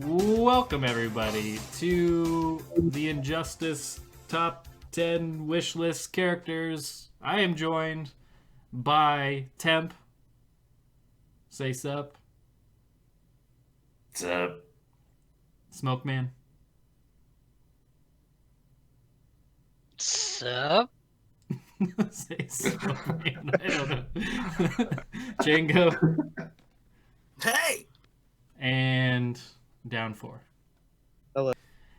Welcome, everybody, to the Injustice Top 10 Wishlist characters. I am joined by Temp. Say sup. Sup. Smoke Man. Sup? Say Smoke Man. I don't know. Django. Hey! And Down 4. Hello.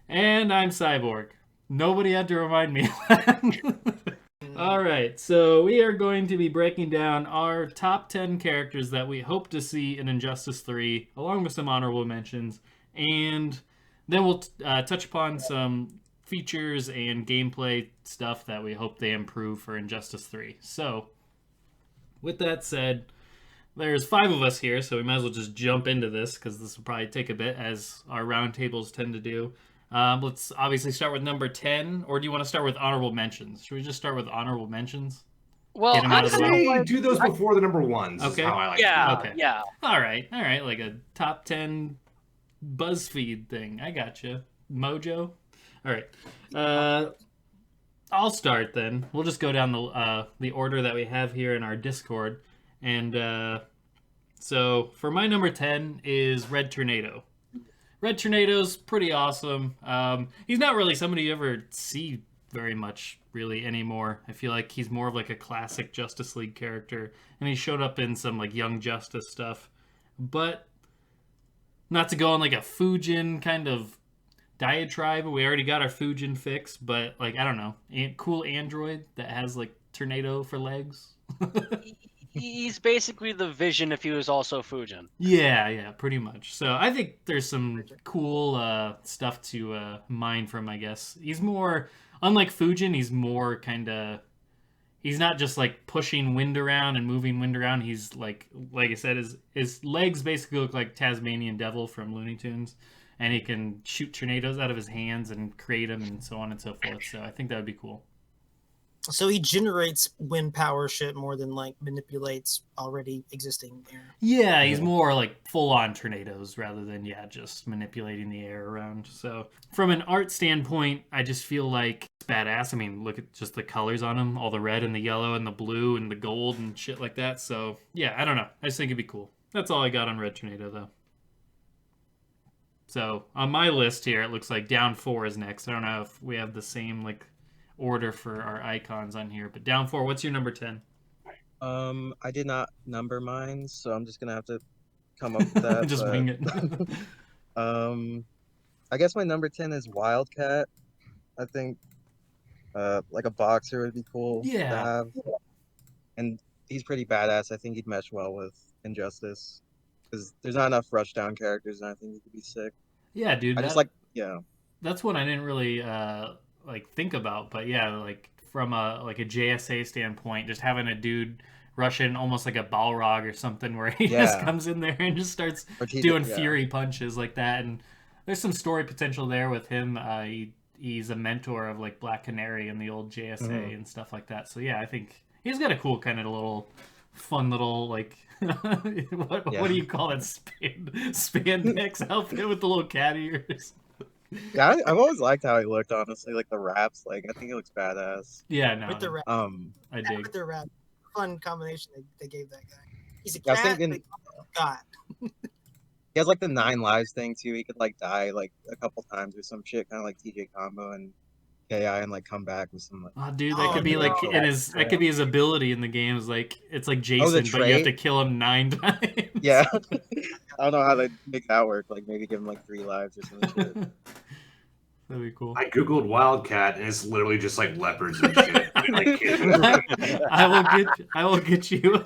And I'm Cyborg. Nobody had to remind me of that. Alright, so we are going to be breaking down our top 10 characters that we hope to see in Injustice 3, along with some honorable mentions, and then we'll touch upon some features and gameplay stuff that we hope they improve for Injustice 3. So, with that said, there's 5 of us here, so we might as well just jump into this, because this will probably take a bit, as our roundtables tend to do. Let's obviously start with number 10, or do you want to start with honorable mentions? Should we just start with honorable mentions? Well, Get 'em out of the way. Say do those before the number ones. Okay. Is how I like yeah, Okay. yeah. All right, like a top 10 BuzzFeed thing. I gotcha. Mojo? All right. I'll start then. We'll just go down the order that we have here in our Discord. And so for my number 10 is Red Tornado. Red Tornado's pretty awesome. He's not really somebody you ever see very much really anymore. I feel like he's more of like a classic Justice League character, and he showed up in some like Young Justice stuff. But not to go on like a Fujin kind of diatribe, we already got our Fujin fix, but like I don't know, cool android that has like tornado for legs. He's basically the Vision if he was also Fujin. Yeah, pretty much. So I think there's some cool stuff to mine from, I guess. He's more, unlike Fujin, he's more kind of, he's not just like pushing wind around and moving wind around. He's like I said, his legs basically look like Tasmanian Devil from Looney Tunes. And he can shoot tornadoes out of his hands and create them and so on and so forth. So I think that would be cool. So he generates wind power shit more than like manipulates already existing air. Yeah, he's more like full-on tornadoes rather than, just manipulating the air around. So from an art standpoint, I just feel like it's badass. I mean, look at just the colors on him, all the red and the yellow and the blue and the gold and shit like that. So yeah, I don't know. I just think it'd be cool. That's all I got on Red Tornado, though. So on my list here, it looks like Down 4 is next. I don't know if we have the same like order for our icons on here, but Down 4, what's your number 10? I did not number mine, so I'm just gonna have to come up with that. Just wing it. I guess my number 10 is Wildcat. I think like a boxer would be cool to have. And he's pretty badass. I think he'd mesh well with Injustice. Because there's not enough rushdown characters, and I think he could be sick. Yeah, dude. That's one I didn't really think about, but yeah, like from a JSA standpoint, just having a dude rush in almost like a Balrog or something, where he just comes in there and just starts doing fury punches like that, and there's some story potential there with him. He's a mentor of like Black Canary in the old JSA and stuff like that. So yeah, I think he's got a cool kind of fun little like. What do you call it? Spandex outfit with the little cat ears. Yeah, I've always liked how he looked. Honestly, like the wraps, like I think he looks badass. Yeah, no, With the wrap. I dig. With the wrap. Fun combination they gave that guy. He's a I was cat. thinking- God. He has like the 9 lives thing too. He could like die like a couple times or some shit, kind of like TJ Combo and KI, and like come back with some. Like... Oh, dude, that could be like that could be his ability in the game. Is like it's like the Jason, but you have trait? to kill him 9 times. Yeah, I don't know how they make that work. Like maybe give him like 3 lives or something. That'd be cool. I googled Wildcat and it's literally just like leopards and shit. Like, I will get you.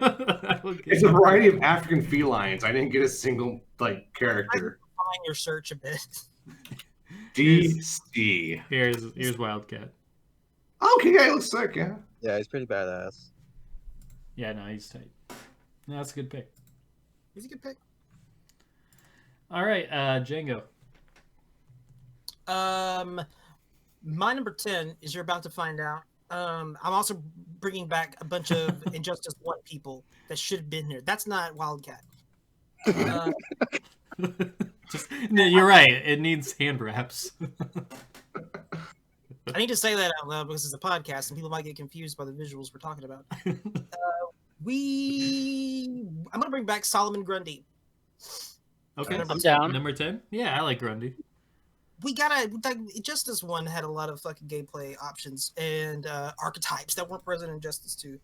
It's a variety of African felines. I didn't get a single like character. Find your search a bit. DC. Here's Wildcat. Okay, yeah, it looks sick. Yeah. Yeah, he's pretty badass. Yeah, no, he's tight. No, that's a good pick. He's a good pick. All right, Django. My number 10 is you're about to find out. I'm also bringing back a bunch of Injustice 1 people that should have been here. That's not Wildcat. No, you're right. It needs hand wraps. I need to say that out loud because it's a podcast and people might get confused by the visuals we're talking about. I'm gonna bring back Solomon Grundy. Okay, I'm down. Number 10. Yeah, I like Grundy. We gotta Justice 1 had a lot of fucking gameplay options and archetypes that weren't present in Justice 2.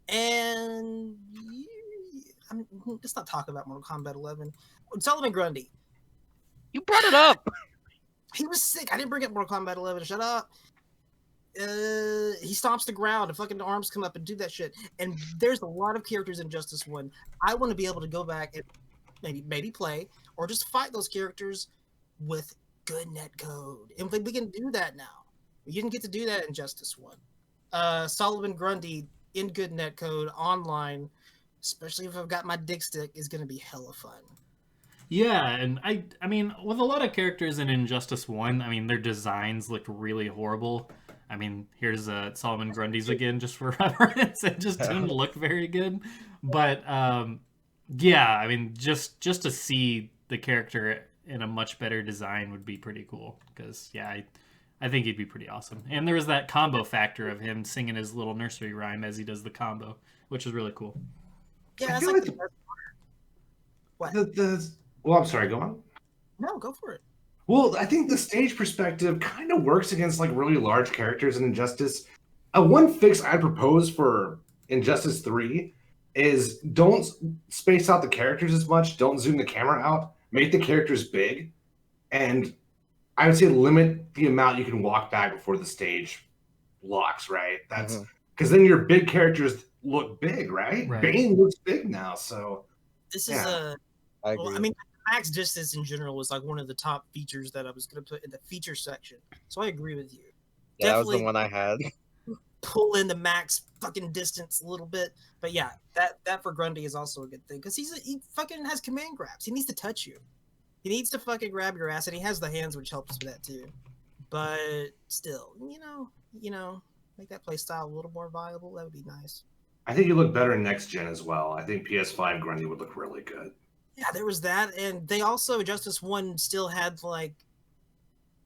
And let's not talk about Mortal Kombat 11. Solomon Grundy. You brought it up. He was sick. I didn't bring up Mortal Kombat 11. Shut up. He stomps the ground and fucking arms come up and do that shit. And there's a lot of characters in Justice 1. I want to be able to go back and maybe play or just fight those characters with good netcode. And we can do that now. We didn't get to do that in Justice 1. Solomon Grundy in good netcode online, especially if I've got my dick stick, is going to be hella fun. Yeah, and I mean, with a lot of characters in Injustice 1, I mean, their designs looked really horrible. I mean, here's Solomon Grundy's again, just for reference. It just didn't look very good. But, yeah, I mean, just to see the character in a much better design would be pretty cool. Because, yeah, I think he'd be pretty awesome. And there was that combo factor of him singing his little nursery rhyme as he does the combo, which is really cool. Yeah, that's feel like like what? Well, I'm sorry, go on. No, go for it. Well, I think the stage perspective kind of works against like really large characters in Injustice. One fix I'd propose for Injustice 3 is don't space out the characters as much, don't zoom the camera out, make the characters big, and I would say limit the amount you can walk back before the stage locks, right? That's because then your big characters look big, right? Bane looks big now, so this is I agree. I mean, Max Distance in general was like one of the top features that I was going to put in the feature section. So I agree with you. Yeah, that was Definitely the one I had. pull in the max fucking distance a little bit. But yeah, that for Grundy is also a good thing because he fucking has command grabs. He needs to touch you. He needs to fucking grab your ass, and he has the hands, which helps with that too. But still, you know, make that play style a little more viable. That would be nice. I think you look better in next gen as well. I think PS5 Grundy would look really good. Yeah, there was that, and they also Justice 1 still had like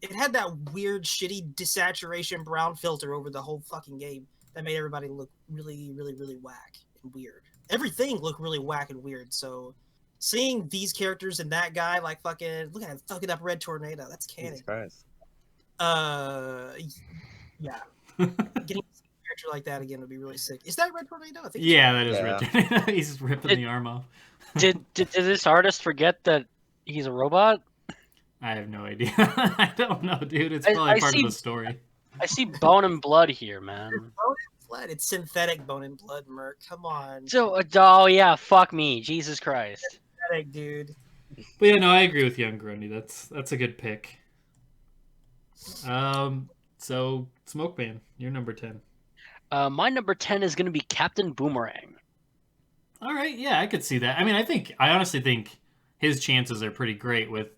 it had that weird shitty desaturation brown filter over the whole fucking game that made everybody look really, really, really whack and weird. Everything looked really whack and weird. So seeing these characters and that guy like fucking look at him fucking up Red Tornado, that's canon. Yeah. Getting a character like that again would be really sick. Is that Red Tornado? I think that is Red Tornado. He's ripping the arm off. Did this artist forget that he's a robot? I have no idea. I don't know, dude. It's probably part of the story. I see bone and blood here, man. Bone and blood. It's synthetic bone and blood, Merc. Come on. So, oh yeah, fuck me, Jesus Christ. Synthetic, dude. But yeah, no, I agree with Young Grundy. That's a good pick. So Smoke Man, you're number 10. My number 10 is gonna be Captain Boomerang. All right, yeah, I could see that. I mean, I honestly think his chances are pretty great with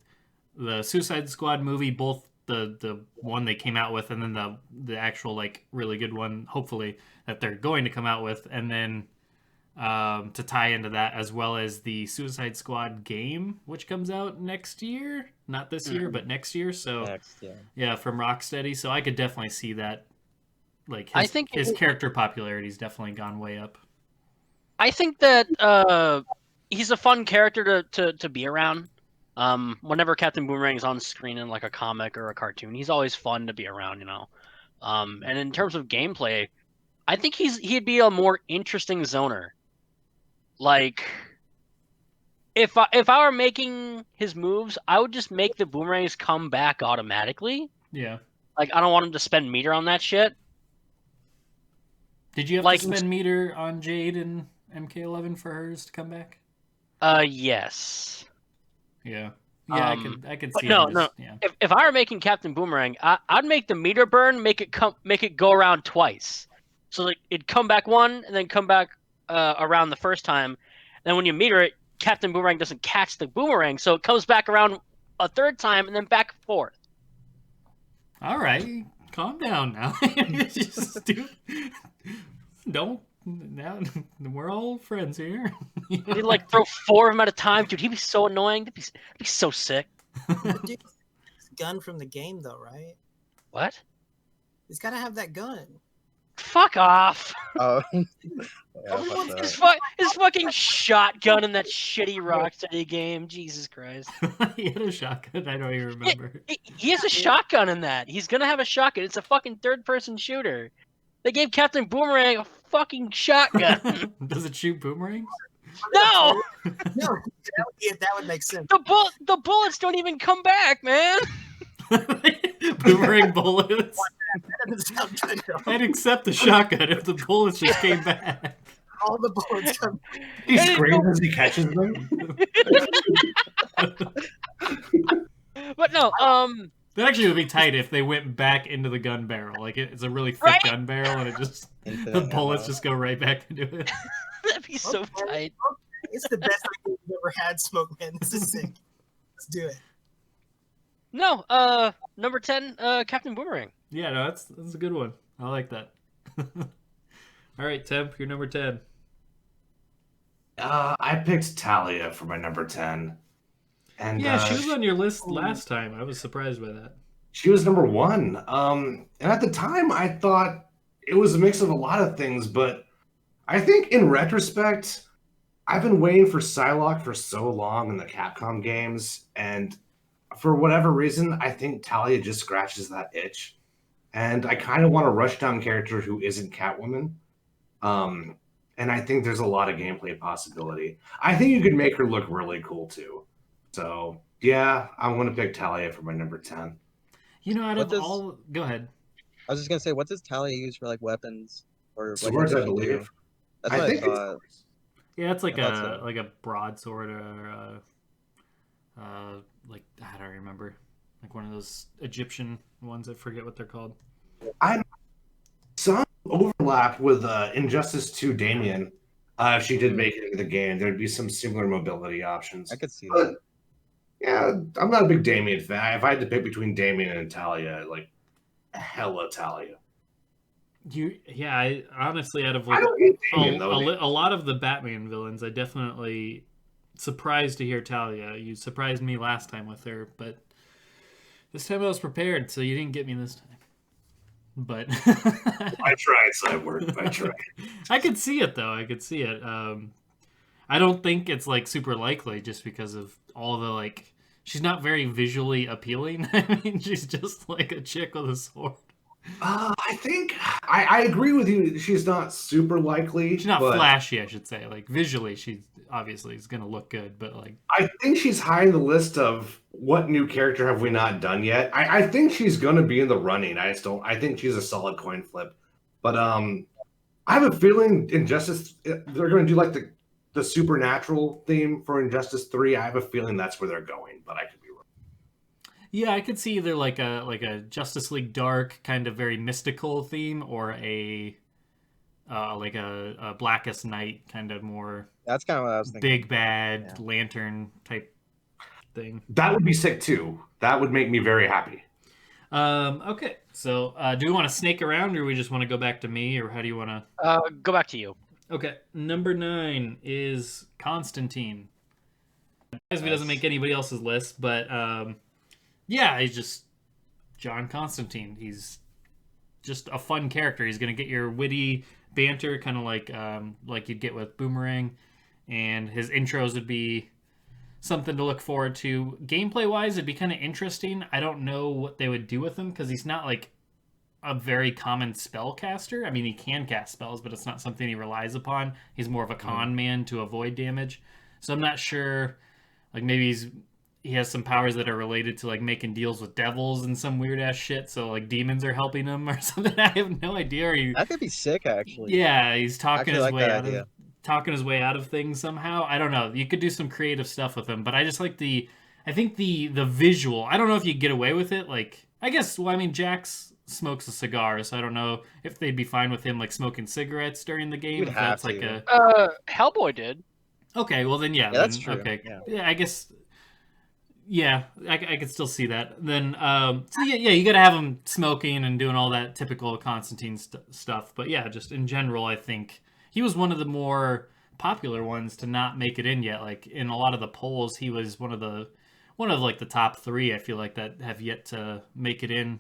the Suicide Squad movie, both the one they came out with and then the actual like really good one, hopefully, that they're going to come out with, and then to tie into that as well as the Suicide Squad game, which comes out next year, not this year, but next year. So yeah, from Rocksteady. So I could definitely see that. Like I think his character popularity's definitely gone way up. I think that he's a fun character to be around. Whenever Captain Boomerang is on screen in like a comic or a cartoon, he's always fun to be around, you know. And in terms of gameplay, I think he'd be a more interesting zoner. Like, if I were making his moves, I would just make the boomerangs come back automatically. Yeah. Like, I don't want him to spend meter on that shit. Did you have to spend meter on Jade and MK11 for hers to come back? Yes. Yeah. Yeah, I could see. No. Yeah. If I were making Captain Boomerang, I'd make the meter burn, make it go around twice. So like it'd come back one and then come back around the first time. And then when you meter it, Captain Boomerang doesn't catch the boomerang, so it comes back around a third time and then back and forth. All right, calm down now. Don't. Now we're all friends here. He'd like throw 4 of them at a time, dude. He'd be so annoying. That'd be so sick. But dude, gun from the game, though, right? What? He's got to have that gun. Fuck off! Oh, yeah, Everyone's fuck His fucking shotgun in that shitty Rocksteady game. Jesus Christ. He had a shotgun. I don't even remember. He has a shotgun in that. He's gonna have a shotgun. It's a fucking third-person shooter. They gave Captain Boomerang a fucking shotgun. Does it shoot boomerangs? No! No, that would make sense. The bullets don't even come back, man. Boomerang bullets. That doesn't sound good at all. I'd accept the shotgun if the bullets just came back. All the bullets come. He screams as he catches them. But no, That actually would be tight if they went back into the gun barrel. Like it's a really thick Right? gun barrel, and it just the bullets just go right back into it. that'd be so Okay. tight. It's the best idea we've ever had, Smoke Man. This is sick. Let's do it. No, number 10, Captain Boomerang. Yeah, no, that's a good one. I like that. All right, Temp, you're number 10. I picked Talia for my number 10. And Yeah, she was on your list last time. I was surprised by that. she was number 1. And at the time, I thought it was a mix of a lot of things, but I think in retrospect, I've been waiting for Psylocke for so long in the Capcom games, and for whatever reason, I think Talia just scratches that itch. And I kind of want a rushdown character who isn't Catwoman. And I think there's a lot of gameplay possibility. I think you could make her look really cool too. So yeah, I'm going to pick Talia for my number 10. You know, out What of all... Go ahead. I was just gonna say, what does Talia use for like weapons or what Swords, does I she do? believe. That's I what I think it's thought. Yeah, it's like I thought so. a broadsword or like I don't remember, like one of those Egyptian ones. I forget what they're called. Some overlap with Injustice 2 Damien. If she did make it into the game, there'd be some similar mobility options. I could see But that. yeah, I'm not a big Damien fan. If I had to pick between Damien and Talia, like hella Talia. I honestly, out of I like don't hate Damien though. a lot of the Batman villains, I definitely surprised to hear Talia. You surprised me last time with her, but this time I was prepared, so you didn't get me this time. But I tried, Cyborg. I tried. I could see it though. I could see it. I don't think it's like super likely just because of all the like. She's not very visually appealing. I mean, she's just like a chick with a sword. I think I agree with you. She's not super likely. She's not but flashy, I should say. Like visually, she obviously is gonna look good, but like I think she's high in the list of what new character have we not done yet. I think she's gonna be in the running. I just don't. I think she's a solid coin flip. But I have a feeling Injustice they're gonna do like the supernatural theme for Injustice 3. I have a feeling that's where they're going, but I could be wrong. yeah, I could see either like a Justice League Dark kind of very mystical theme, or a like a Blackest Night kind of more That's kind of what I was thinking. big bad lantern type thing. That would be sick too. That would make me very happy. Okay, so do we want to snake around, or we just want to go back to me, or how do you want to? Go back to you. Okay, number 9 is Constantine. He doesn't make anybody else's list, but yeah, he's just John Constantine. He's just a fun character. He's gonna get your witty banter, kind of like you'd get with Boomerang, and his intros would be something to look forward to. Gameplay wise, it'd be kind of interesting. I don't know what they would do with him because he's not like a very common spellcaster. I mean, he can cast spells, but it's not something he relies upon. He's more of a con man to avoid damage. So I'm not sure. Like maybe he has some powers that are related to like making deals with devils and some weird ass shit. So like demons are helping him or something. I have no idea. Or That could be sick, actually. yeah, he's talking Actually, his like way that out idea. of talking his way out of things somehow. I don't know. You could do some creative stuff with him, but I just like the visual. I don't know if you get away with it. Like I guess. Well, I mean, Jax smokes a cigar, so I don't know if they'd be fine with him like smoking cigarettes during the game. You'd If have that's like to. a Hellboy did. okay. Well, then yeah, that's then, true. Okay, Yeah. I guess. Yeah, I could still see that. Then, so yeah, you gotta have him smoking and doing all that typical Constantine stuff. But yeah, just in general, I think he was one of the more popular ones to not make it in yet. Like in a lot of the polls, he was one of one of like the top 3. I feel like that have yet to make it in.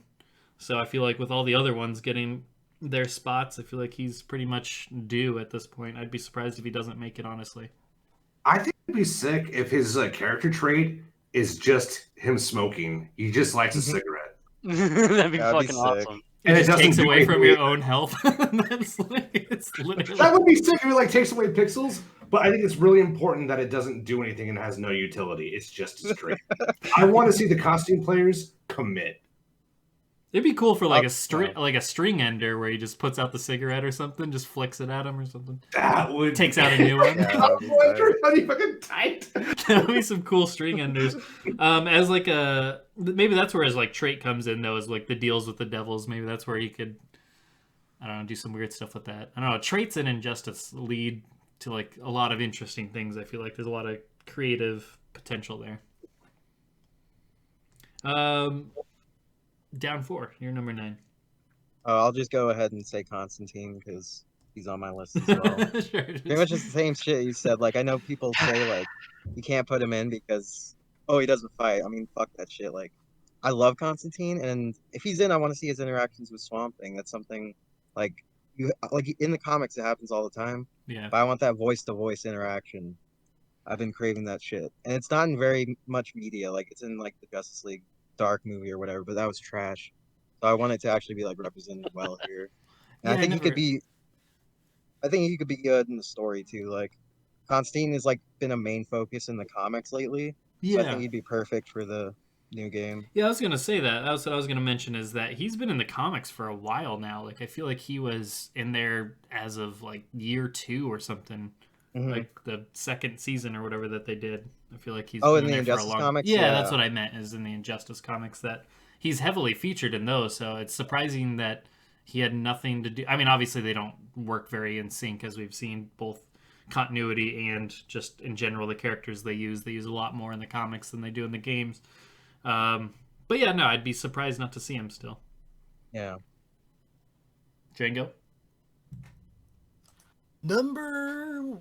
So I feel like with all the other ones getting their spots, I feel like he's pretty much due at this point. I'd be surprised if he doesn't make it, honestly. I think it'd be sick if his character trait is just him smoking. He just lights a cigarette. That'd be fucking awesome. And it just takes away from your anything. own health. That's like, it's literally... That would be sick if it takes away pixels. But I think it's really important that it doesn't do anything and has no utility. It's just a straight. I want to see the costume players commit. It'd be cool for like a string ender where he just puts out the cigarette or something, just flicks it at him or something. That would takes out a new one. Fucking tight. That would be some cool string enders. As like a maybe that's where his like trait comes in though, is like the deals with the devils. Maybe that's where he could, I don't know, do some weird stuff with that. I don't know. Traits in Injustice lead to like a lot of interesting things. I feel like there's a lot of creative potential there. Down 4. You're number 9. I'll just go ahead and say Constantine because he's on my list as well. Sure, pretty much just the same shit you said. Like I know people say like you can't put him in because he doesn't fight. I mean, fuck that shit. Like I love Constantine, and if he's in, I want to see his interactions with Swamp Thing. That's something like in the comics it happens all the time. Yeah. But I want that voice-to-voice interaction. I've been craving that shit, and it's not in very much media. Like it's in like the Justice League Dark movie or whatever, but that was trash. So I want it to actually be like represented well here. And I think he could be good in the story too. Like Constantine has like been a main focus in the comics lately. Yeah. So I think he'd be perfect for the new game. Yeah, I was gonna say that. That's what I was gonna mention, is that he's been in the comics for a while now. Like I feel like he was in there as of like year 2 or something. Mm-hmm. Like the 2nd season or whatever that they did. I feel like he's in been the there Injustice for a long... comics. Yeah, that's what I meant, is in the Injustice comics that he's heavily featured in those. So it's surprising that he had nothing to do. I mean, obviously they don't work very in sync, as we've seen, both continuity and just in general the characters they use. They use a lot more in the comics than they do in the games. But yeah, no, I'd be surprised not to see him still. Yeah. Django? Number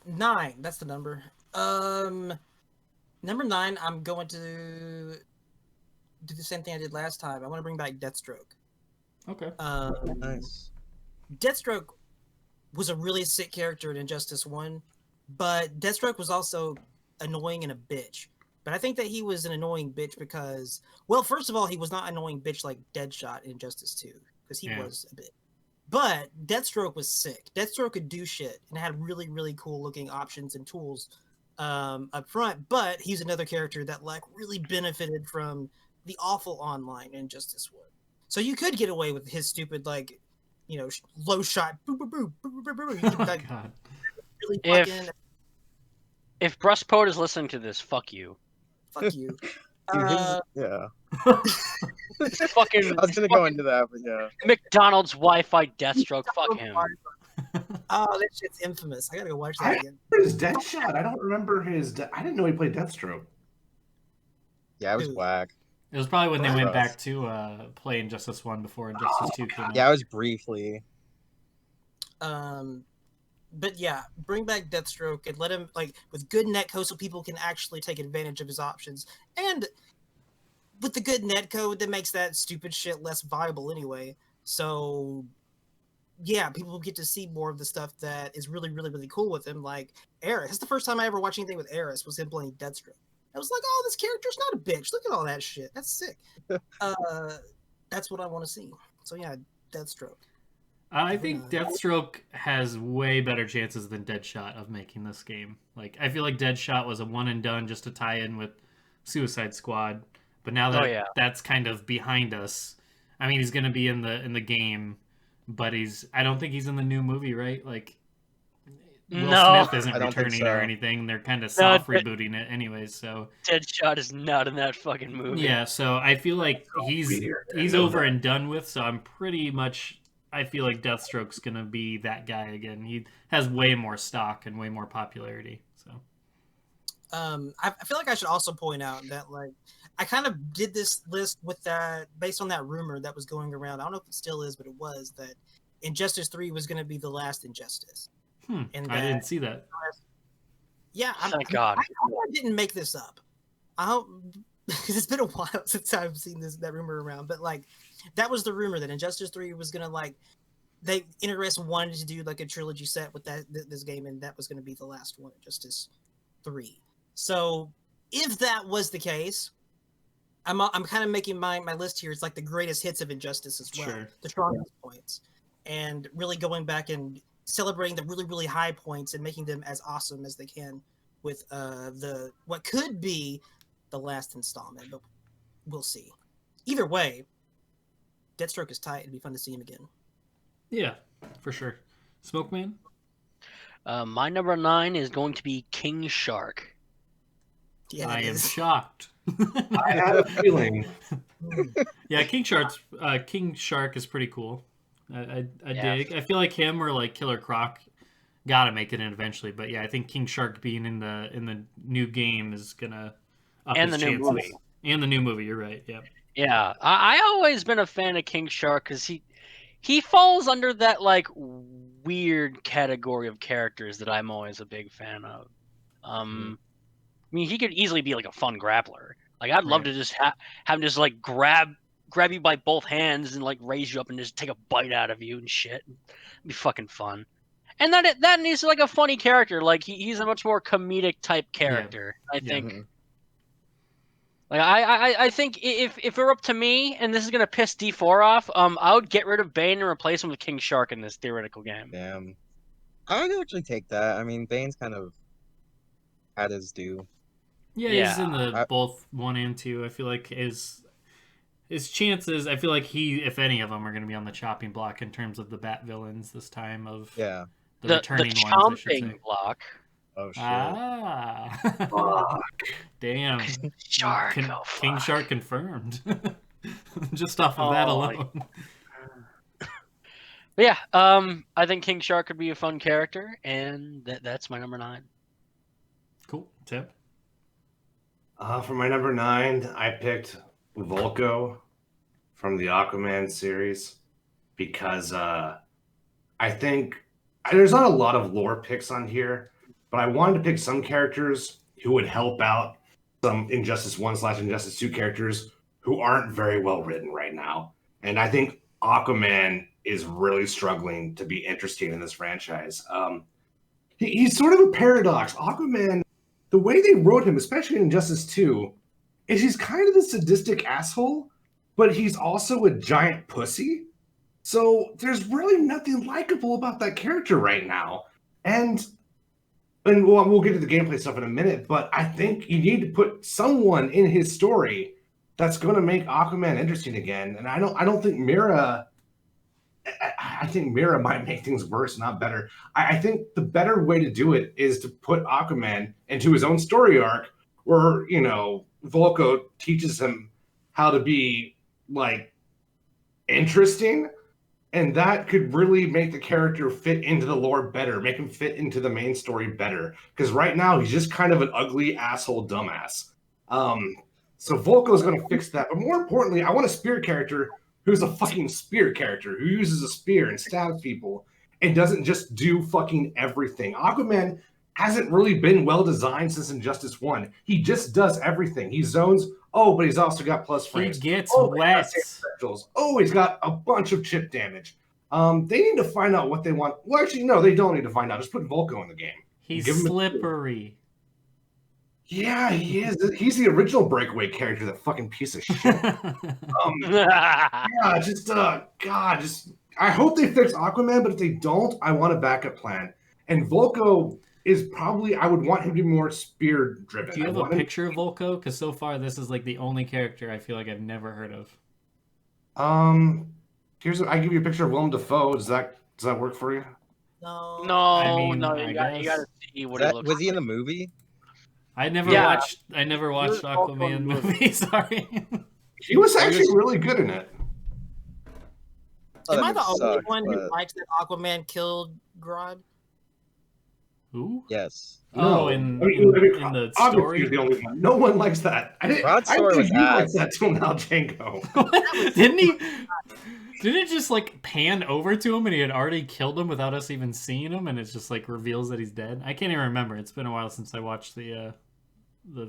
9. That's the number. Number 9. I'm going to do the same thing I did last time. I want to bring back Deathstroke. Okay. Nice. Deathstroke was a really sick character in Injustice 1, but Deathstroke was also annoying and a bitch. But I think that he was an annoying bitch because, well, first of all, he was not an annoying bitch like Deadshot in Injustice 2, because he was a bit. But Deathstroke was sick. Deathstroke could do shit and had really, really cool looking options and tools up front. But he's another character that like really benefited from the awful online Injustice 1. So you could get away with his stupid low shot. Boo, boo, boo, boo, boo, boo. You could, God. Really fucking. If Brustport is listening to this, fuck you. Fuck you. Yeah. Fucking. I was gonna go into that, but yeah. McDonald's Wi-Fi Deathstroke. Fuck him. Oh, that shit's infamous. I gotta go watch that again. His Deathshot. I don't remember his. I didn't know he played Deathstroke. Yeah, it was whack. It was probably when they went back to play Injustice 1 before Injustice 2 came out. Yeah, it was briefly. But yeah, bring back Deathstroke and let him with good netcode so people can actually take advantage of his options. And with the good netcode, that makes that stupid shit less viable anyway. So yeah, people get to see more of the stuff that is really, really, really cool with him. Like Eris. That's the first time I ever watched anything with Eris, was him playing Deathstroke. I was like, oh, this character's not a bitch. Look at all that shit. That's sick. That's what I want to see. So yeah, Deathstroke. I think Deathstroke has way better chances than Deadshot of making this game. Like, I feel like Deadshot was a one and done just to tie in with Suicide Squad, but now that that's kind of behind us. I mean, he's going to be in the game, but I don't think he's in the new movie, right? Like, Will Smith isn't returning or anything. They're kind of soft rebooting it anyways, so Deadshot is not in that fucking movie. Yeah, so I feel like he's over and done with, so I'm pretty much, I feel like Deathstroke's going to be that guy again. He has way more stock and way more popularity, so I feel like I should also point out that like I kind of did this list with that based on that rumor that was going around. I don't know if it still is, but it was that Injustice 3 was going to be the last Injustice. And I didn't see that. Yeah, Thank God. I didn't make this up. I hope because it's been a while since I've seen that rumor around, but like that was the rumor that Injustice 3 was gonna like Interest wanted to do like a trilogy set with this game, and that was gonna be the last one, Injustice 3. So if that was the case, I'm kind of making my list here. It's like the greatest hits of Injustice as well, Sure. the strongest points, and really going back and celebrating the really, really high points and making them as awesome as they can with the what could be the last installment, but we'll see. Either way, Deathstroke is tight. It'd be fun to see him again. Yeah, for sure. Smoke Man? My number 9 is going to be King Shark. Yeah, I it am is. shocked. I had a feeling. Yeah, King Shark is pretty cool. I dig. I feel like him or like Killer Croc gotta make it in eventually. But yeah, I think King Shark being in the new game is gonna up And his the new chances. movie. And the new movie, you're right. Yeah. Yeah, I always been a fan of King Shark because he falls under that like weird category of characters that I'm always a big fan of. I mean, he could easily be like a fun grappler. Like I'd love to just have him just like grab you by both hands and like raise you up and just take a bite out of you and shit. It'd be fucking fun. And that needs like a funny character. Like he's a much more comedic type character. I think. Like I think if it were up to me, and this is gonna piss D4 off, I would get rid of Bane and replace him with King Shark in this theoretical game. Damn. I would actually take that. I mean, Bane's kind of had his due. Yeah, he's in the both 1 and 2. I feel like his chances. I feel like if any of them, are going to be on the chopping block in terms of the Bat villains this time of the returning the ones. I should say. block. Oh shit! Damn. Shark. King Shark confirmed. Just off of that alone. But yeah, I think King Shark could be a fun character, and that's my number 9. Cool. Tim? For my number 9, I picked Volco from the Aquaman series because I think there's not a lot of lore picks on here, but I wanted to pick some characters who would help out some Injustice 1/Injustice 2 characters who aren't very well written right now. And I think Aquaman is really struggling to be interesting in this franchise. He's sort of a paradox. Aquaman, the way they wrote him, especially in Injustice 2, is he's kind of the sadistic asshole, but he's also a giant pussy. So there's really nothing likable about that character right now. And we'll get to the gameplay stuff in a minute, but I think you need to put someone in his story that's going to make Aquaman interesting again. And I don't think Mera. I think Mera might make things worse, not better. I think the better way to do it is to put Aquaman into his own story arc, where Volco teaches him how to be like interesting. And that could really make the character fit into the lore better, make him fit into the main story better. Because right now, he's just kind of an ugly asshole dumbass. So Volko's going to fix that. But more importantly, I want a spear character who's a fucking spear character, who uses a spear and stabs people and doesn't just do fucking everything. Aquaman hasn't really been well designed since Injustice 1. He just does everything. He zones. Oh, but he's also got plus frames. He gets wet. He's got a bunch of chip damage. They need to find out what they want. Well, actually, no, they don't need to find out. Just put Volco in the game. He's slippery. Yeah, he is. He's the original breakaway character, that fucking piece of shit. I hope they fix Aquaman, but if they don't, I want a backup plan. And Volco is probably, I would want him to be more spear driven. Do you have a picture of Volco? Because so far, this is like the only character I feel like I've never heard of. I give you a picture of Willem Dafoe. Does that work for you? No. You gotta see what he looks like. Was he in the movie? I never watched Aquaman movie. Sorry. He was actually really good in it. Am I the only one who likes that Aquaman killed Grodd? Who? Yes. Oh, in the story? You're the only one. No one likes that. Grodd's story was ass. That till now, Django. Didn't he? Did it just like pan over to him and he had already killed him without us even seeing him, and it just like reveals that he's dead? I can't even remember. It's been a while since I watched the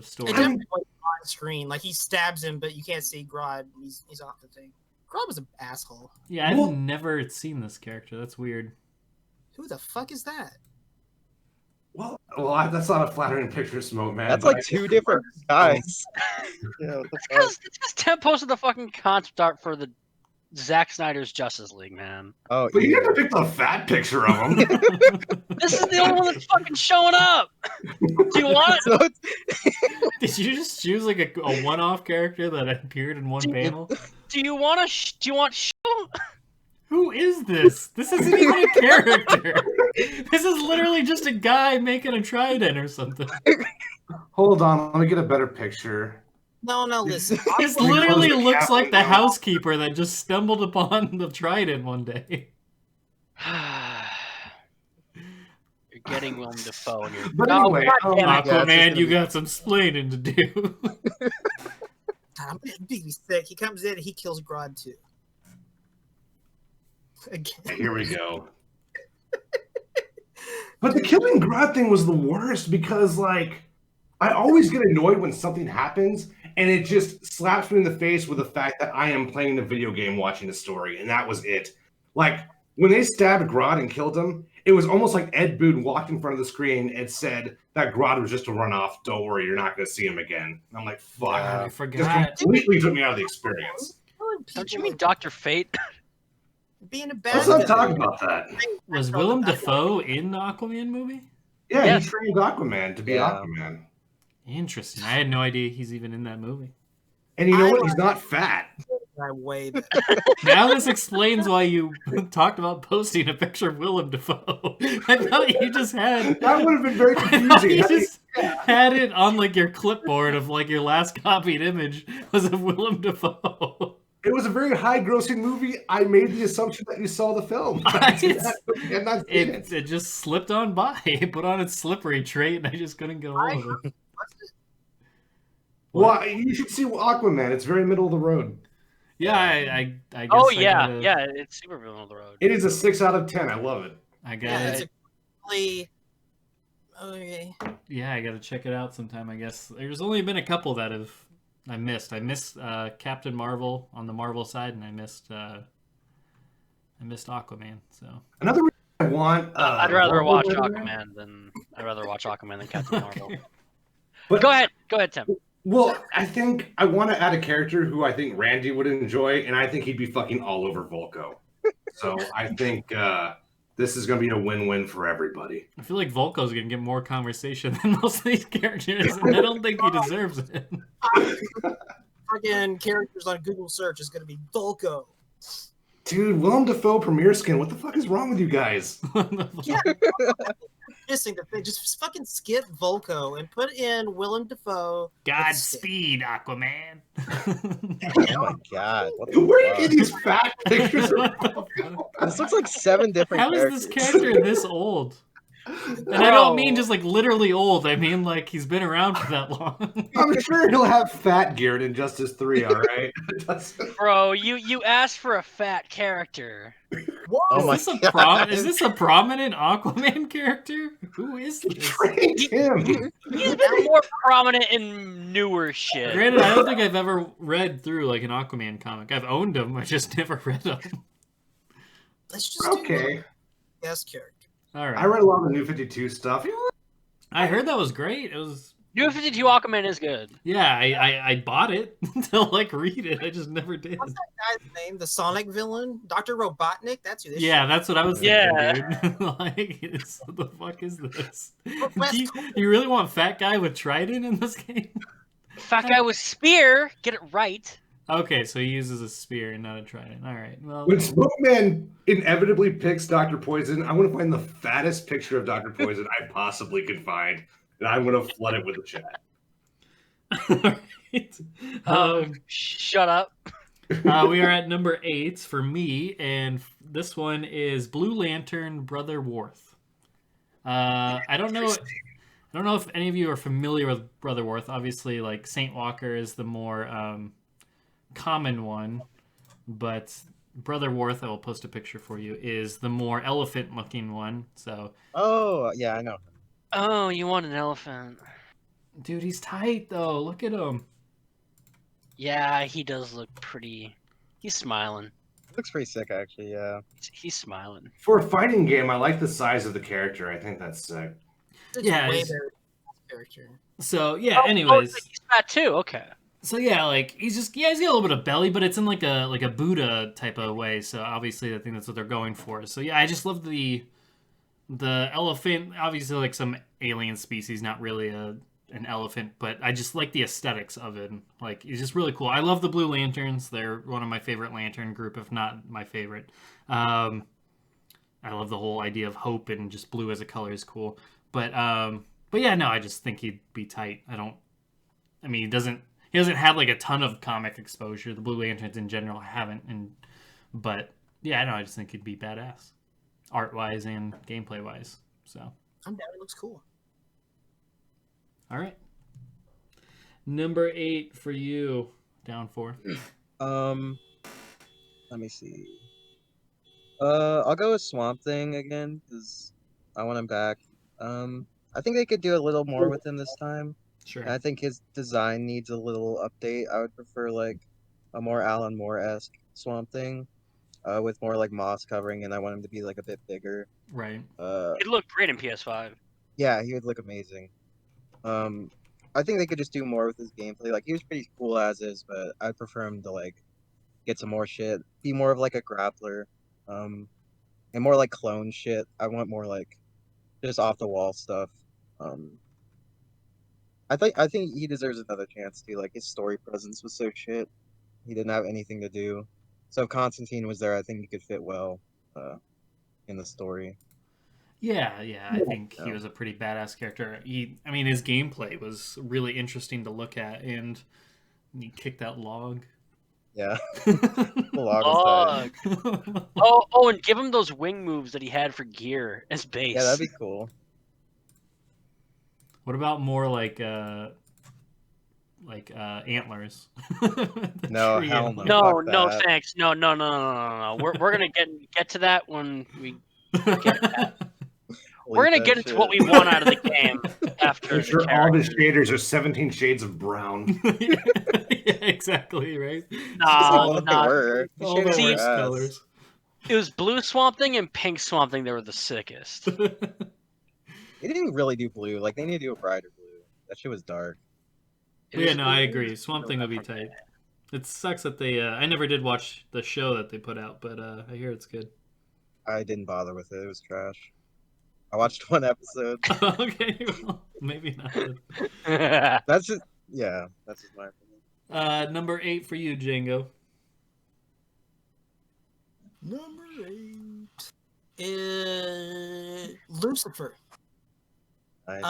story. It definitely was the screen. Like he stabs him, but you can't see Grodd. He's off the thing. Grodd was an asshole. Yeah, I've never seen this character. That's weird. Who the fuck is that? Well, that's not a flattering picture of Smoke Man. That's like two different guys. Yeah, what the fuck? It's because Tim posted the fucking concept art for the Zack Snyder's Justice League, man. Oh, But you yeah. never picked a fat picture of him. This is the only one that's fucking showing up. Do you want it? So it's- Did you just choose like a one-off character that appeared in one panel? Do you want show? Who is this? This isn't even a character. This is literally just a guy making a trident or something. Hold on, let me get a better picture. No, listen. This literally looks like the housekeeper that just stumbled upon the trident one day. You're getting Willem Dafoe and you're. But anyway, God damn it. Aquaman, you got some splaining to do. I'm gonna be sick. He comes in and he kills Grodd too. Again. Here we go. But the killing Grodd thing was the worst because, like, I always get annoyed when something happens and it just slaps me in the face with the fact that I am playing a video game watching a story, and that was it. Like, when they stabbed Grodd and killed him, it was almost like Ed Boon walked in front of the screen and said that Grodd was just a runoff. Don't worry, you're not going to see him again. And I'm like, fuck. I Just forgot. completely took me out of the experience. Don't you mean Dr. Fate? Being a bad Let's not guy. talk about that. Was Willem Dafoe in the Aquaman movie? Yeah, Yes. he trained Aquaman to be Yeah. Aquaman. Interesting. I had no idea he's even in that movie. And you know what? He's not fat. I way better. Now this explains why you talked about posting a picture of Willem Dafoe. I thought you just had... That would have been very I thought confusing. you just had it on like your clipboard of like your last copied image was of Willem Dafoe. It was a very high-grossing movie. I made the assumption that you saw the film. It just slipped on by. It put on its slippery trait, and I just couldn't get a hold of it. Well, you should see Aquaman. It's very middle of the road. Yeah, I guess. Oh I yeah, gotta, yeah. It's super middle of the road. It is a 6 out of 10. I love it. I Yeah, gotta. it's a really okay. Yeah, I gotta check it out sometime. I guess there's only been a couple that I missed. I missed Captain Marvel on the Marvel side, and I missed Aquaman. So Another reason I want. I'd rather Marvel watch to- Aquaman than Captain Marvel. But, Go ahead, Tim. Well, I think I want to add a character who I think Randy would enjoy, and I think he'd be fucking all over Volco. So I think this is going to be a win-win for everybody. I feel like Volko's gonna get more conversation than most of these characters, and I don't think he deserves it. Fucking characters on Google search is gonna be Volco. Dude, Willem Dafoe premiere skin. What the fuck is wrong with you guys? Yeah, missing the thing. Just fucking skip Volco and put in Willem Dafoe. Godspeed, Aquaman. Oh my god. What the Where do you fuck? get these fat pictures of What the fuck? This looks like 7 different How is characters. this character this old? And I don't mean just like literally old. I mean like he's been around for that long. I'm sure he'll have fat gear in Injustice 3, all right? Bro, you asked for a fat character. Oh my Is this, god. is this a prominent Aquaman character? Who is He this? trained him. He's been more prominent in newer shit. Granted, I don't think I've ever read through like an Aquaman comic. I've owned them, I just never read them. Let's just do Okay. yes character. All I right. read a lot of the New 52 stuff. I heard that was great. It was New 52 Aquaman is good. yeah. I bought it to like read it. I just never did. What's that guy's name? The Sonic villain, Dr. Robotnik. That's who this. Yeah, that's what I was thinking, Yeah. dude. Like, what the fuck is this? West Do you really want fat guy with trident in this game? Fat guy with spear. Get it right. Okay, so he uses a spear and not a trident. All right. Well, When Smokeman inevitably picks Dr. Poison, I want to find the fattest picture of Dr. Poison I possibly could find, and I'm going to flood it with the chat. all right. Shut up. We are at number 8 for me, and this one is Blue Lantern Brother Worth. I don't know if any of you are familiar with Brother Worth. Obviously, like Saint Walker is the more common one, but Brother Worth, I will post a picture for you, is the more elephant-looking one. So, Oh, yeah, I know. Oh, you want an elephant? dude, he's tight though. Look at him. Yeah, he does look pretty. He's smiling. Looks pretty sick, actually. Yeah. He's smiling. For a fighting game, I like the size of the character. I think that's sick. It's Yeah, way he's- better character. So yeah. Oh, Anyways, he's fat too. Okay. so yeah, like he's got a little bit of belly, but it's in like a Buddha type of way. So obviously, I think that's what they're going for. So yeah, I just love the elephant. Obviously, like some alien species, not really an elephant, but I just like the aesthetics of it. Like it's just really cool. I love the Blue Lanterns. They're one of my favorite lantern group, if not my favorite. I love the whole idea of hope and just blue as a color is cool. But yeah, no, I just think he'd be tight. I mean, he hasn't had like a ton of comic exposure. The Blue Lanterns in general haven't, but yeah, I just think he'd be badass, art wise and gameplay wise. So I'm down. It looks cool. all right, number 8 for you, down 4. Let me see. I'll go with Swamp Thing again because I want him back. I think they could do a little more with him this time. Sure. And I think his design needs a little update. I would prefer like a more Alan Moore-esque Swamp Thing, with more like moss covering, and I want him to be like a bit bigger. Right. It looked great in PS5. Yeah, he would look amazing. I think they could just do more with his gameplay. Like he was pretty cool as is, but I'd prefer him to like get some more shit, be more of like a grappler, and more like clone shit. I want more like just off the wall stuff. I think he deserves another chance too. Like his story presence was so shit. He didn't have anything to do. So if Constantine was there, I think he could fit well in the story. Yeah, I think he was a pretty badass character. I mean, his gameplay was really interesting to look at, and he kicked that log. Yeah. The log was tight. Oh, and give him those wing moves that he had for gear as base. Yeah, that'd be cool. What about more like antlers? No, Tree hell no. antlers. No, Fuck no, that. thanks. No. We're gonna get to that when we get to that. We're gonna Delete get that into what shit. we want out of the game after Make the sure all the characters. shaders are 17 shades of brown. Yeah, exactly, right? All No, that they no. were. The All the shaders were worst ass. colors. It was blue Swamp Thing and pink Swamp Thing that were the sickest. They didn't really do blue. Like they need to do a brighter blue. That shit was dark. Yeah, no, I agree. Swamp Thing would be tight. It sucks that they. I never did watch the show that they put out, but I hear it's good. I didn't bother with it. It was trash. I watched one episode. Okay, well, maybe not. That's just that's just my opinion. Number 8 for you, Django. Number 8 is Lucifer. Nice.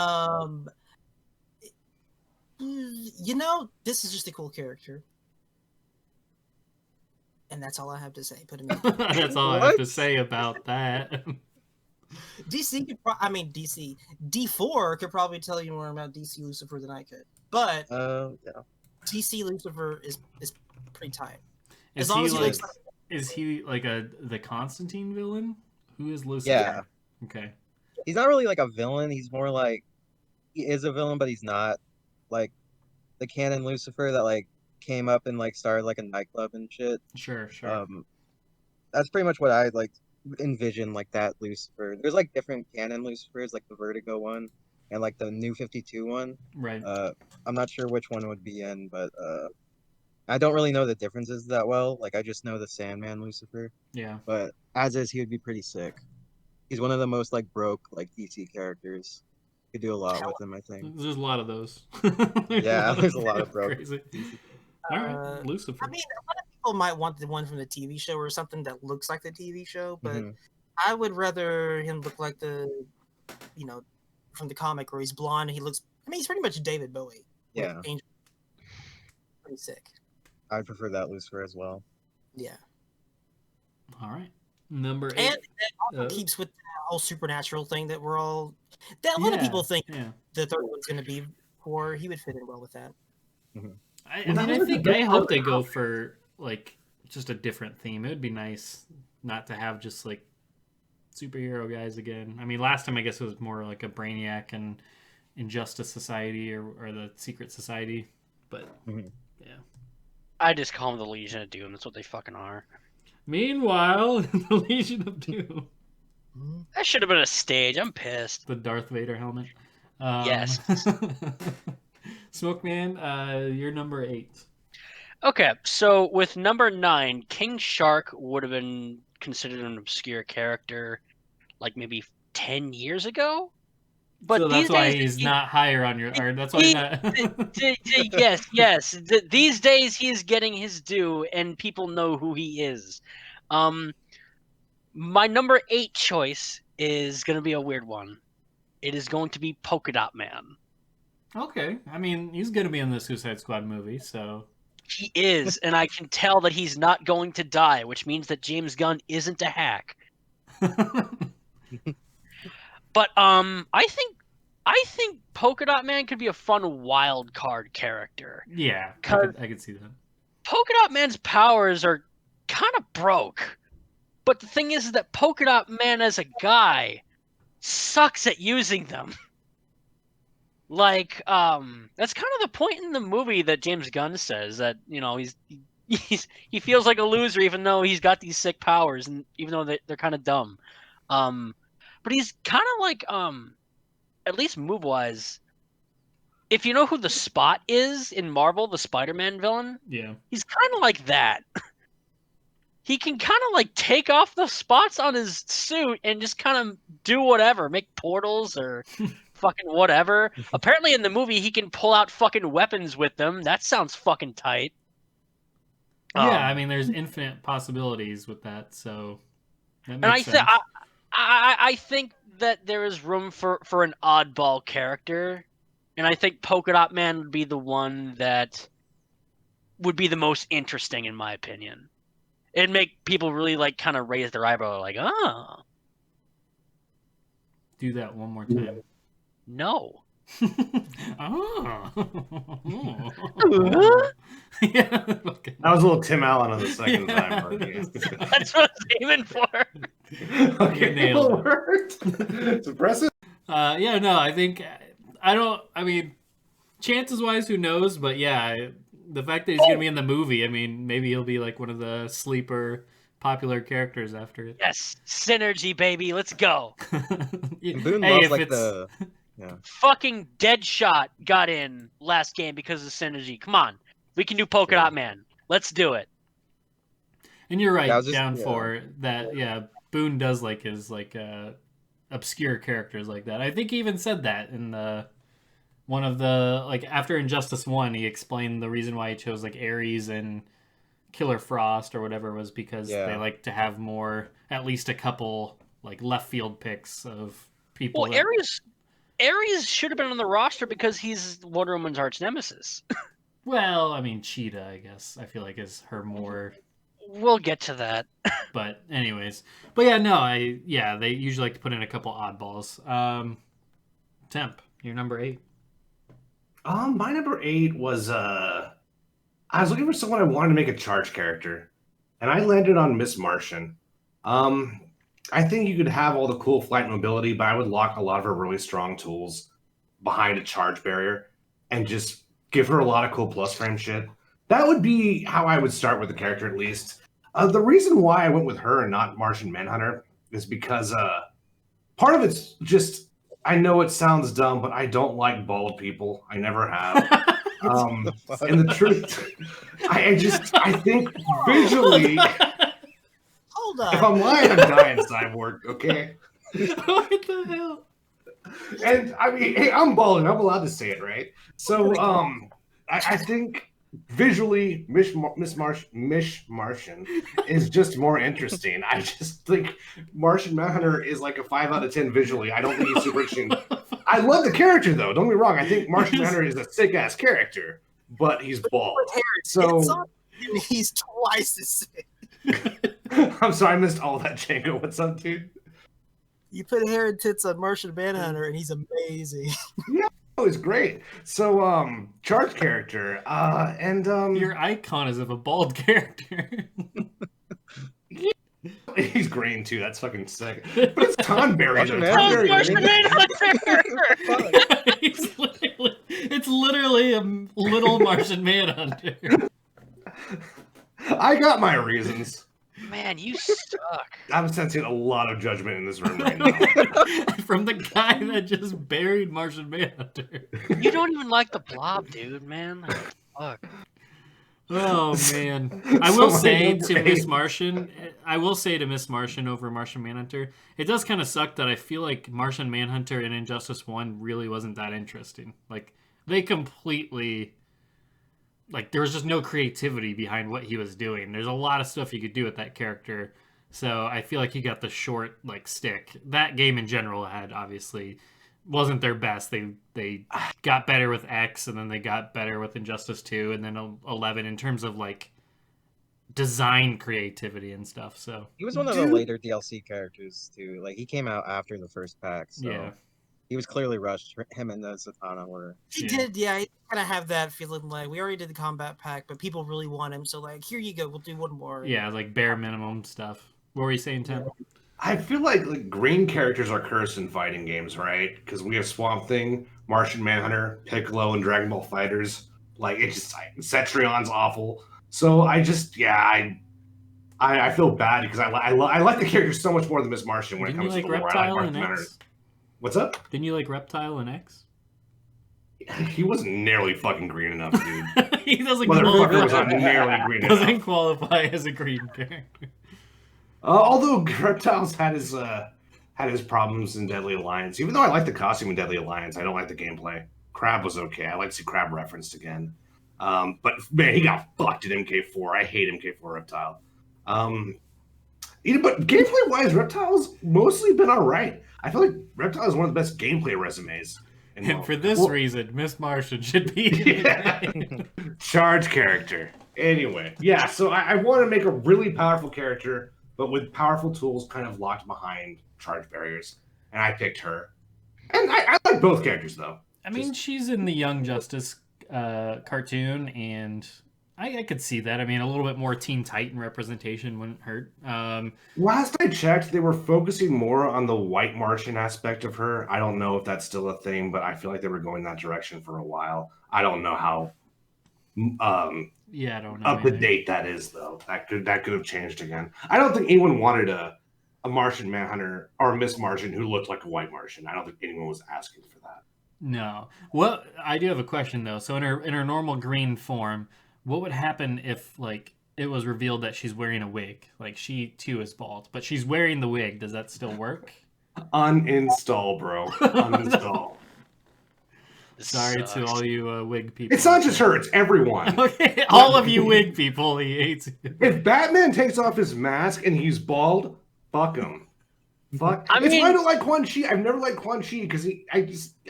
This is just a cool character. And that's all I have to say. Put him in. That's all I have to say about that. DC D4 could probably tell you more about DC Lucifer than I could. But Yeah. DC Lucifer is pretty tight. Is As long he as he like? looks like Is he like the Constantine villain? Who is Lucifer? Yeah. Okay. He's not really like a villain. He's more like he is a villain, but he's not like the canon Lucifer that like came up and like started like a nightclub and shit. Sure. That's pretty much what I like envision like that Lucifer. There's like different canon Lucifers, like the Vertigo one and like the New 52 one. Right. I'm not sure which one would be in, but I don't really know the differences that well. Like I just know the Sandman Lucifer. Yeah. But as is, he would be pretty sick. He's one of the most like broke like DC characters. Could do a lot with him, I think. There's a lot of those. Yeah, there's a lot of broke. Crazy. All right, Lucifer. I mean, a lot of people might want the one from the TV show or something that looks like the TV show, but I would rather him look like from the comic where he's blonde and he's pretty much David Bowie. Yeah. Angel. Pretty sick. I'd prefer that Lucifer as well. Yeah. All right. Number 8. And that also keeps with the whole supernatural thing that a lot of people think the third one's going to be for. He would fit in well with that. I hope they go for like just a different theme. It would be nice not to have just like superhero guys again. I mean, last time I guess it was more like a Brainiac and Injustice Society or the Secret Society, but yeah. I just call them the Legion of Doom. That's what they fucking are. Meanwhile, the Legion of Doom. That should have been a stage. I'm pissed. The Darth Vader helmet. Yes. Smoke Man, you're number 8. Okay, so with number 9, King Shark would have been considered an obscure character, like maybe 10 years ago. But so that's these why days, he's not higher on your. Or that's why he's not. yes. These days he is getting his due, and people know who he is. My number 8 choice is going to be a weird one. It is going to be Polka-Dot Man. Okay, I mean he's going to be in the Suicide Squad movie, so. He is, and I can tell that he's not going to die, which means that James Gunn isn't a hack. But I think Polka-Dot Man could be a fun wild card character. Yeah, I could see that. Polka-Dot Man's powers are kind of broke, but the thing is that Polka-Dot Man as a guy sucks at using them. Like, that's kind of the point in the movie that James Gunn says that, you know, he feels like a loser even though he's got these sick powers, and even though they're kind of dumb. But he's kind of like, at least move-wise, if you know who the Spot is in Marvel, the Spider-Man villain, yeah, he's kind of like that. He can kind of like take off the spots on his suit and just kind of do whatever, make portals or fucking whatever. Apparently in the movie he can pull out fucking weapons with them. That sounds fucking tight. Yeah, I mean there's infinite possibilities with that, so that makes and sense. I think that there is room for an oddball character, and I think Polka-Dot Man would be the one that would be the most interesting in my opinion. It'd make people really like kind of raise their eyebrow, like, oh. Do that one more time. No. Oh. Yeah, okay. That was a little Tim Allen on the second time. Marty. That's what I was aiming for. Okay, nailed it. It's impressive. Yeah, no, I think I mean, chances wise, who knows? But yeah, the fact that he's gonna be in the movie, I mean, maybe he'll be like one of the sleeper popular characters after it. Yes, synergy, baby. Let's go. Boone loves like the. Yeah. Fucking Deadshot got in last game because of synergy. Come on, we can do Polka-Dot Man. Let's do it. And you're right, for that. Yeah, Boone does like his obscure characters like that. I think he even said that in one of the like after Injustice 1, he explained the reason why he chose like Ares and Killer Frost or whatever was because they like to have more, at least a couple like left field picks of people. Well, Ares should have been on the roster because he's Wonder Woman's arch nemesis. Well, I mean, Cheetah, I guess, I feel like is her more... We'll get to that. But anyways. But yeah, no, they usually like to put in a couple oddballs. Temp, you're number 8. My number 8 was, I was looking for someone I wanted to make a charge character. And I landed on Miss Martian. I think you could have all the cool flight mobility, but I would lock a lot of her really strong tools behind a charge barrier and just give her a lot of cool plus frame shit. That would be how I would start with the character, at least. The reason why I went with her and not Martian Manhunter is because part of it's just, I know it sounds dumb, but I don't like bald people. I never have. And the truth, I think visually... Hold on. If I'm lying, I'm dying, Cyborg, okay? What the hell? And I mean, hey, I'm balling. I'm allowed to say it, right? So, I think visually, Mish Martian is just more interesting. I just think Martian Manhunter is like a 5 out of 10 visually. I don't think he's super interesting. I love the character, though. Don't get me wrong. I think Martian Manhunter is a sick-ass character, but he's bald. So he's twice as sick. I'm sorry, I missed all that, Django. What's up, dude? You put hair and tits on Martian Manhunter, and he's amazing. Yeah, he's great. So, charge character, and your icon is of a bald character. He's green too. That's fucking sick. But it's Tonberry. Martian Manhunter. It's literally a little Martian Manhunter. I got my reasons. Man, you suck. I'm sensing a lot of judgment in this room right now. From the guy that just buried Martian Manhunter. You don't even like the Blob, dude, man. Fuck. Oh man. So I will my say number to Miss 8. Martian, over Martian Manhunter, it does kind of suck that I feel like Martian Manhunter in Injustice 1 really wasn't that interesting. Like, they completely... Like, there was just no creativity behind what he was doing. There's a lot of stuff you could do with that character. So I feel like he got the short, like, stick. That game in general had, obviously, wasn't their best. They got better with X, and then they got better with Injustice 2, and then 11 in terms of, like, design creativity and stuff. So He was one of the later DLC characters, too. Like, he came out after the first pack, so... Yeah. He was clearly rushed. Him and the Zatanna were... He did, yeah. He kind of have that feeling like, we already did the combat pack, but people really want him, so, like, here you go, we'll do one more. Yeah, like, bare minimum stuff. What were you saying, Tim? I feel like green characters are cursed in fighting games, right? Because we have Swamp Thing, Martian Manhunter, Piccolo, and Dragon Ball Fighters. Like, it's just... Cetrion's awful. So I just... Yeah, I feel bad because I like the characters so much more than Miss Martian when Didn't it comes you to like the lore. Reptile I like and Martian X? Manhunter. What's up? Didn't you like Reptile and X? He wasn't nearly fucking green enough, dude. He doesn't Motherfucker was not qualify. nearly green Doesn't enough. qualify as a green character. Although Reptiles had his problems in Deadly Alliance. Even though I like the costume in Deadly Alliance, I don't like the gameplay. Crab was okay. I like to see Crab referenced again. But man, he got fucked in MK4. I hate MK4 Reptile. But gameplay-wise, Reptile's mostly been all right. I feel like Reptile is one of the best gameplay resumes. And for this reason, Miss Martian should be charge character. Anyway, yeah, so I want to make a really powerful character, but with powerful tools kind of locked behind charge barriers. And I picked her. And I like both characters, though. I mean, she's in the Young Justice cartoon, and I could see that. I mean, a little bit more Teen Titan representation wouldn't hurt. Last I checked, they were focusing more on the white Martian aspect of her. I don't know if that's still a thing, but I feel like they were going that direction for a while. I don't know how I don't know up to date that is, though. That could have changed again. I don't think anyone wanted a Martian Manhunter or Miss Martian who looked like a white Martian. I don't think anyone was asking for that. No. Well, I do have a question, though. So in her normal green form, what would happen if, like, it was revealed that she's wearing a wig? Like, she, too, is bald, but she's wearing the wig. Does that still work? Uninstall, bro. Uninstall. Sorry to all you wig people. It's not just her, it's everyone. Okay, all of you wig people, he hates you. If Batman takes off his mask and he's bald, fuck him. Fuck. I It's mean- why I don't like Quan Chi. I've never liked Quan Chi because I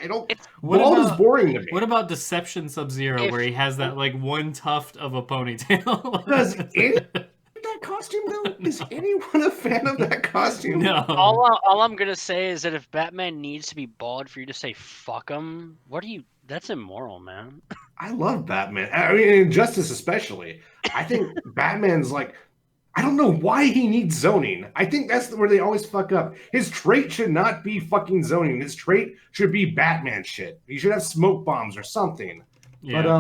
don't. What Bald is about- boring to me. What about Deception Sub-Zero, If- where he has that, like, one tuft of a ponytail? Does that costume though? Is anyone a fan of that costume? No. All I'm gonna say is that if Batman needs to be bald for you to say fuck him, that's immoral, man. I love Batman. I mean, Injustice especially. I think Batman's like, I don't know why he needs zoning. I think that's where they always fuck up. His trait should not be fucking zoning. His trait should be Batman shit. He should have smoke bombs or something. Yeah. But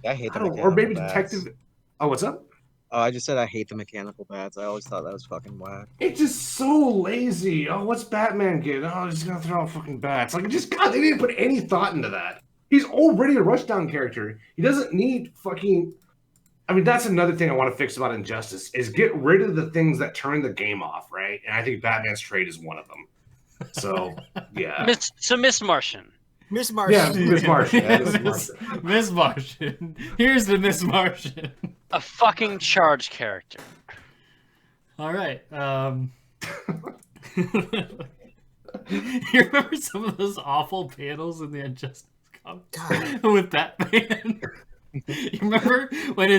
I hate the I don't, or mechanical maybe bats. Detective. Oh, what's up? Oh, I just said I hate the mechanical bats. I always thought that was fucking whack. It's just so lazy. Oh, what's Batman get? Oh, he's gonna throw out fucking bats. Like, just God, they didn't put any thought into that. He's already a rushdown character. He doesn't need fucking. I mean, that's another thing I want to fix about Injustice is get rid of the things that turn the game off, right? And I think Batman's trait is one of them. So, yeah. Miss Martian. Miss Martian. Yeah, Miss Martian. Yeah, Miss Martian. Miss Martian. Here's the Miss Martian. A fucking charge character. All right. You remember some of those awful panels in the Injustice comics God. with Batman? You remember when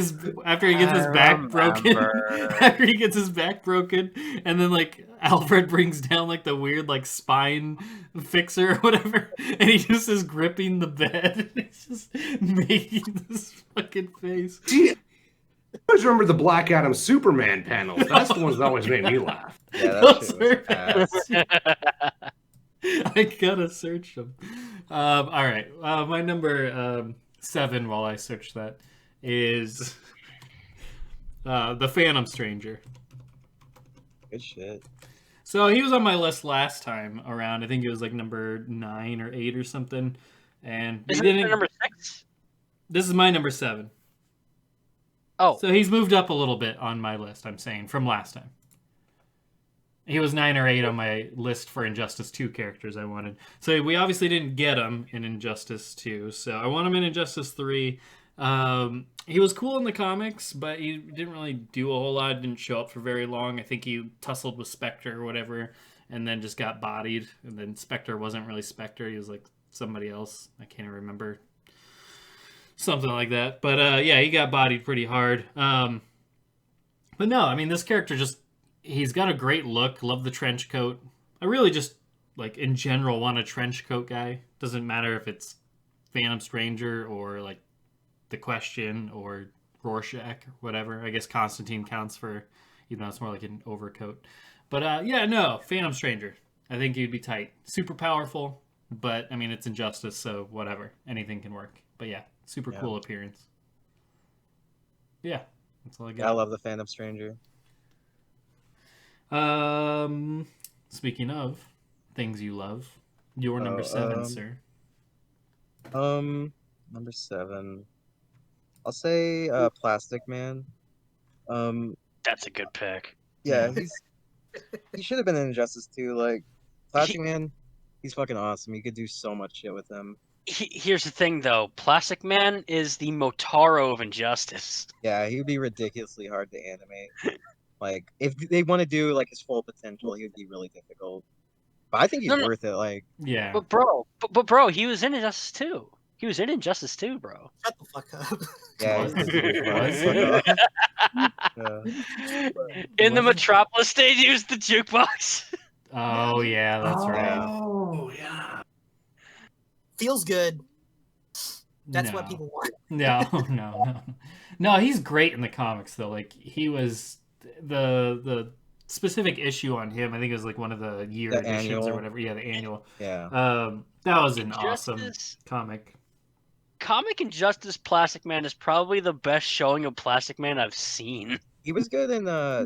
after he gets his back broken, after he gets his back broken, and then like Alfred brings down like the weird like spine fixer or whatever, and he just is gripping the bed. He's just making this fucking face. See, I always remember the Black Adam Superman panels. That's the ones that always made me laugh. Yeah, that Those shit was are- ass. I gotta search them. All right, my number 7 while I search that is The Phantom Stranger. Good shit. So he was on my list last time around. I think it was like number 9 or 8 or something. And Isn't it number 6? This is my number 7. Oh. So he's moved up a little bit on my list, I'm saying, from last time. He was 9 or 8 on my list for Injustice 2 characters I wanted. So we obviously didn't get him in Injustice 2. So I want him in Injustice 3. He was cool in the comics, but he didn't really do a whole lot. Didn't show up for very long. I think he tussled with Spectre or whatever, and then just got bodied. And then Spectre wasn't really Spectre. He was like somebody else. I can't even remember. Something like that. But yeah, he got bodied pretty hard. But no, I mean, this character he's got a great look. Love the trench coat. I really just, like, in general, want a trench coat guy. Doesn't matter if it's Phantom Stranger or, like, The Question or Rorschach or whatever. I guess Constantine counts for, even though it's more like an overcoat. But yeah, no, Phantom Stranger. I think he'd be tight. Super powerful, but I mean, it's Injustice, so whatever. Anything can work. But yeah, super cool appearance. Yeah, that's all I got. I love the Phantom Stranger. Speaking of things you love, your number 7, sir. Number 7. I'll say Plastic Man. That's a good pick. Yeah, he should have been in Injustice 2. Like, Plastic Man, he's fucking awesome. You could do so much shit with him. Here's the thing, though. Plastic Man is the Motaro of Injustice. Yeah, he would be ridiculously hard to animate. Like, if they want to do like his full potential, he would be really difficult. But I think he's worth it. Like, yeah. But bro, he was in Injustice 2. He was in Injustice 2, bro. Shut the fuck up. yeah, In the Metropolis stage, he was the jukebox. Oh yeah, that's right. Oh yeah. Feels good. That's what people want. No, he's great in the comics though. Like, he was the specific issue on him, I think it was like one of the year editions annual. or whatever. Yeah, the annual. Yeah. That was an awesome comic. Comic Injustice Plastic Man is probably the best showing of Plastic Man I've seen. He was good in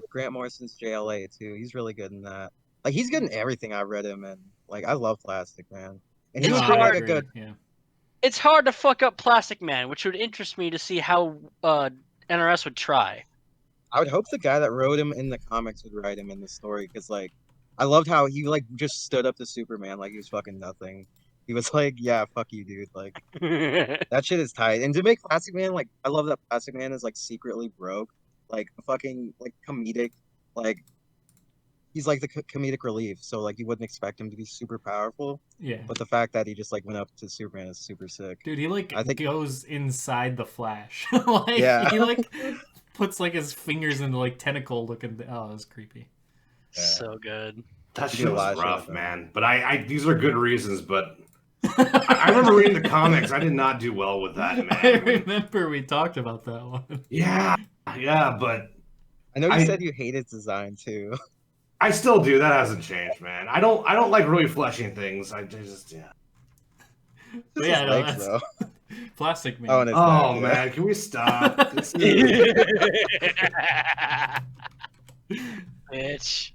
Grant Morrison's JLA too. He's really good in that. Like, he's good in everything I've read him in. Like, I love Plastic Man. And he's like a good. Yeah. It's hard to fuck up Plastic Man, which would interest me to see how NRS would try. I would hope the guy that wrote him in the comics would write him in the story, because like, I loved how he like just stood up to Superman like he was fucking nothing. He was like, "Yeah, fuck you, dude." Like, that shit is tight. And to make Plastic Man, like, I love that Plastic Man is like secretly broke, like fucking like comedic, like he's like the comedic relief. So like, you wouldn't expect him to be super powerful. Yeah. But the fact that he just like went up to Superman is super sick. Dude, he like I think goes inside the Flash. Like, yeah. He like puts like his fingers into like tentacle looking. Oh, it was creepy. Yeah. So good. That shit was rough, man. But I these are good reasons, but I remember reading the comics. I did not do well with that, man. I remember we talked about that one. Yeah, but I know you said you hated design too. I still do. That hasn't changed, man. I don't like really fleshing things. I just But yeah, no, legs, though. Plastic Man. Oh man, can we stop? Bitch.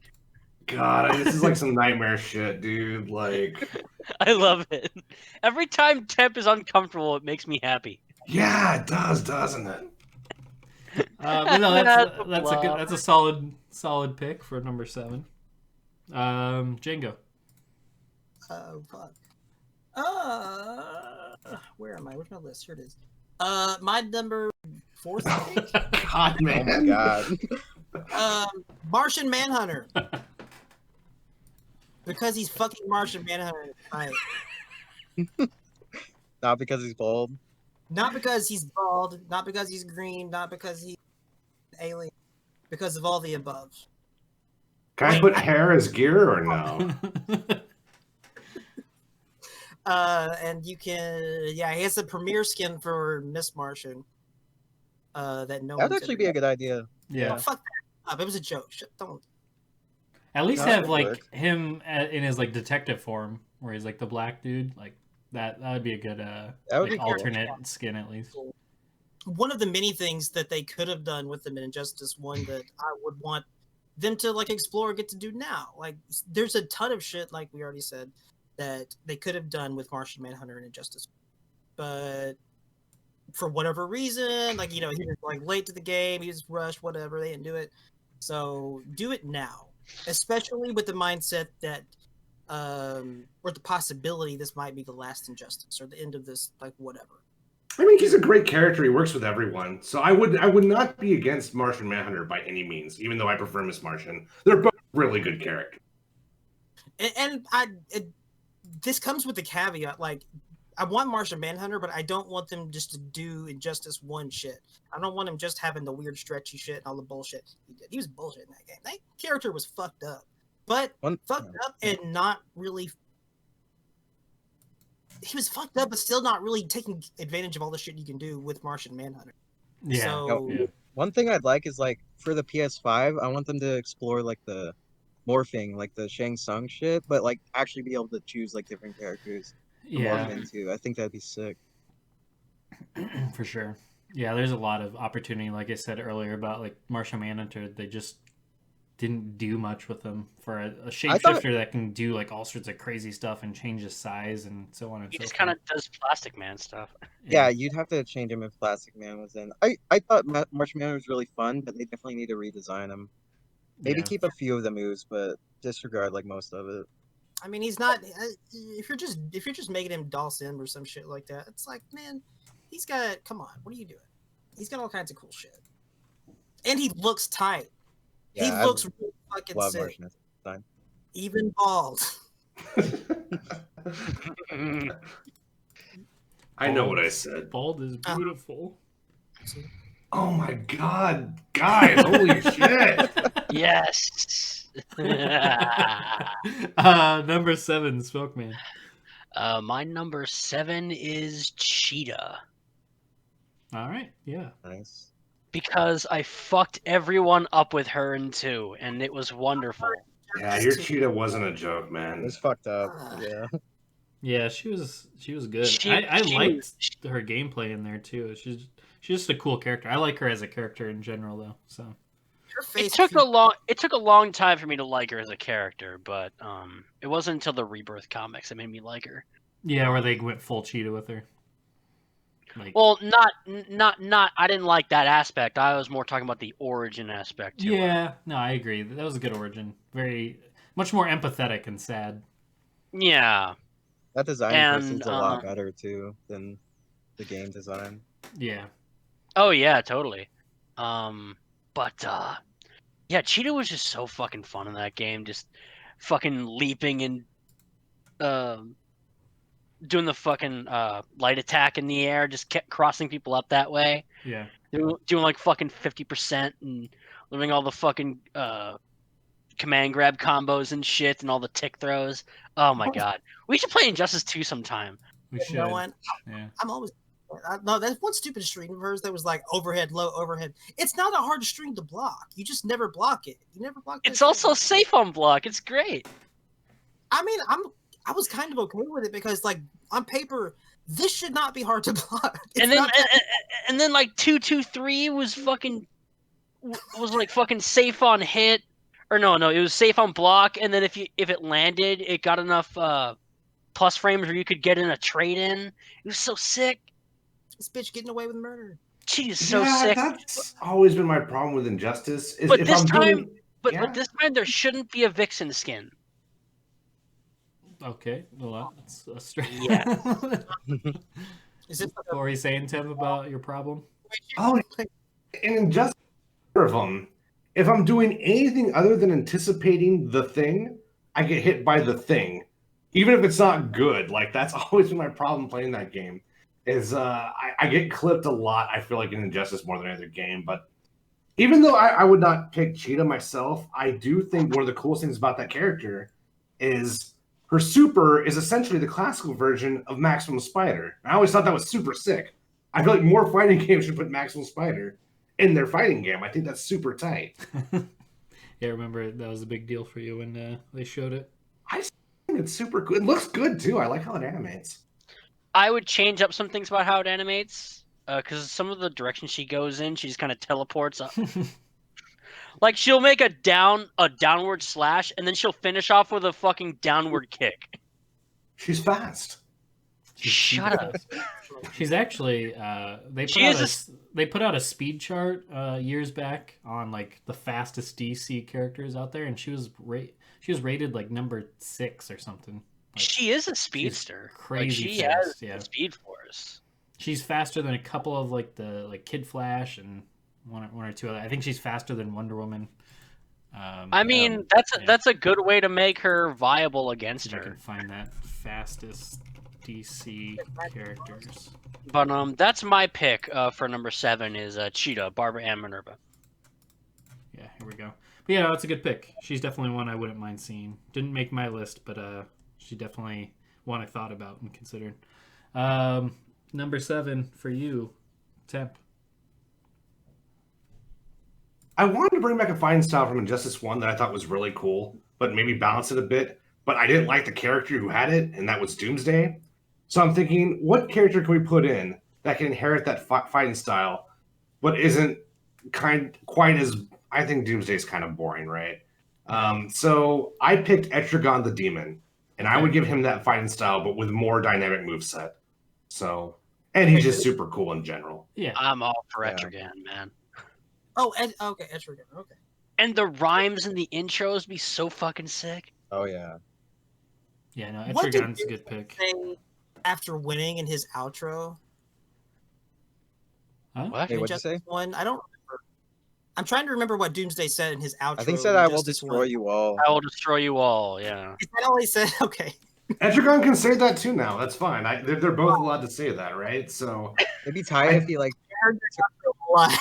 God, this is like some nightmare shit, dude. Like, I love it. Every time Temp is uncomfortable, it makes me happy. Yeah, it does, doesn't it? But no, that's a solid pick for number 7. Django. Oh fuck. Where am I? Where's my list? Here it is. My number 4th pick. God, man. Oh my god. Martian Manhunter. Because he's fucking Martian Manhunter. Not because he's bald. Not because he's bald. Not because he's green. Not because he's alien. Because of all the above. Can I put hair as gear or no? And you can, he has the premiere skin for Miss Martian. That'd actually be a good idea. Yeah. Oh, fuck that up. It was a joke. Don't. At least have like him in his like detective form, where he's like the black dude. Like that would be a good alternate skin at least. one of the many things that they could have done with them in Injustice 1 that I would want them to like explore, get to do now. Like there's a ton of shit, like we already said, that they could have done with Martian Manhunter and Injustice, but for whatever reason, like he was like late to the game, he was rushed, whatever, they didn't do it. So do it now, especially with the mindset that or the possibility this might be the last Injustice or the end of this, like whatever. I mean, he's a great character. He works with everyone. So I would not be against Martian Manhunter by any means, even though I prefer Miss Martian. They're both really good characters. And this comes with the caveat, like, I want Martian Manhunter, but I don't want them just to do Injustice 1 shit. I don't want him just having the weird stretchy shit and all the bullshit he did. He was bullshit in that game. That character was fucked up. But fucked up and not really... He was fucked up, but still not really taking advantage of all the shit you can do with Martian Manhunter. Yeah. So, one thing I'd like is, like, for the PS5, I want them to explore, like, the morphing, like the Shang Tsung shit, but, like, actually be able to choose, like, different characters to morph into. I think that'd be sick. For sure. Yeah, there's a lot of opportunity, like I said earlier, about, like, Martian Manhunter. They just didn't do much with them for a shapeshifter that can do like all sorts of crazy stuff and change his size and so on and so forth. He just kind of does Plastic Man stuff. Yeah, you'd have to change him if Plastic Man was in. I thought Martian Man was really fun, but they definitely need to redesign him. Maybe keep a few of the moves, but disregard like most of it. I mean, he's not. If you're just making him Dhalsim or some shit like that, it's like, man, he's got. Come on, what are you doing? He's got all kinds of cool shit, and he looks tight. Yeah, he looks really fucking sick. Even bald. I know what I said. Bald is beautiful. Oh my god, guys! Holy shit! Yes. Number 7, Smoke Man. My number 7 is Cheetah. All right. Yeah. Nice. Because I fucked everyone up with her in 2, and it was wonderful. Yeah, your Cheetah wasn't a joke, man. It was fucked up. Yeah. Yeah, she was good. I liked her gameplay in there too. She's just a cool character. I like her as a character in general, though. So it took a long time for me to like her as a character, but it wasn't until the Rebirth comics that made me like her. Yeah, where they went full Cheetah with her. Like, well, not. I didn't like that aspect. I was more talking about the origin aspect. Yeah, no, I agree. That was a good origin. Much more empathetic and sad. Yeah, that design is a lot better too than the game design. Yeah. Oh yeah, totally. But yeah, Cheetah was just so fucking fun in that game. Just fucking leaping and doing the fucking light attack in the air, just kept crossing people up that way. Yeah. Doing like fucking 50% and learning all the fucking command grab combos and shit and all the tick throws. Oh my god. We should play Injustice 2 sometime. We should. You know what? Yeah. I'm always... No, that's one stupid stream of hers that was like overhead, low, overhead. It's not a hard stream to block. You just never block it. You never block it. It's also safe on block. It's great. I mean, I was kind of okay with it because, like, on paper, this should not be hard to block. And then like 2-2-3 was like fucking safe on hit, or no, it was safe on block. And then if it landed, it got enough plus frames where you could get in a trade in. It was so sick. This bitch getting away with murder. She is so sick. That's always been my problem with Injustice. But this time there shouldn't be a Vixen skin. Okay, well, that's a straight. Yeah. Is it what were you saying, Tim, about your problem? Oh, in Injustice of them, if I'm doing anything other than anticipating the thing, I get hit by the thing, even if it's not good. Like that's always been my problem playing that game. Is I get clipped a lot. I feel like in Injustice more than any other game. But even though I would not pick Cheetah myself, I do think one of the coolest things about that character is her super is essentially the classical version of Maximum Spider. I always thought that was super sick. I feel like more fighting games should put Maximum Spider in their fighting game. I think that's super tight. Yeah, I remember that was a big deal for you when they showed it. I think it's super cool. It looks good too. I like how it animates. I would change up some things about how it animates. because some of the direction she goes in, she just kind of teleports up. Like she'll make a downward slash, and then she'll finish off with a fucking downward kick. She's fast. Shut up. She's actually they put out a speed chart years back on like the fastest DC characters out there, and she was rated like number 6 or something. Like, she is a speedster. Crazy she fast. has the speed force. She's faster than a couple of like the Kid Flash and one or two other. I think she's faster than Wonder Woman. I mean, that's a good way to make her viable against her. I can find that fastest DC characters. But that's my pick for number 7 is Cheetah, Barbara Ann Minerva. Yeah, here we go. But yeah, that's a good pick. She's definitely one I wouldn't mind seeing. Didn't make my list, but she definitely one I thought about and considered. Number 7 for you, Temp. I wanted to bring back a fighting style from Injustice 1 that I thought was really cool, but maybe balance it a bit. But I didn't like the character who had it, and that was Doomsday. So I'm thinking, what character can we put in that can inherit that fighting style, but isn't quite as... I think Doomsday's kind of boring, right? So I picked Etrigan the Demon, and I would give him that fighting style, but with more dynamic moveset. So, and he's just super cool in general. Yeah, I'm all for Etrigan, man. Oh, okay, Etrigan, okay. And the rhymes in the intros be so fucking sick. Oh yeah. Yeah, no, Etrigan's a good pick. After winning in his outro. Huh? What? Hey, what'd you say? One, I don't remember. I'm trying to remember what Doomsday said in his outro. I think he said, "I will destroy you all." I will destroy you all. Yeah. Is that all he said? Okay. Etrigan can say that too now. That's fine. They're both allowed to say that, right? So It'd be tight if he like. I heard this outro a lot.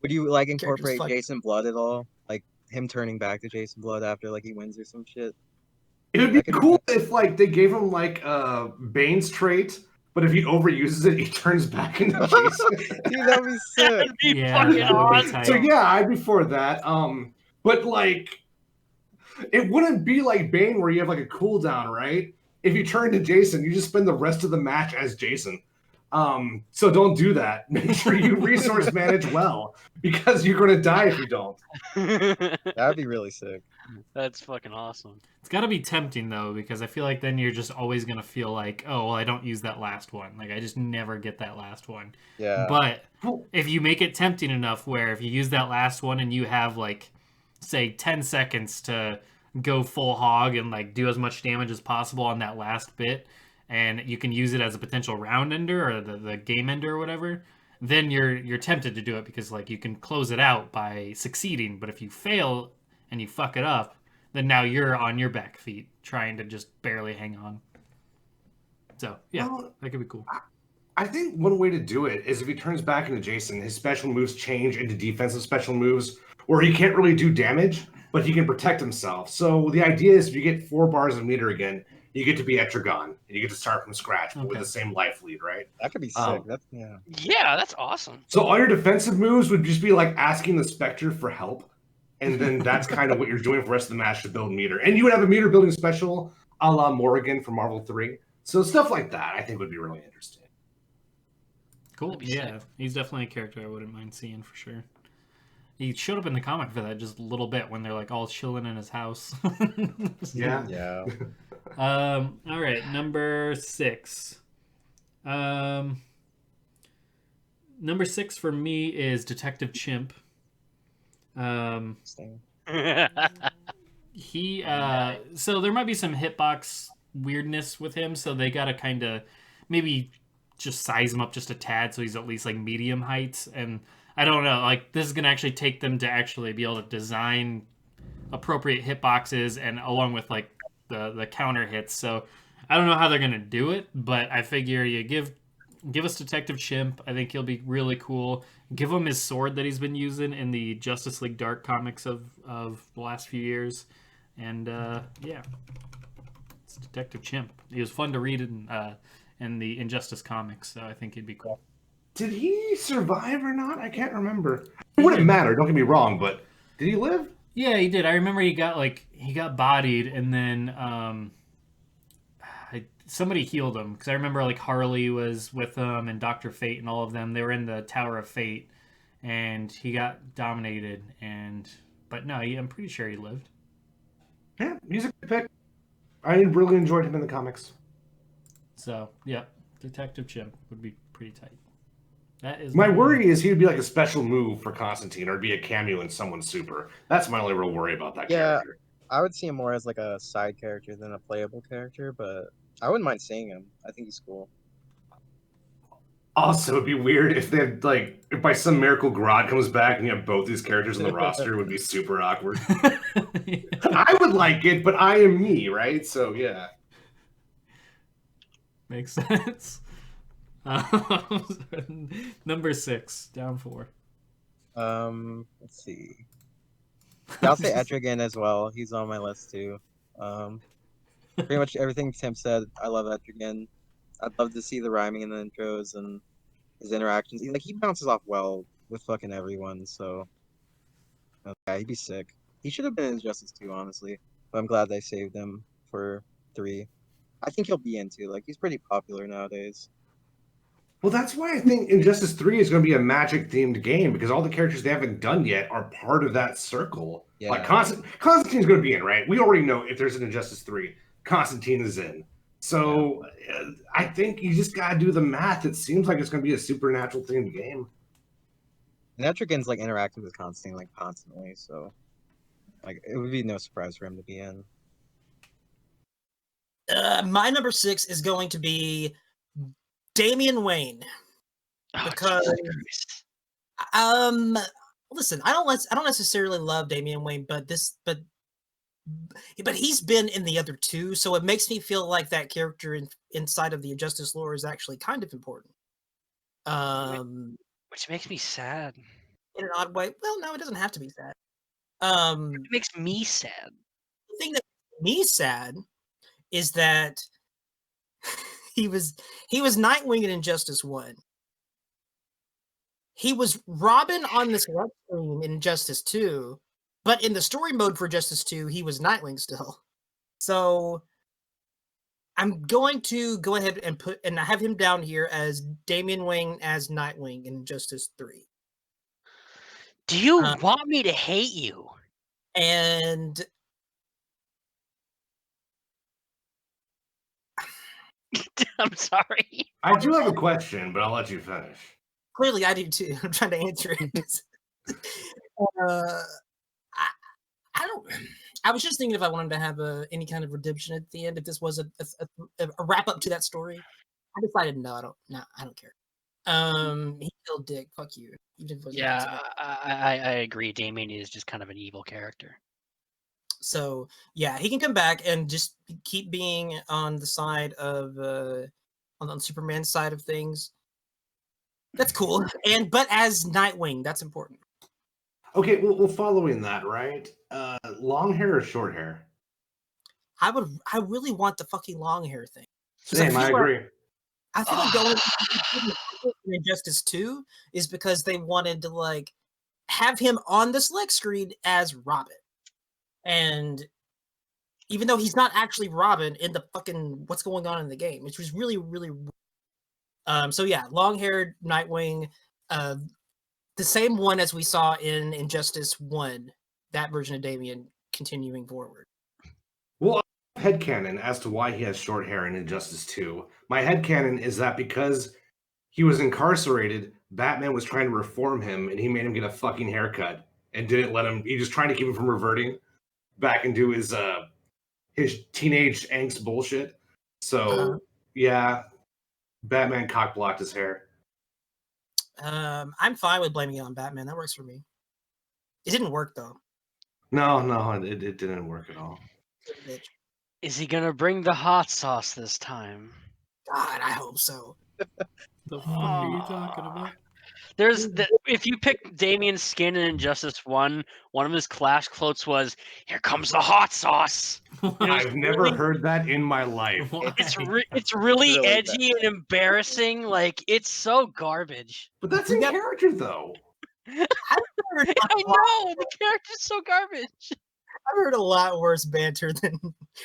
Would you like Character's incorporate fun. Jason Blood at all? Like him turning back to Jason Blood after like he wins or some shit? it would be cool if like they gave him like Bane's trait, but if he overuses it, he turns back into Jason. Dude, that'd be sick. That'd be Yeah, fucking that would be awesome. tight. So yeah, I'd be for that. But like, it wouldn't be like Bane where you have like a cooldown, right? If you turn to Jason, you just spend the rest of the match as Jason. So don't do that. Make sure you resource manage well, because you're going to die if you don't. That'd be really sick. That's fucking awesome. It's got to be tempting though, because I feel like then you're just always gonna feel like, oh, well, I don't use that last one. Like I just never get that last one. Yeah. But if you make it tempting enough, where if you use that last one and you have like, say, 10 seconds to go full hog and like do as much damage as possible on that last bit, and you can use it as a potential round ender or the game ender or whatever, then you're tempted to do it because like you can close it out by succeeding. But if you fail and you fuck it up, then now you're on your back feet trying to just barely hang on. So yeah, Well, that could be cool. I think one way to do it is if he turns back into Jason, his special moves change into defensive special moves where he can't really do damage, but he can protect himself. So the idea is if you get 4 bars of meter again, you get to be Etrigan, and you get to start from scratch, but with the same life lead, right? That could be sick. Yeah. Yeah, that's awesome. So all your defensive moves would just be like asking the Spectre for help, and then that's kind of what you're doing for the rest of the match to build meter. And you would have a meter building special a la Morrigan from Marvel 3. So stuff like that I think would be really interesting. Cool. That'd be Yeah, sick. he's definitely a character I wouldn't mind seeing for sure. He showed up in the comic for that just a little bit when they're like all chilling in his house. Yeah. Yeah. All right, number 6. Number 6 for me is Detective Chimp. Same. He so there might be some hitbox weirdness with him, so they gotta kind of maybe just size him up just a tad so he's at least like medium height. And I don't know, like this is gonna actually take them to actually be able to design appropriate hitboxes and along with like the counter hits. So I don't know how they're gonna do it, but I figure you give us Detective Chimp. I think he'll be really cool. Give him his sword that he's been using in the Justice League Dark comics of the last few years. And yeah, it's Detective Chimp. He was fun to read in the Injustice comics, so I think he'd be cool. Did he survive or not? I can't remember. It wouldn't matter, don't get me wrong, but did he live? Yeah, he did. I remember he got bodied, and then somebody healed him because I remember like Harley was with him and Dr. Fate and all of them. They were in the Tower of Fate, and he got dominated. But no, I'm pretty sure he lived. Yeah, he's a good pick. I really enjoyed him in the comics. So yeah, Detective Chimp would be pretty tight. That is my worry is he would be like a special move for Constantine or be a cameo in someone's super. That's my only real worry about that character. I would see him more as like a side character than a playable character, but I wouldn't mind seeing him. I think he's cool. Also, it'd be weird if they had, like, if by some miracle Grodd comes back and you have both these characters on the roster, it would be super awkward. I would like it, but I am me, right? So, yeah. Makes sense. Number 6, down 4. Let's see. I'll say Etrigan as well. He's on my list too. Pretty much everything Tim said. I love Etrigan. I'd love to see the rhyming in the intros and his interactions. He bounces off well with fucking everyone. So yeah, he'd be sick. He should have been in Injustice 2, honestly. But I'm glad they saved him for 3. I think he'll be in 2. Like, he's pretty popular nowadays. Well, that's why I think Injustice 3 is going to be a magic-themed game, because all the characters they haven't done yet are part of that circle. Yeah. Like, Constantine's going to be in, right? We already know if there's an Injustice 3, Constantine is in. So I think you just got to do the math. It seems like it's going to be a supernatural-themed game. And Etrigan's, like, interacting with Constantine, like, constantly, so... Like, it would be no surprise for him to be in. My number 6 is going to be Damian Wayne. Because listen, I don't necessarily love Damian Wayne, but he's been in the other 2, so it makes me feel like that character inside of the Injustice lore is actually kind of important. Which makes me sad. In an odd way. Well, no, it doesn't have to be sad. It makes me sad. The thing that makes me sad is that he was Nightwing in Injustice 1. He was Robin on this web screen in Injustice 2, but in the story mode for Justice 2, he was Nightwing still. So I'm going to go ahead and have him down here as Damian Wayne as Nightwing in Injustice 3. Do you want me to hate you? And I'm sorry. I do have a question, but I'll let you finish. Clearly, I do too. I'm trying to answer it. I was just thinking if I wanted to have any kind of redemption at the end, if this was a wrap up to that story. I decided no, I don't care. He killed Dick. Fuck you. Yeah, I agree. Damien is just kind of an evil character. So yeah, he can come back and just keep being on the side of on Superman's side of things. That's cool. But as Nightwing, that's important. Okay, well, following that, right? Long hair or short hair? I really want the fucking long hair thing. Same, I agree. I feel like going in Injustice 2 is because they wanted to like have him on the select screen as Robin. And even though he's not actually Robin in the fucking what's going on in the game, which was really, really so yeah, long-haired Nightwing, the same one as we saw in Injustice 1, that version of Damian continuing forward. Well, headcanon as to why he has short hair in Injustice 2. My headcanon is that because he was incarcerated, Batman was trying to reform him, and he made him get a fucking haircut and didn't let him. He just trying to keep him from reverting back into his teenage angst bullshit. So yeah, Batman cock-blocked his hair. I'm fine with blaming it on Batman. That works for me. It didn't work though. No, it didn't work at all. Is he gonna bring the hot sauce this time? God, I hope so. The fuck are you talking about? If you pick Damian's skin in Injustice 1, one of his clash quotes was, "Here comes the hot sauce." I've never heard that in my life. It's really edgy and embarrassing. Like, it's so garbage. But that's in character, though. I know the character's so garbage. I've heard a lot worse banter than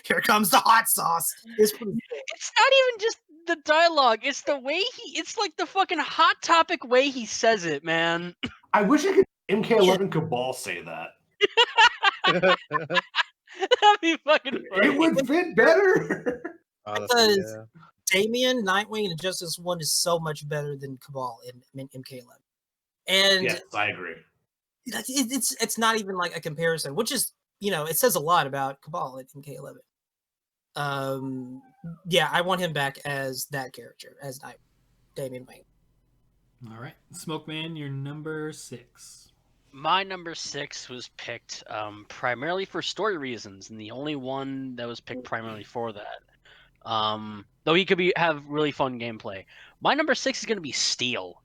Here comes the hot sauce. It's pretty cool. It's not even just the dialogue. It's the way it's like the fucking Hot Topic way he says it, man. I wish I could MK11 Cabal say that. That'd be fucking funny. It would fit better. Honestly, Because Damian, Nightwing, and Injustice 1 is so much better than Cabal in MK11. And Yes, I agree. it's not even like a comparison, which is, it says a lot about Cabal in MK11. Yeah, I want him back as that character, as Damian Wayne. All right. Smoke Man, your number 6. My number 6 was picked primarily for story reasons, and the only one that was picked primarily for that. Though he could have really fun gameplay. My number 6 is going to be Steel.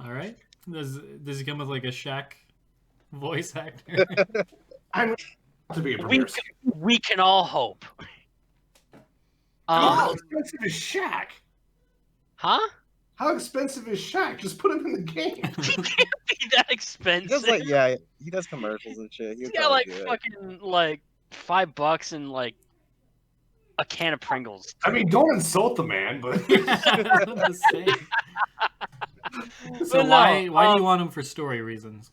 All right. Does he come with like a Shaq voice actor? I'm to be a premiere. We can all hope. How expensive is Shaq? Huh? How expensive is Shaq? Just put him in the game. He can't be that expensive. He does commercials and shit. He's got like fucking like $5 and like a can of Pringles. I mean, don't insult the man, but So why do you want him for story reasons?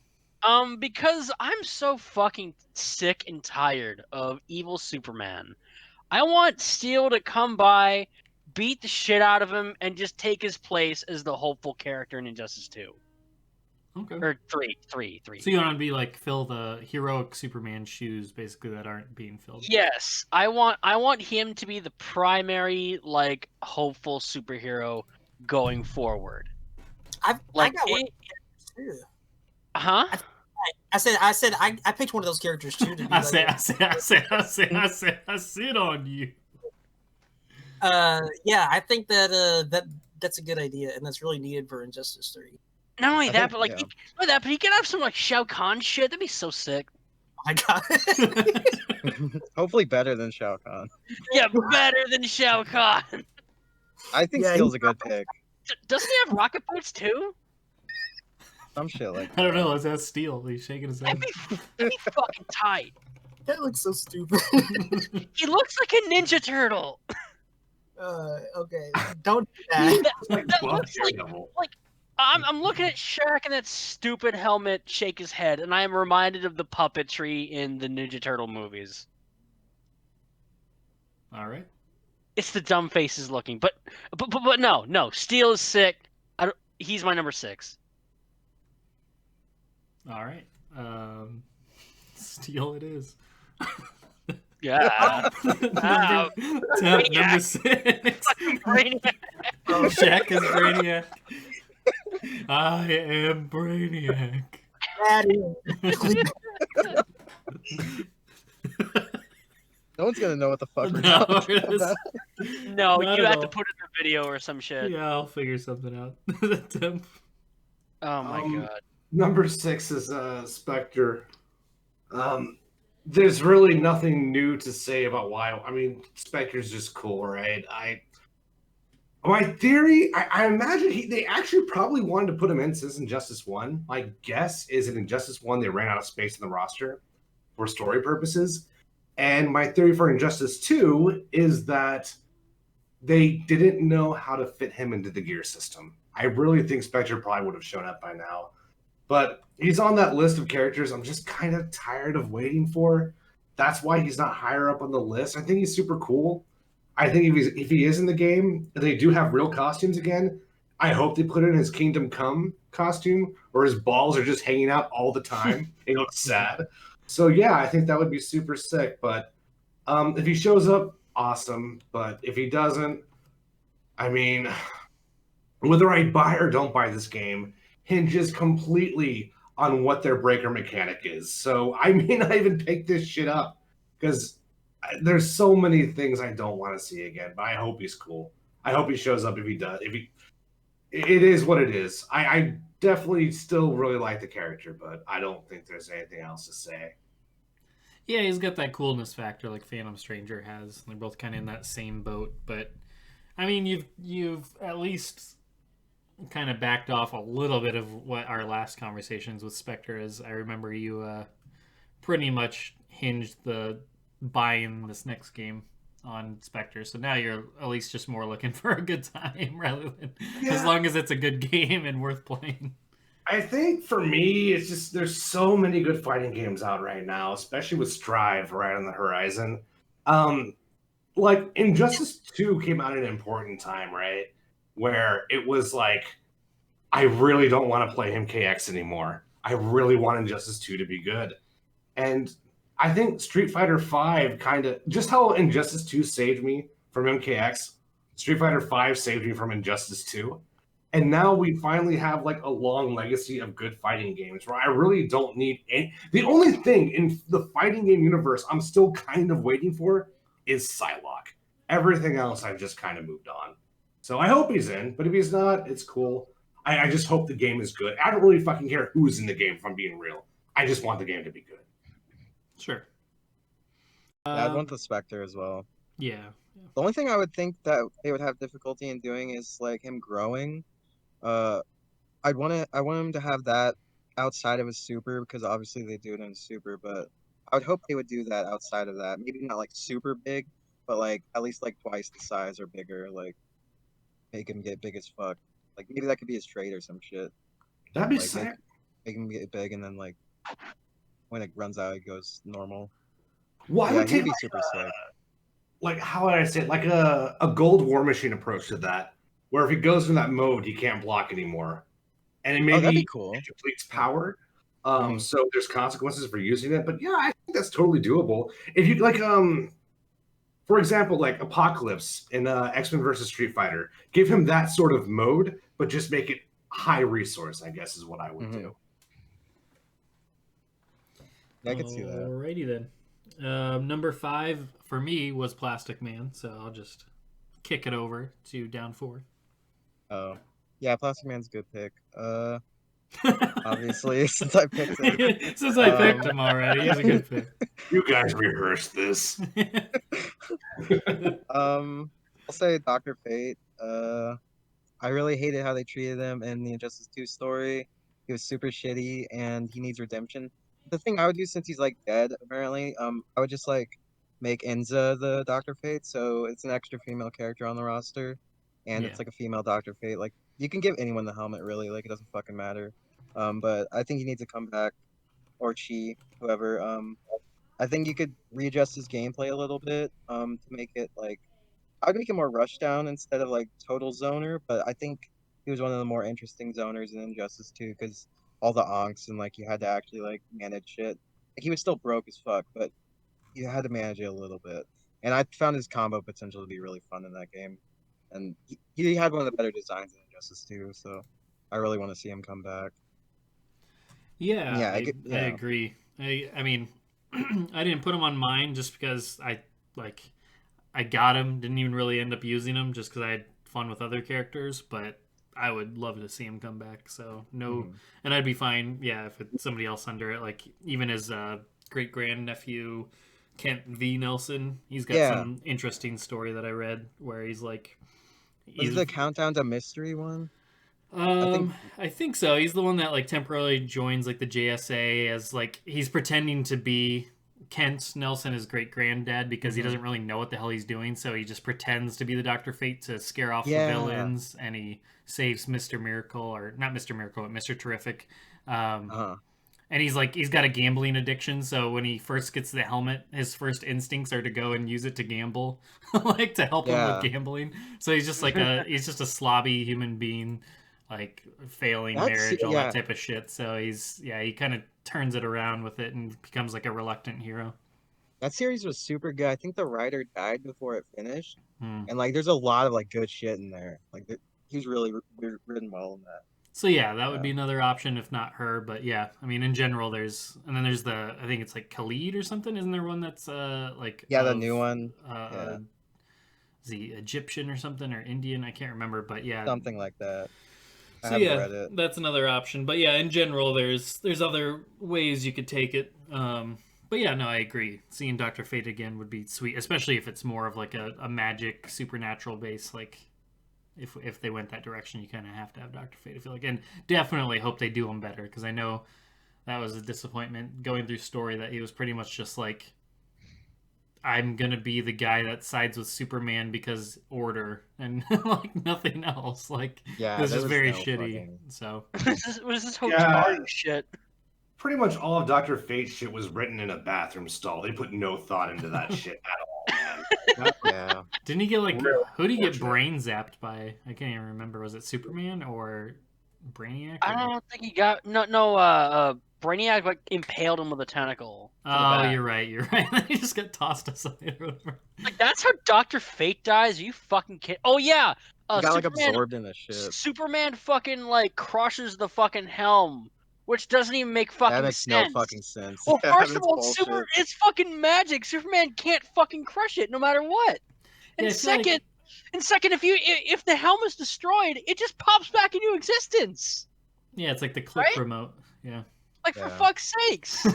Because I'm so fucking sick and tired of evil Superman. I want Steel to come by, beat the shit out of him, and just take his place as the hopeful character in Injustice 2. Okay. Or 3. So you want to be like fill the heroic Superman shoes, basically, that aren't being filled. Yes, I want him to be the primary like hopeful superhero going forward. I got one too. Huh? I said I picked one of those characters too. To be I sit on you. Yeah, I think that's a good idea, and that's really needed for Injustice 3. Not only that, but he can have some like Shao Kahn shit. That'd be so sick. I got it. Hopefully better than Shao Kahn. Yeah, better than Shao Kahn. I think Steel's a good pick. Doesn't he have rocket boots too? Some shit like that. I don't know. Let's ask Steel. He's shaking his head. That'd be fucking tight. That looks so stupid. He looks like a Ninja Turtle. Okay, don't do that. That looks like I'm looking at Shaq and that stupid helmet shake his head, and I am reminded of the puppetry in the Ninja Turtle movies. All right. It's the dumb faces looking, but no, Steel is sick. He's my number 6. All right. Steel it is. Yeah. Number 6. Brainiac. Shaq is Brainiac. I am Brainiac. No one's gonna know what the fuck we're No, talking about. No, Not you at have to all. put it in the video or some shit. Yeah, I'll figure something out. Tim. Oh my god. Number 6 is Spectre. There's really nothing new to say about why. I mean, Spectre's just cool, right? My theory, I imagine they actually probably wanted to put him in since Injustice 1. My guess is in Injustice 1, they ran out of space in the roster for story purposes. And my theory for Injustice 2 is that they didn't know how to fit him into the gear system. I really think Spectre probably would have shown up by now. But he's on that list of characters I'm just kind of tired of waiting for. That's why he's not higher up on the list. I think he's super cool. I think if he is in the game, and they do have real costumes again, I hope they put in his Kingdom Come costume, or his balls are just hanging out all the time. He looks sad. So yeah, I think that would be super sick. But if he shows up, awesome. But if he doesn't, I mean, whether I buy or don't buy this game hinges completely on what their breaker mechanic is. So I may not even pick this shit up because there's so many things I don't want to see again. But I hope he's cool. I hope he shows up if he does. It is what it is. I definitely still really like the character, but I don't think there's anything else to say. Yeah, he's got that coolness factor like Phantom Stranger has. They're both kind of in that same boat. But I mean, you've at least kind of backed off a little bit of what our last conversations with Spectre is. I remember you pretty much hinged the buying this next game on Spectre, so now you're at least just more looking for a good time rather than as long as it's a good game and worth playing. I think for me, it's just there's so many good fighting games out right now, especially with Strive right on the horizon. Like Injustice 2 came out at an important time, right? Where it was like, I really don't want to play MKX anymore. I really want Injustice 2 to be good. And I think Street Fighter 5 kind of, just how Injustice 2 saved me from MKX, Street Fighter 5 saved me from Injustice 2. And now we finally have like a long legacy of good fighting games where I really don't need any. The only thing in the fighting game universe I'm still kind of waiting for is Psylocke. Everything else I've just kind of moved on. So I hope he's in, but if he's not, it's cool. I just hope the game is good. I don't really fucking care who's in the game, if I'm being real. I just want the game to be good. Sure. I'd want the Spectre as well. Yeah. The only thing I would think that they would have difficulty in doing is like him growing. I want him to have that outside of his super, because obviously they do it in super, but I would hope they would do that outside of that. Maybe not like super big, but like at least like twice the size or bigger. Like make him get big as fuck. Like maybe that could be his trait or some shit. That'd be like, sick. Make him get big, and then like when it runs out, it goes normal. Why would he'd be super sick. Like, how would I say it? Like a gold war machine approach to that, where if he goes in that mode, he can't block anymore, and it maybe that'd be cool. It depletes power. So there's consequences for using it. But yeah, I think that's totally doable. If you like, for example, like Apocalypse in X-Men versus Street Fighter, give him that sort of mode, but just make it high resource, I guess is what I would do. Yeah, I could see that. Alrighty then. Number 5 for me was Plastic Man, so I'll just kick it over to down 4. Oh, yeah, Plastic Man's a good pick. Obviously, since I picked him. Since I picked him already, he's a good pick. You guys rehearsed this. I'll say Dr. Fate. I really hated how they treated him in the Injustice 2 story. He was super shitty, and he needs redemption. The thing I would do, since he's like dead, apparently, I would just like make Enza the Dr. Fate, so it's an extra female character on the roster, and it's like a female Dr. Fate. Like you can give anyone the helmet, really. Like it doesn't fucking matter. But I think he needs to come back, or Chi, whoever. I think you could readjust his gameplay a little bit, to make it like, I'd make him more rushdown instead of like total zoner. But I think he was one of the more interesting zoners in Injustice 2, because all the onks and like you had to actually like manage shit. Like he was still broke as fuck, but you had to manage it a little bit. And I found his combo potential to be really fun in that game. And he had one of the better designs in Injustice 2, so I really want to see him come back. Yeah, I agree. I mean, I didn't put him on mine just because I got him, didn't even really end up using him just because I had fun with other characters, but I would love to see him come back. So and I'd be fine, if it's somebody else under it. Like even his great grandnephew Kent V. Nelson, he's got some interesting story that I read where he's like, is the Countdown to Mystery one? I think so. He's the one that like temporarily joins like the JSA as like he's pretending to be Kent Nelson, his great granddad, because he doesn't really know what the hell he's doing, so he just pretends to be the Dr. Fate to scare off the villains, and he saves Mr. Miracle, or not Mr. Miracle, but Mr. Terrific. And he's got a gambling addiction, so when he first gets the helmet, his first instincts are to go and use it to gamble, like to help him with gambling. So he's just like he's just a slobby human being, like failing marriage, all that type of shit. So he kind of turns it around with it and becomes like a reluctant hero. That series was super good. I think the writer died before it finished, and like there's a lot of like good shit in there. Like he's really written well in that. So that would be another option if not her. But I mean in general there's the I think it's like Khalid or something. Isn't there one that's like the new one? The Egyptian or something, or Indian? I can't remember, but something like that. So that's another option. But in general, there's other ways you could take it. But I agree. Seeing Dr. Fate again would be sweet, especially if it's more of like a magic supernatural base. Like if they went that direction, you kind of have to have Dr. Fate. I feel like, and definitely hope they do him better, because I know that was a disappointment going through story that he was pretty much just like, I'm gonna be the guy that sides with Superman because order and like nothing else. Like, Yeah, this there is was very no shitty. fucking- So Was this whole Yeah. shit? Pretty much all of Dr. Fate's shit was written in a bathroom stall. They put no thought into that shit at all, man. Yeah. didn't he get like Real who did he get fortunate. brain zapped by? I can't even remember. Was it Superman or Brainiac? I or- don't think he got Brainiac like impaled him with a tentacle. to the Oh, back. you're right. You're right. He just got tossed aside or whatever. Like that's how Dr. Fate dies. Are you fucking kidding? Oh yeah, He got like Superman. absorbed in the ship. Superman fucking like crushes the fucking helm, which doesn't even make fucking That makes sense. no fucking sense. Well, Yeah, first of that's all, bullshit. it's fucking magic. Superman can't fucking crush it no matter what. And Yeah, I feel like- second, if the helm is destroyed, it just pops back into existence. Yeah, it's like the click Right? remote. Yeah. Like for Yeah. fuck's sakes.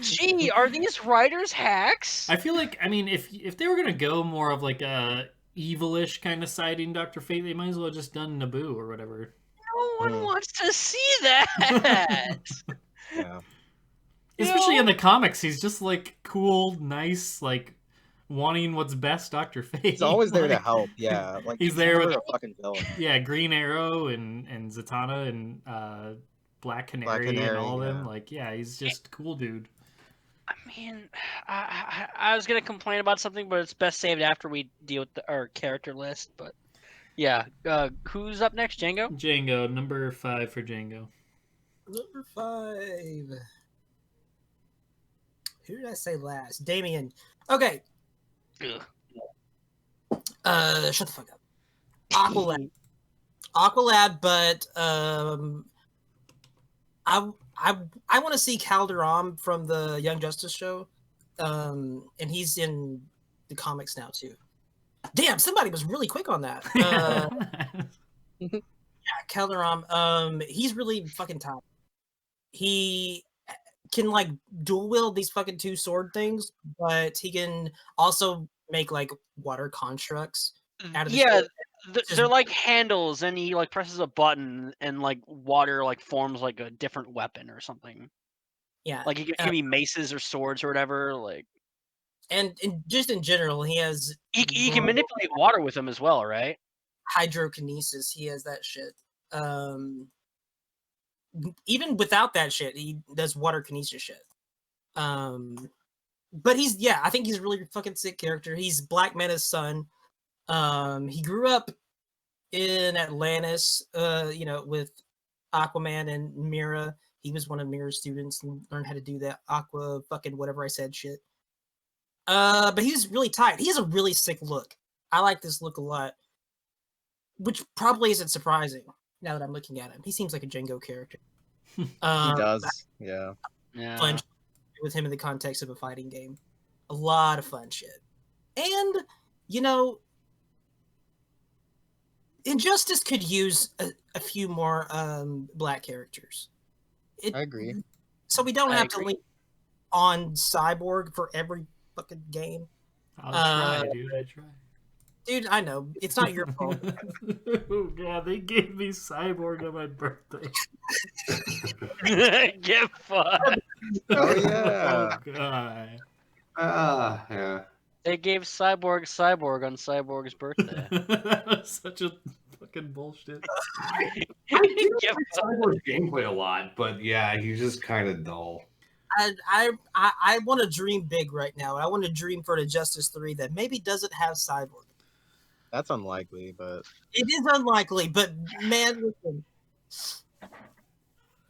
Gee, are these writers hacks? I feel like, I mean, if they were gonna go more of like a evilish kind of siding Dr. Fate, they might as well have just done Naboo or whatever. No one Mhm. wants to see that. Yeah. Especially in the comics, he's just like cool, nice, like wanting what's best Dr. Fate. He's always there to Like, help. Yeah. Like He's there never with- a fucking villain. Yeah, Green Arrow and Zatanna and Black Canary and Canary, all of them. yeah. Like, yeah, he's just a cool dude. I mean, I was gonna complain about something, but it's best saved after we deal with our character list. But yeah, who's up next? Django. Django, number 5 for Django. Number 5. Who did I say last? Damien. Okay. Ugh. Shut the fuck up. Aqualad, but I want to see Calderon from the Young Justice show, and he's in the comics now too. Damn, somebody was really quick on that. Yeah, Calderon. He's really fucking top. He can like dual wield these fucking 2 sword things, but he can also make like water constructs out of the Yeah, sword. they're like handles, and he like presses a button, and like water like forms like a different weapon or something. Yeah, Like it can be maces or swords or whatever. Like and just in general, he has he can manipulate water with them as well, right? hydrokinesis. He has that shit. Even without that shit, he does water kinesis shit. But I think he's a really fucking sick character. He's Black Meta's son. He grew up in Atlantis, with Aquaman and Mera. He was one of Mera's students and learned how to do that aqua fucking whatever I said shit. But he's really tight. He has a really sick look. I like this look a lot, which probably isn't surprising now that I'm looking at him. He seems like a Django character. He does. Yeah. Yeah. Fun with him in the context of a fighting game. A lot of fun shit. And, Injustice could use a few more black characters. I agree. So we don't I have to agree. link on Cyborg for every fucking game. I'll try, dude. I try. Dude, I know. It's not your fault. Oh, God, they gave me Cyborg on my birthday. Get fucked. Oh yeah. Oh, God. Yeah. They gave Cyborg on Cyborg's birthday. That was such a fucking bullshit. I do Yeah. like Cyborg's gameplay a lot, but yeah, he's just kind of dull. I want to dream big right now. I want to dream for the Justice 3 that maybe doesn't have Cyborg. That's unlikely, but It is unlikely, but man, listen.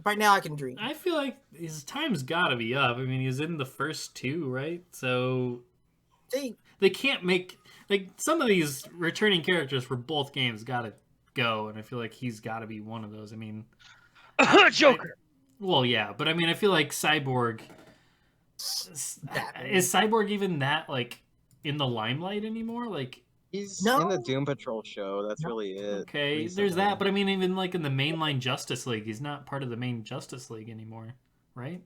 Right now I can dream. I feel like his time's got to be up. I mean, he's in the first 2, right? So they can't make like some of these returning characters for both games got to go, and I feel like he's got to be one of those. I mean, Joker. well, yeah, but I mean, I feel like Cyborg is Cyborg even that like in the limelight anymore? Like, he's No. in the Doom Patrol show. That's really it. okay, recently. there's that, but I mean, even like in the mainline Justice League, he's not part of the main Justice League anymore, right?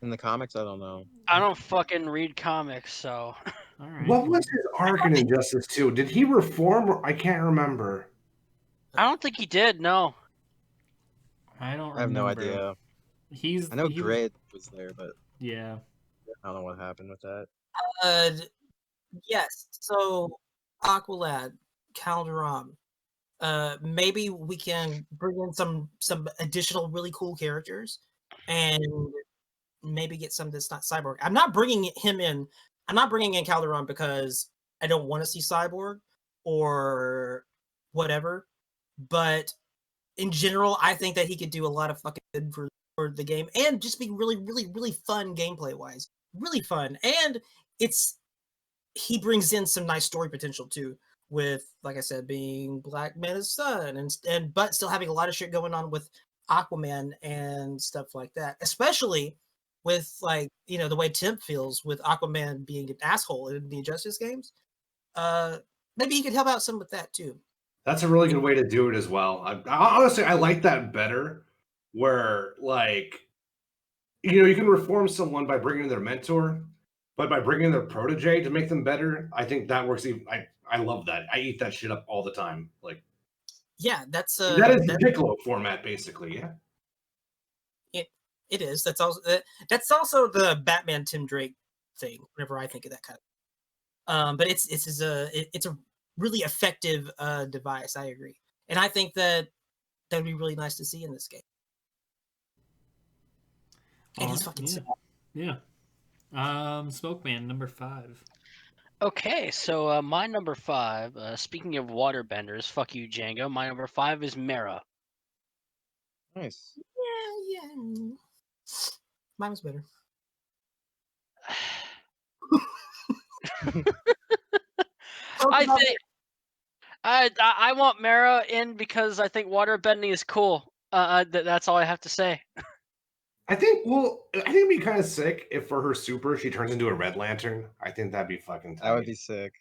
In the comics, I don't know. I don't fucking read comics, so All right. What was his arc in Injustice 2? Did he reform? I can't remember. I don't think he did. No. I don't remember. I have no idea. I know Grid was there, but yeah, I don't know what happened with that. Yes. So Aqualad, Calderon. Maybe we can bring in some additional really cool characters, and maybe get some that's not Cyborg. I'm not bringing him in. I'm not bringing in Calderon because I don't want to see Cyborg or whatever. But in general, I think that he could do a lot of fucking good for the game and just be really, really, really fun gameplay wise. Really fun, and he brings in some nice story potential too. With, like I said, being Black Manta's son, and but still having a lot of shit going on with Aquaman and stuff like that, especially with, like, you know, the way Tim feels with Aquaman being an asshole in the Injustice games. Maybe he could help out some with that too. That's a really good way to do it as well. Honestly, I like that better, where, like, you can reform someone by bringing in their mentor, but by bringing in their protege to make them better, I think that works. I love that. I eat that shit up all the time. Like, yeah, that is the Piccolo format, basically. Yeah. It is. That's also the Batman Tim Drake thing. Whenever I think of that kind of, but it's a really effective device. I agree, and I think that would be really nice to see in this game. And he's fucking sick. Yeah. Smoke Man, number 5. Okay, so my number 5. Speaking of waterbenders, fuck you, Django. My number 5 is Mera. Nice. Yeah. Mine was better. I think I want Mera in because I think waterbending is cool. That's all I have to say. I think it'd be kind of sick if for her super she turns into a Red Lantern. I think that'd be fucking tight. That would be sick.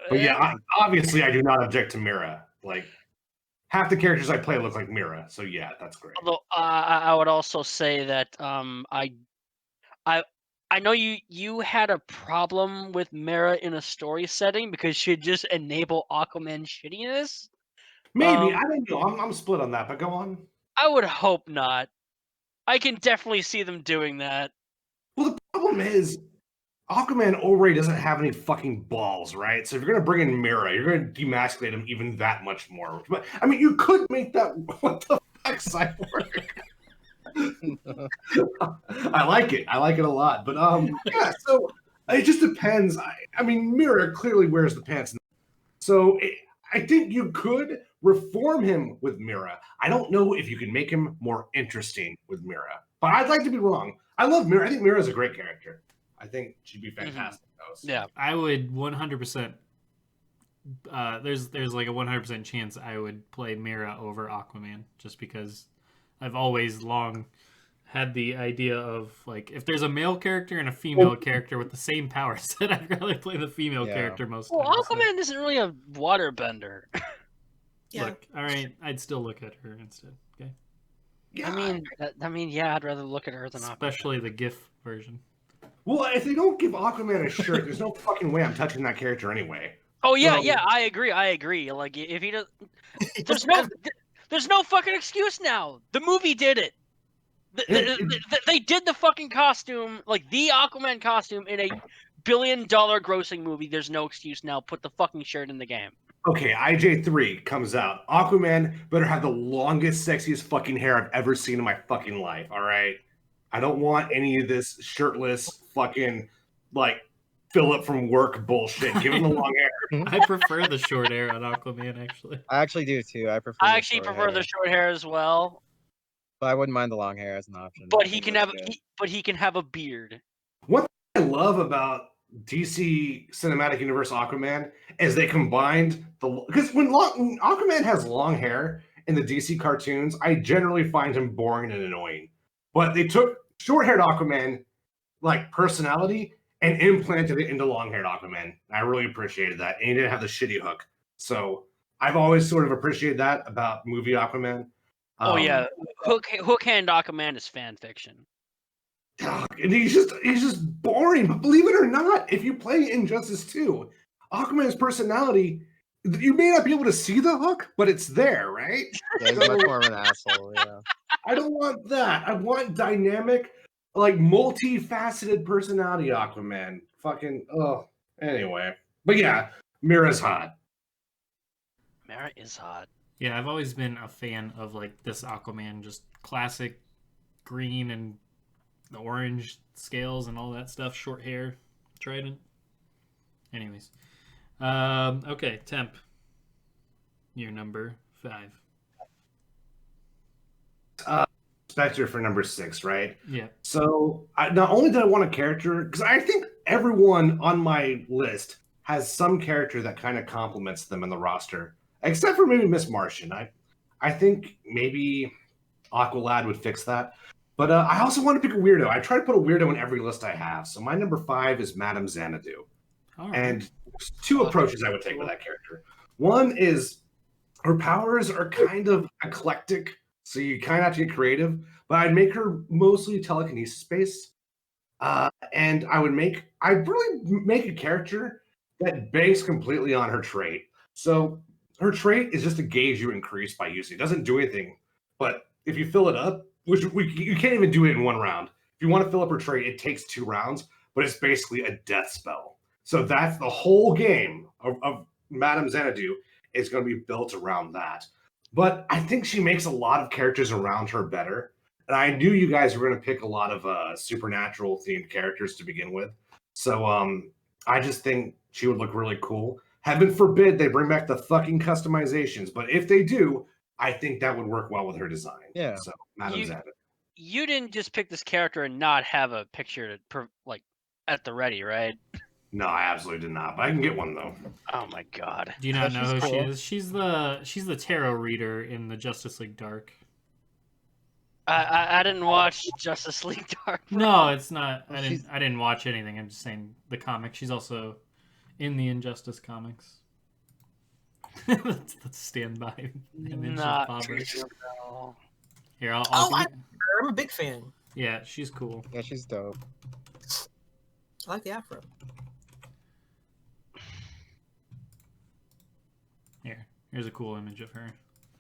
But yeah, obviously I do not object to Mera. Like, half the characters I play look like Mera, so yeah, that's great. Although I would also say that I know you had a problem with Mera in a story setting because she'd just enable Aquaman shittiness. Maybe, I don't know. I'm split on that, but go on. I would hope not. I can definitely see them doing that. Well, the problem is Aquaman already doesn't have any fucking balls, right? So if you're gonna bring in Mera, you're gonna demasculate him even that much more. But I mean, you could make that what the fuck Cyborg. I like it. I like it a lot. But yeah. So it just depends. I mean, Mera clearly wears the pants. So I think you could reform him with Mera. I don't know if you can make him more interesting with Mera, but I'd like to be wrong. I love Mera. I think Mera is a great character. I think she'd be fantastic. Mm-hmm. Yeah, I would 100%. There's like a 100% chance I would play Mera over Aquaman, just because I've always long had the idea of, like, if there's a male character and a female character with the same power set, I'd rather play the female character most times. Well, Aquaman isn't really a waterbender. Yeah. Look, all right, I'd still look at her instead. Okay. Yeah. I mean, yeah, I'd rather look at her than especially the GIF version. Well, if they don't give Aquaman a shirt, there's no fucking way I'm touching that character anyway. Oh yeah, I agree. Like, if he does, there's no fucking excuse now. The movie did it. They did the fucking costume, like the Aquaman costume, in a $1 billion grossing movie. There's no excuse now. Put the fucking shirt in the game. Okay, IJ3 comes out. Aquaman better have the longest, sexiest fucking hair I've ever seen in my fucking life, all right? I don't want any of this shirtless fucking, like, Philip from work bullshit. Give him the long hair. I prefer the short hair on Aquaman, actually. I actually do too. I prefer the short hair as well. But I wouldn't mind the long hair as an option. But he can have a beard. What I love about DC Cinematic Universe Aquaman is they combined because when Aquaman has long hair in the DC cartoons, I generally find him boring and annoying. But they took short-haired Aquaman, like, personality, and implanted it into long-haired Aquaman. I really appreciated that. And he didn't have the shitty hook. So I've always sort of appreciated that about movie Aquaman. Oh yeah, Hook Hand Aquaman is fan fiction. And he's just boring. But believe it or not, if you play Injustice 2, Aquaman's personality, you may not be able to see the hook, but it's there, right? Yeah, he's much more of an asshole. Yeah. I don't want that. I want dynamic, like multifaceted personality Aquaman. Fucking Anyway, but yeah, Mera's hot. Mera is hot. Yeah, I've always been a fan of like this Aquaman, just classic green and the orange scales and all that stuff, short hair, trident. Anyways, okay, Temp, you're number 5. Spectre for number 6, right? Yeah. So not only did I want a character, because I think everyone on my list has some character that kind of complements them in the roster, except for maybe Miss Martian. I think maybe Aqualad would fix that. But I also want to pick a weirdo. I try to put a weirdo in every list I have. So my number 5 is Madame Xanadu. Right. And there's 2 approaches I would take with that character. One is her powers are kind of eclectic, so you kind of have to get creative. But I'd make her mostly telekinesis based, and I'd really make a character that banks completely on her trait. So her trait is just a gauge you increase by using. It doesn't do anything, but if you fill it up, you can't even do it in one round. If you want to fill up her trait, it takes 2 rounds, but it's basically a death spell. So that's the whole game of Madame Xanadu is going to be built around that. But I think she makes a lot of characters around her better. And I knew you guys were going to pick a lot of supernatural themed characters to begin with. So I just think she would look really cool. Heaven forbid they bring back the fucking customizations. But if they do, I think that would work well with her design. Yeah. So Madame Xanadu. You didn't just pick this character and not have a picture to like at the ready, right? No, I absolutely did not. But I can get one though. Oh my god. Do you not know who cool. she is? She's the tarot reader in the Justice League Dark. I didn't watch Justice League Dark. No, it's not. I didn't watch anything. I'm just saying the comic. She's also in the Injustice comics. let's stand by. Not true. No. Here, I'll I'm a big fan. Yeah, she's cool. Yeah, she's dope. I like the afro. Here's a cool image of her.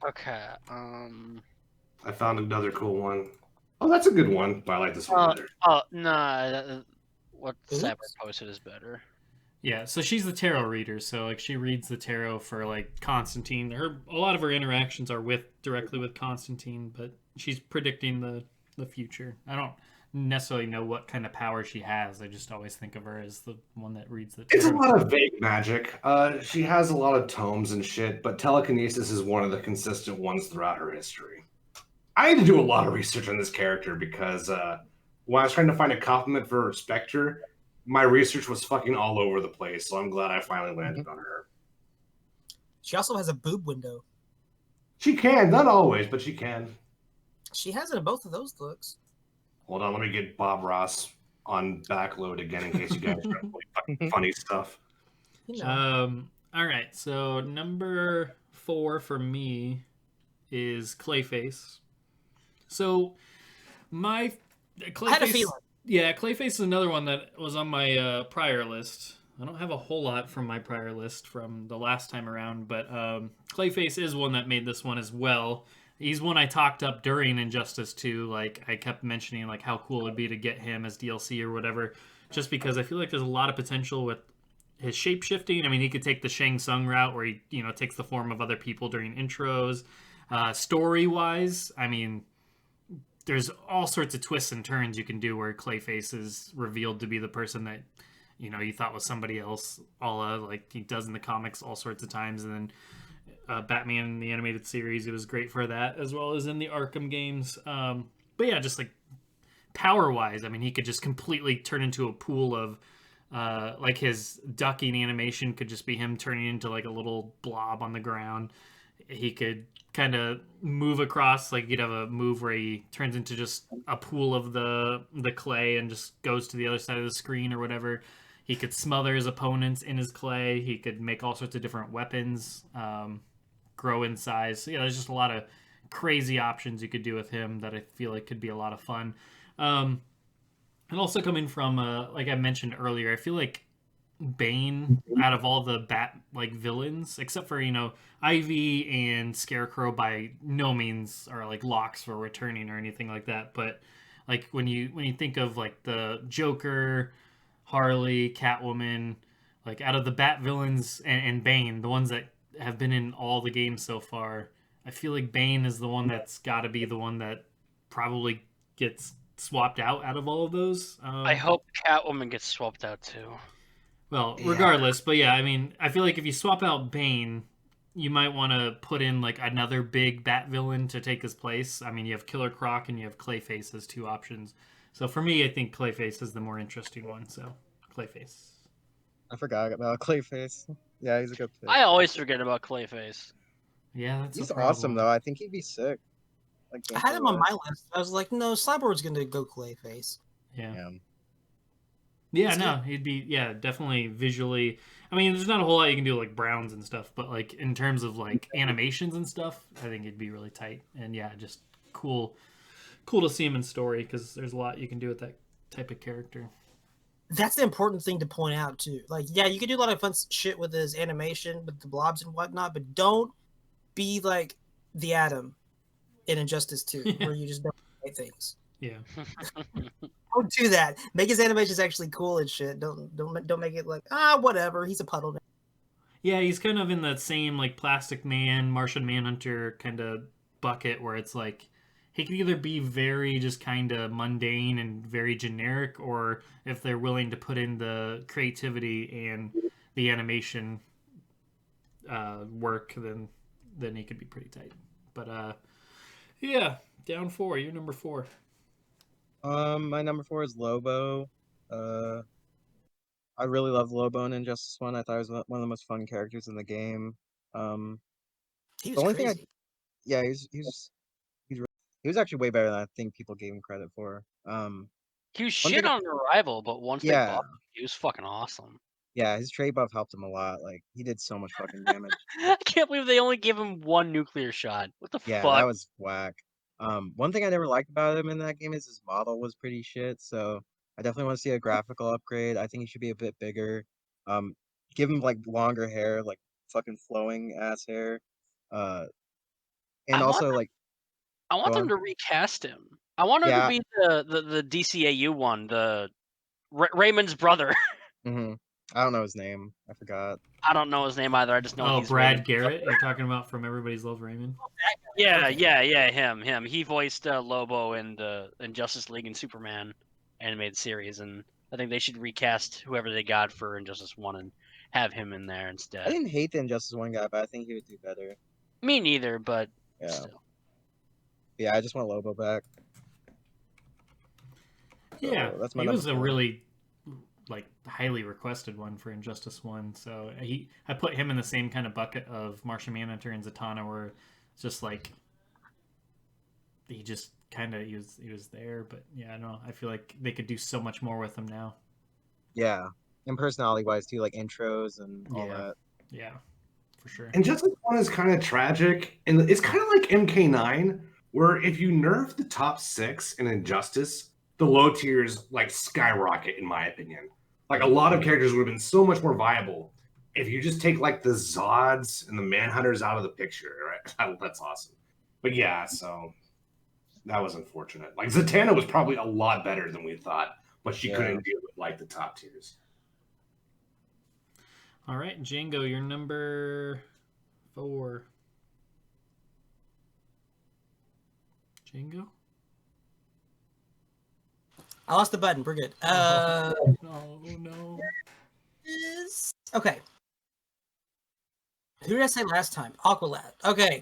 Okay. I found another cool one. Oh, that's a good one, but I like this one better. Oh no, what Sapper posted is better. Yeah, so she's the tarot reader. So like she reads the tarot for like Constantine. A lot of her interactions are directly with Constantine, but she's predicting the future. I don't necessarily know what kind of power she has. I just always think of her as the one that reads the tarot. It's a lot of vague magic. She has a lot of tomes and shit, but telekinesis is one of the consistent ones throughout her history. I had to do a lot of research on this character because when I was trying to find a compliment for Spectre, my research was fucking all over the place, so I'm glad I finally landed on her. She also has a boob window. She can, not always, but she can. She has it in both of those looks. Hold on, let me get Bob Ross on backload again in case you guys are funny stuff. You know. All right, so number 4 for me is Clayface. So my Clayface, I had a feeling. Yeah, Clayface is another one that was on my prior list. I don't have a whole lot from my prior list from the last time around, but Clayface is one that made this one as well. He's one I talked up during Injustice 2. Like, I kept mentioning like how cool it would be to get him as DLC or whatever, just because I feel like there's a lot of potential with his shape-shifting. I mean, he could take the Shang Tsung route where he, takes the form of other people during intros. Story-wise, I mean, there's all sorts of twists and turns you can do where Clayface is revealed to be the person that, you thought was somebody else, like he does in the comics all sorts of times. And then Batman in the animated series, it was great for that, as well as in the Arkham games. But yeah, just like power-wise, I mean, he could just completely turn into a pool of, like his ducking animation could just be him turning into like a little blob on the ground. He could kind of move across, like you'd have a move where he turns into just a pool of the clay and just goes to the other side of the screen or whatever. He could smother his opponents in his clay. He could make all sorts of different weapons, grow in size. So yeah, there's just a lot of crazy options you could do with him that I feel like could be a lot of fun. And also coming from, like I mentioned earlier, I feel like Bane, out of all the Bat like villains, except for Ivy and Scarecrow, by no means are like locks for returning or anything like that. But like when you think of like the Joker, Harley, Catwoman, like out of the Bat villains and Bane, the ones that have been in all the games so far, I feel like Bane is the one that's got to be the one that probably gets swapped out of all of those. I hope Catwoman gets swapped out too. Well, regardless, but yeah, I mean, I feel like if you swap out Bane, you might want to put in like another big Bat villain to take his place. I mean, you have Killer Croc and you have Clayface as two options. So for me, I think Clayface is the more interesting one. So Clayface. I forgot about Clayface. Yeah, he's a good pick. I always forget about Clayface. Yeah, that's He's a problem. awesome though. I think he'd be sick. Like, I had him on my list. I was like, no, Cyborg's going to go Clayface. Yeah. Yeah, no, he'd be definitely visually. I mean, there's not a whole lot you can do like Browns and stuff, but like in terms of like animations and stuff, I think it'd be really tight. And yeah, just cool to see him in story because there's a lot you can do with that type of character. That's the important thing to point out too. Like, yeah, you can do a lot of fun shit with his animation, with the blobs and whatnot, but don't be like the Atom in Injustice 2, where you just don't say things. Yeah. Don't do that. Make his animations actually cool and shit. Don't make it like, whatever. He's a puddle now. Yeah, he's kind of in that same like Plastic Man, Martian Manhunter kind of bucket where it's like he can either be very just kind of mundane and very generic, or if they're willing to put in the creativity and the animation work, then he could be pretty tight. But yeah, down 4. You're number 4. My number 4 is Lobo. I really love Lobo in Injustice 1. I thought he was one of the most fun characters in the game. He was the only crazy. thing he was actually way better than I think people gave him credit for. He was shit on Arrival, but once they buffed him, he was fucking awesome. Yeah, his trade buff helped him a lot. Like, he did so much fucking damage. I can't believe they only gave him one nuclear shot. What the fuck? Yeah, that was whack. One thing I never liked about him in that game is his model was pretty shit, so I definitely want to see a graphical upgrade. I think he should be a bit bigger. Give him like longer hair, like fucking flowing ass hair. And I want them on. to recast him. I want him to be the DCAU one, the Raymond's brother. Mm-hmm. I don't know his name. I forgot. I don't know his name either. I just know he's Brad Raymond's Garrett. brother. You're talking about from Everybody's Love Raymond. Yeah, him. He voiced Lobo in the Justice League and Superman animated series, and I think they should recast whoever they got for Injustice 1 and have him in there instead. I didn't hate the Injustice 1 guy, but I think he would do better. Me neither, but yeah. Still. Yeah, I just want Lobo back. So yeah, that's my. He was a really like highly requested one for Injustice 1, so I put him in the same kind of bucket of Martian Manhunter and Zatanna, where it's just like he just kind of he was there, but yeah, I don't know. I feel like they could do so much more with him now. Yeah, and personality wise too, like intros and all that. Yeah, for sure. Injustice 1 is kind of tragic, and it's kind of like MK9, where if you nerf the top 6 in Injustice, the low tiers like skyrocket, in my opinion. Like a lot of characters would have been so much more viable if you just take like the Zods and the Manhunters out of the picture, right? That's awesome. But yeah, so that was unfortunate. Like Zatanna was probably a lot better than we thought, but she couldn't deal with like the top tiers. All right, Django, you're number 4. Django? I lost the button. We're good. No. Okay. Who did I say last time? Aqualad. Okay.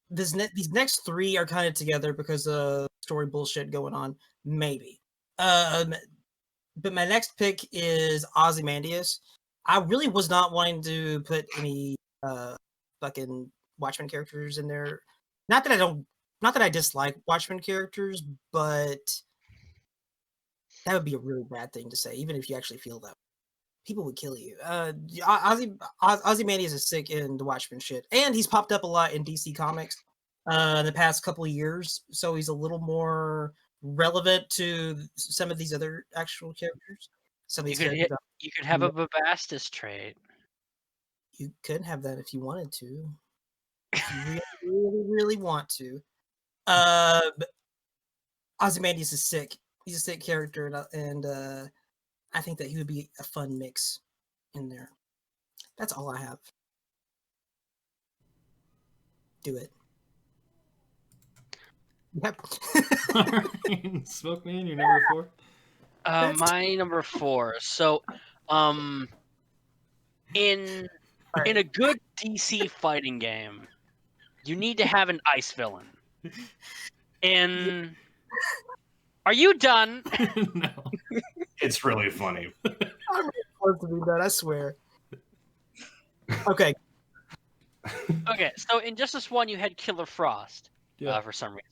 These next 3 are kind of together because of story bullshit going on. Maybe. But my next pick is Ozymandias. I really was not wanting to put any fucking Watchmen characters in there. Not that I dislike Watchmen characters, but that would be a really bad thing to say, even if you actually feel that. People would kill you. Ozymandias is sick in the Watchmen shit, and he's popped up a lot in DC Comics in the past couple of years, so he's a little more relevant to some of these other actual characters. Some of these characters. You could have a Babastis trait. You could have that if you wanted to. If you really, really, really want to. Ozymandias is sick. He's a sick character, and I think that he would be a fun mix in there. That's all I have. Do it. Yep. All right. Smoke Man, your number 4? My number 4. So, in a good DC fighting game, you need to have an ice villain. And are you done? No. It's really funny. I'm really close to be done, I swear. Okay. Okay, so in Injustice 1, you had Killer Frost for some reason.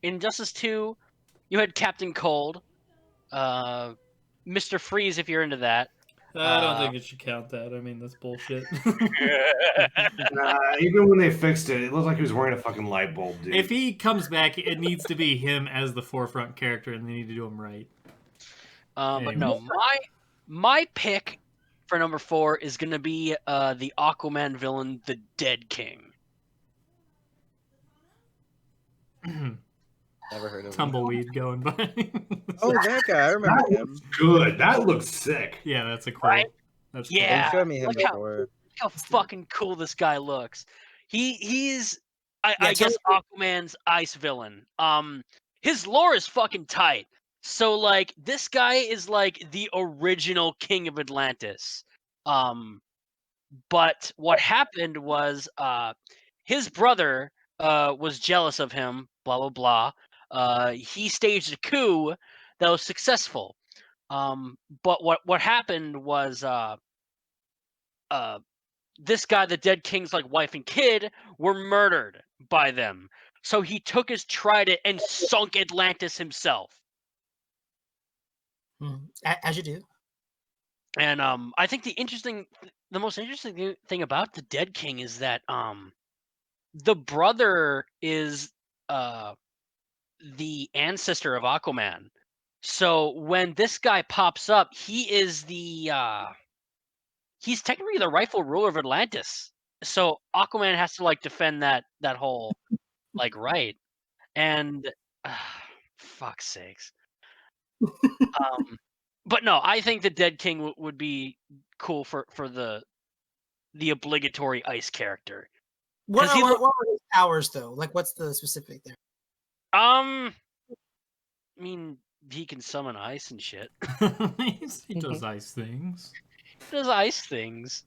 In Injustice 2, you had Captain Cold, Mr. Freeze, if you're into that. I don't think it should count that. I mean, that's bullshit. Even when they fixed it, it looked like he was wearing a fucking light bulb, dude. If he comes back, it needs to be him as the forefront character, and they need to do him right. But no, my pick for number 4 is going to be the Aquaman villain, the Dead King. Never heard of him. Tumbleweed going by. Oh, that guy. I remember him. Good. That looks sick. Yeah, that's a cool. Right? That's Yeah. You showed me him Look before. Look how fucking cool this guy looks. He's I guess Aquaman's ice villain. His lore is fucking tight. So like this guy is like the original king of Atlantis. But what happened was his brother was jealous of him, blah blah blah. He staged a coup that was successful. But what happened was this guy, the Dead King's like wife and kid, were murdered by them. So he took his trident and sunk Atlantis himself. As you do. And I think the most interesting thing about the Dead King is that the brother is the ancestor of Aquaman. So when this guy pops up, he is he's technically the rightful ruler of Atlantis. So Aquaman has to like defend that whole like right. And fuck's sakes. But no, I think the Dead King would be cool for the obligatory ice character. What are his powers though? Like, what's the specific there? I mean, he can summon ice and shit. He does ice things. He does ice things.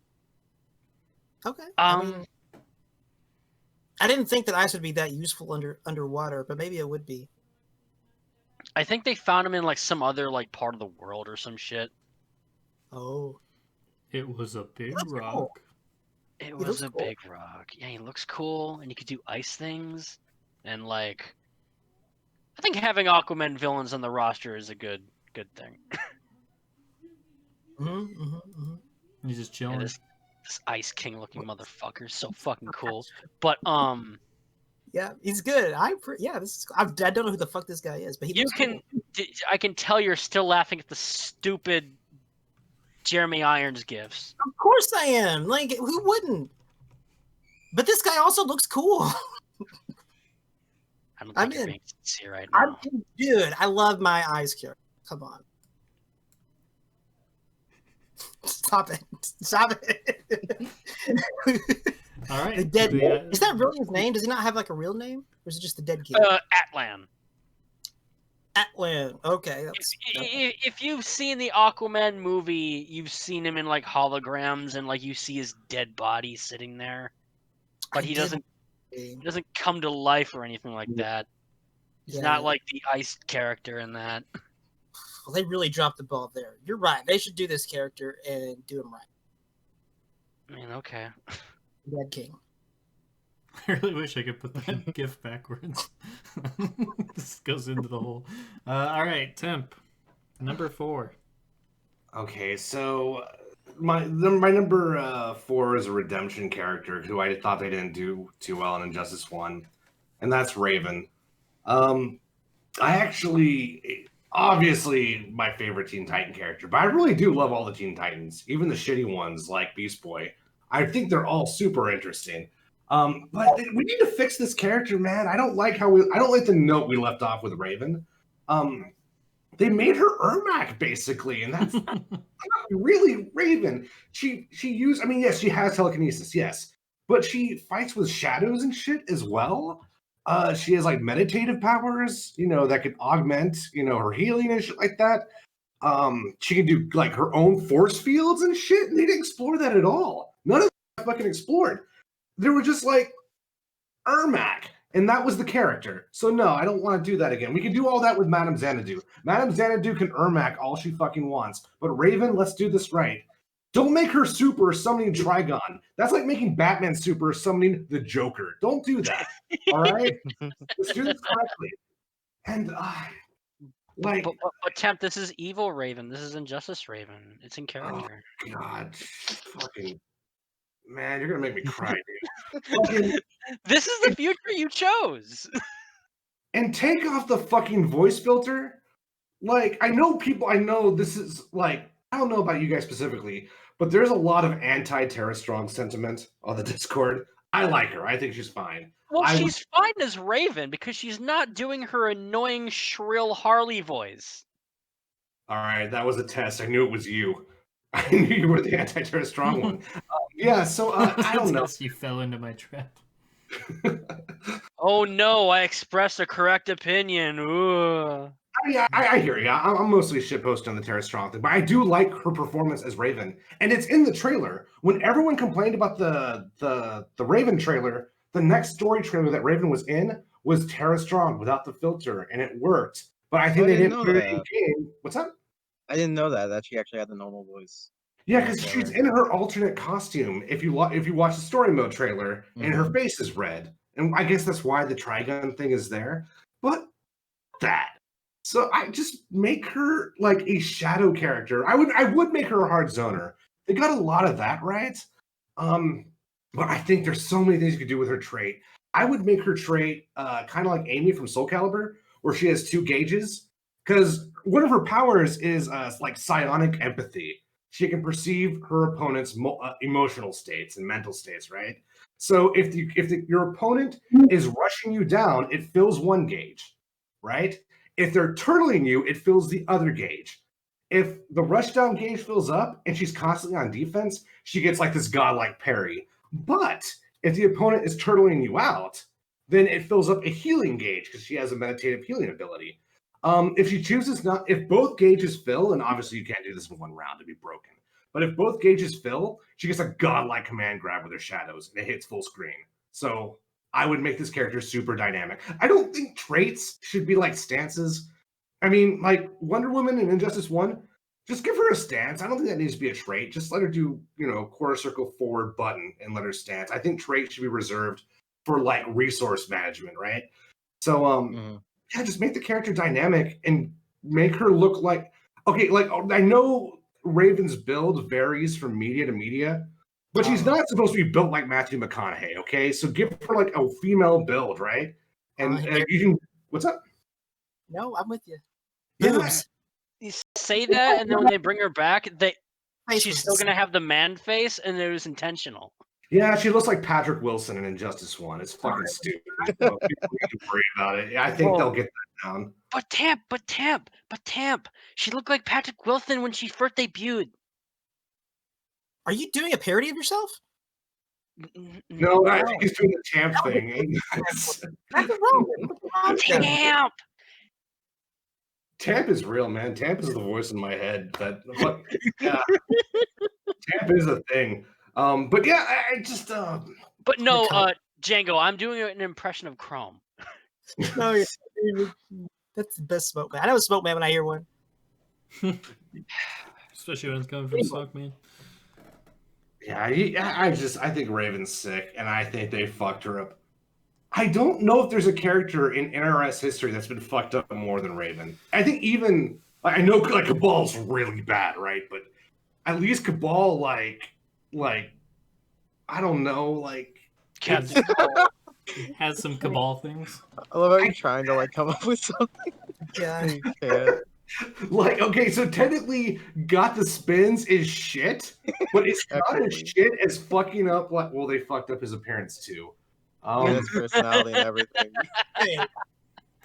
Okay. I mean, I didn't think that ice would be that useful underwater, but maybe it would be. I think they found him in like some other like part of the world or some shit. Oh. It was a big rock. Cool. It was a big rock. Yeah, he looks cool, and he could do ice things, and like, I think having Aquaman villains on the roster is a good thing. He's just chilling. Yeah, this Ice King looking motherfucker is so fucking cool. But yeah, he's good. I don't know who the fuck this guy is, but cool. I can tell you're still laughing at the stupid Jeremy Irons gifs. Of course I am. Like, who wouldn't? But this guy also looks cool. I don't think you're being sincere right now. Dude, I love my eyes character. Come on. Stop it. All right. The Dead Is that really his name? Does he not have like a real name? Or is it just the Dead King? Atlan. Atlan. Okay. If you've seen the Aquaman movie, you've seen him in like holograms and like you see his dead body sitting there. But he doesn't come to life or anything like that. He's not like the ice character in that. Well, they really dropped the ball there. You're right. They should do this character and do him right. I mean, okay. Dead King. I really wish I could put that GIF backwards. This goes into the hole. All right, Temp. Number 4. Okay, so my number 4 is a redemption character who I thought they didn't do too well in Injustice 1, and that's Raven. I actually, obviously, my favorite Teen Titan character, but I really do love all the Teen Titans, even the shitty ones like Beast Boy. I think they're all super interesting. But we need to fix this character, man. I don't like the note we left off with Raven. They made her Ermac basically, and that's not really Raven. She used, I mean, yes, she has telekinesis, yes, but she fights with shadows and shit as well. She has like meditative powers, that could augment, her healing and shit like that. She can do like her own force fields and shit, and they didn't explore that at all. None of that fucking explored. They were just like Ermac, and that was the character. So no, I don't want to do that again. We can do all that with Madame Xanadu. Madame Xanadu can Ermac all she fucking wants. But Raven, let's do this right. Don't make her super summoning Trigon. That's like making Batman super summoning the Joker. Don't do that. All right? Let's do this correctly. And but Temp, this is evil Raven. This is Injustice Raven. It's in character. Oh, God, fucking man, you're gonna make me cry, dude. This is the future you chose. And take off the fucking voice filter. Like, I know this is like, I don't know about you guys specifically, but there's a lot of anti-Tara Strong sentiment on the Discord. I like her. I think she's fine. Well, she's fine as Raven because she's not doing her annoying, shrill Harley voice. All right, that was a test. I knew it was you. I knew you were the anti-Tara Strong one. Yeah, so I don't know. You fell into my trap. Oh no, I expressed a correct opinion. Ooh. I hear you. I'm mostly shitposting on the Tara Strong thing, but I do like her performance as Raven, and it's in the trailer. When everyone complained about the Raven trailer, the next story trailer that Raven was in was Tara Strong without the filter, and it worked. But I think they didn't put it in game. What's up? I didn't know that she actually had the normal voice. Yeah, because she's in her alternate costume. If you watch the story mode trailer, and her face is red, and I guess that's why the Trigon thing is there. But that. So I just make her like a shadow character. I would make her a hard zoner. They got a lot of that right. But I think there's so many things you could do with her trait. I would make her trait kind of like Amy from Soul Calibur, where she has 2 gauges. Because one of her powers is like psionic empathy. She can perceive her opponent's emotional states and mental states, right? So if your opponent is rushing you down, it fills 1 gauge, right? If they're turtling you, it fills the other gauge. If the rushdown gauge fills up and she's constantly on defense, she gets like this godlike parry. But if the opponent is turtling you out, then it fills up a healing gauge because she has a meditative healing ability. If she chooses not, if both gauges fill, and obviously you can't do this in 1 round, it'd be broken. But if both gauges fill, she gets a godlike command grab with her shadows, and it hits full screen. So I would make this character super dynamic. I don't think traits should be like stances. I mean, like Wonder Woman in Injustice 1, just give her a stance. I don't think that needs to be a trait. Just let her do, quarter circle forward button and let her stance. I think traits should be reserved for like resource management, right? So, yeah, just make the character dynamic and make her look like, okay, like I know Raven's build varies from media to media, but she's not supposed to be built like Matthew McConaughey, okay? So give her like a female build, right? And you can, what's up? No, I'm with you. Yeah. You say that, and then when they bring her back, she's still gonna have the man face, and it was intentional. Yeah, she looks like Patrick Wilson in Injustice 1. It's fucking stupid. So people need to worry about it. I think they'll get that down. But Tamp. She looked like Patrick Wilson when she first debuted. Are you doing a parody of yourself? No, I think he's doing the Tamp thing. Tamp! Tamp is real, man. Tamp is the voice in my head. Yeah. Tamp is a thing. But yeah, I just. But no, Django, I'm doing an impression of Chrome. No, that's the best Smoke Man. I know a Smoke Man when I hear one. Especially when it's coming from Smoke Man. Yeah, I think Raven's sick, and I think they fucked her up. I don't know if there's a character in NRS history that's been fucked up more than Raven. I think even I know like Cabal's really bad, right? But at least Cabal, like I don't know, like Captain Has some cabal things. I love how you're trying to like come up with something. Yeah. You can't. Like, okay, so technically, Got the Spins is shit, but it's not as shit as fucking up. Like, well, they fucked up his appearance too. And his personality and everything. Hey,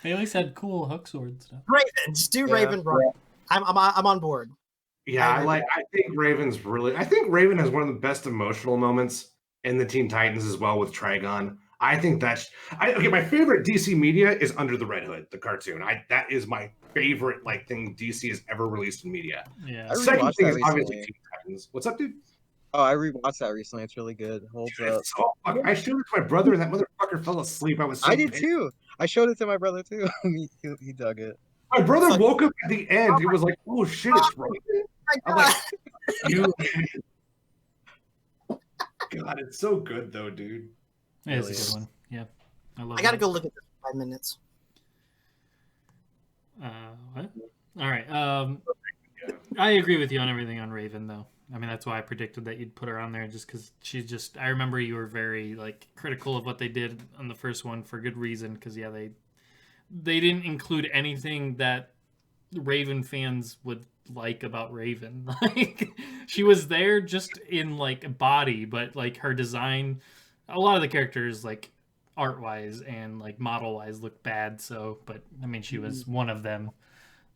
They at least had cool hook sword stuff. Raven, just do Yeah. Raven, bro. I'm on board. Yeah, I agree. I think Raven's really. I think Raven has one of the best emotional moments in the Teen Titans as well with Trigon. I think that's. Okay, my favorite DC media is Under the Red Hood, the cartoon. That is my favorite like thing DC has ever released in media. Yeah. I Second rewatched thing that is obviously recently. Teen Titans. What's up, dude? Oh, I rewatched that recently. It's really good. Holds up. It's so I showed it to my brother, and that motherfucker fell asleep. I was so I did pissed. too. I showed it to my brother too. he dug it. My brother Fuck. woke up at the end. He was like, "Oh shit, it's Raven." I'm like, "You." God, it's so good though, dude. It is Really a is. good one. Yeah. I love I gotta that. go look at this for 5 minutes. What? All right. I agree with you on everything on Raven, though. I mean, that's why I predicted that you'd put her on there, just because she's just. I remember you were very like critical of what they did on the first one for good reason, because yeah, they didn't include anything that Raven fans would like about Raven. Like she was there just in like body, but like her design, a lot of the characters like art wise and like model wise look bad. So, but I mean, she was one of them.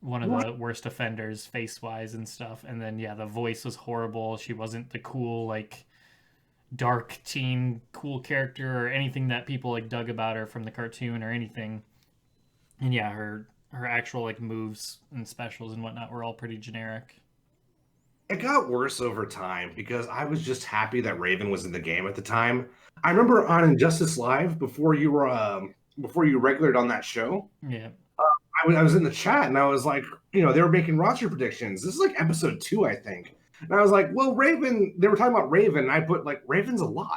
One of the worst offenders face wise and stuff. And then yeah, the voice was horrible. She wasn't the cool like dark teen cool character or anything that people like dug about her from the cartoon or anything. And yeah, her actual like moves and specials and whatnot were all pretty generic. It got worse over time because I was just happy that Raven was in the game at the time. I remember on Injustice Live before you regulared on that show. Yeah. I was in the chat and I was like, they were making roster predictions. This is like episode 2, I think. And I was like, well, Raven, they were talking about Raven. And I put like, Raven's a lock.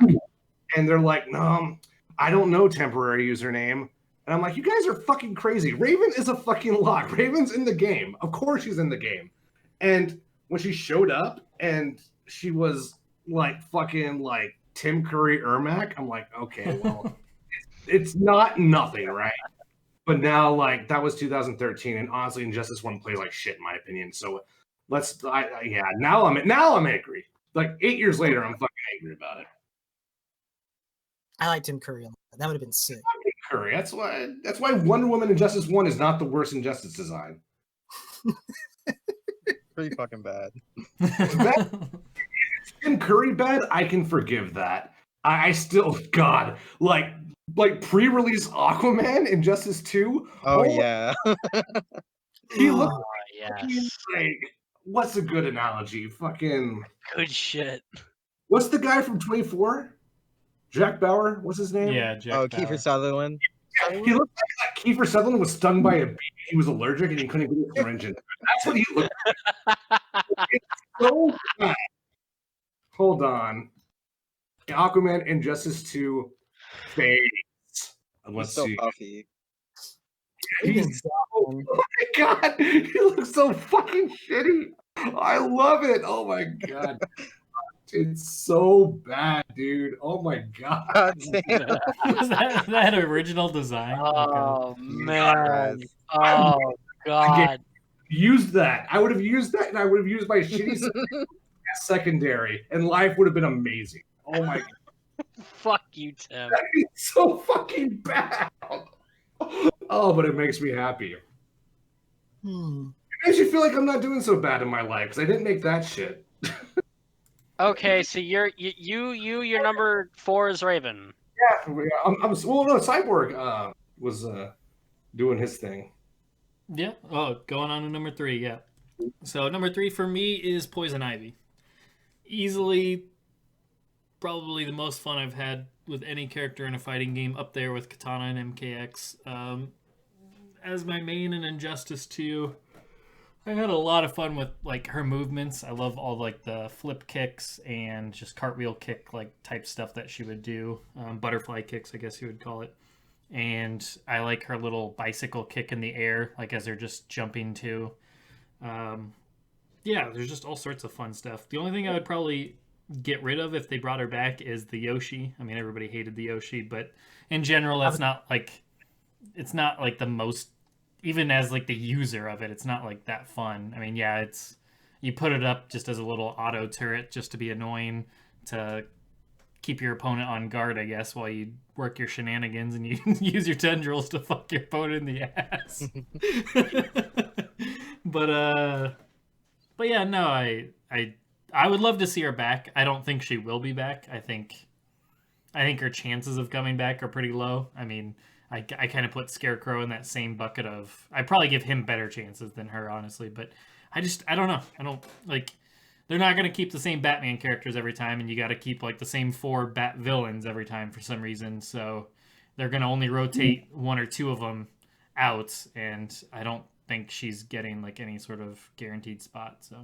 And they're like, no, I don't know temporary username. And I'm like, you guys are fucking crazy. Raven is a fucking lock. Raven's in the game. Of course she's in the game. And when she showed up and she was like fucking like Tim Curry Ermac, I'm like, okay, well, it's not nothing, right? But now, like, that was 2013, and honestly, Injustice 1 plays like shit, in my opinion. So now I'm angry. Like, 8 years later, I'm fucking angry about it. I like Tim Curry a lot. That would have been sick. Curry. That's why Wonder Woman Injustice 1 is not the worst Injustice design. Pretty fucking bad. Tim Curry bad, I can forgive that. I still, God, like pre-release Aquaman Injustice 2. Oh yeah. He looks Yes. like, what's a good analogy? Fucking Good shit. what's the guy from 24? Jack Bauer? What's his name? Yeah, Jack Oh, Bauer. Kiefer Sutherland. He looked like Kiefer Sutherland was stung by a bee. He was allergic and he couldn't get a syringe in. That's what he looked like. It's so bad. Hold on. Aquaman Injustice 2 face. He's Let's so see. puffy. He's oh my god, he looks so fucking shitty. I love it. Oh my god. It's so bad, dude. Oh my god. God damn. Was that original design? Oh man. Christ. Oh god. Used that. I would have used that and I would have used my shitty secondary and life would have been amazing. Oh my god. Fuck you, Tim. It's so fucking bad. Oh, but it makes me happy. It makes you feel like I'm not doing so bad in my life because I didn't make that shit. Okay, so your number 4 is Raven. Yeah, well, no, Cyborg was doing his thing. Yeah. Oh, going on to number 3. Yeah. So number 3 for me is Poison Ivy. Easily, probably the most fun I've had with any character in a fighting game, up there with Katana and MKX. As my main in Injustice 2, I had a lot of fun with like her movements. I love all like the flip kicks and just cartwheel kick like type stuff that she would do. Butterfly kicks, I guess you would call it. And I like her little bicycle kick in the air, like as they're just jumping too. Yeah, there's just all sorts of fun stuff. The only thing I would probably get rid of if they brought her back is the Yoshi. I mean, everybody hated the Yoshi, but in general, that's not like it's not like the most. Even as like the user of it, it's not like that fun. I mean, yeah, it's you put it up just as a little auto turret just to be annoying to keep your opponent on guard, I guess, while you work your shenanigans and you use your tendrils to fuck your opponent in the ass. But yeah, no, I would love to see her back. I don't think she will be back. I think her chances of coming back are pretty low. I mean, I kind of put Scarecrow in that same bucket of... I'd probably give him better chances than her, honestly. But I don't know. I don't, like... They're not going to keep the same Batman characters every time, and you got to keep, like, the same 4 Bat villains every time for some reason. So they're going to only rotate 1 or 2 of them out, and I don't think she's getting, like, any sort of guaranteed spot, so...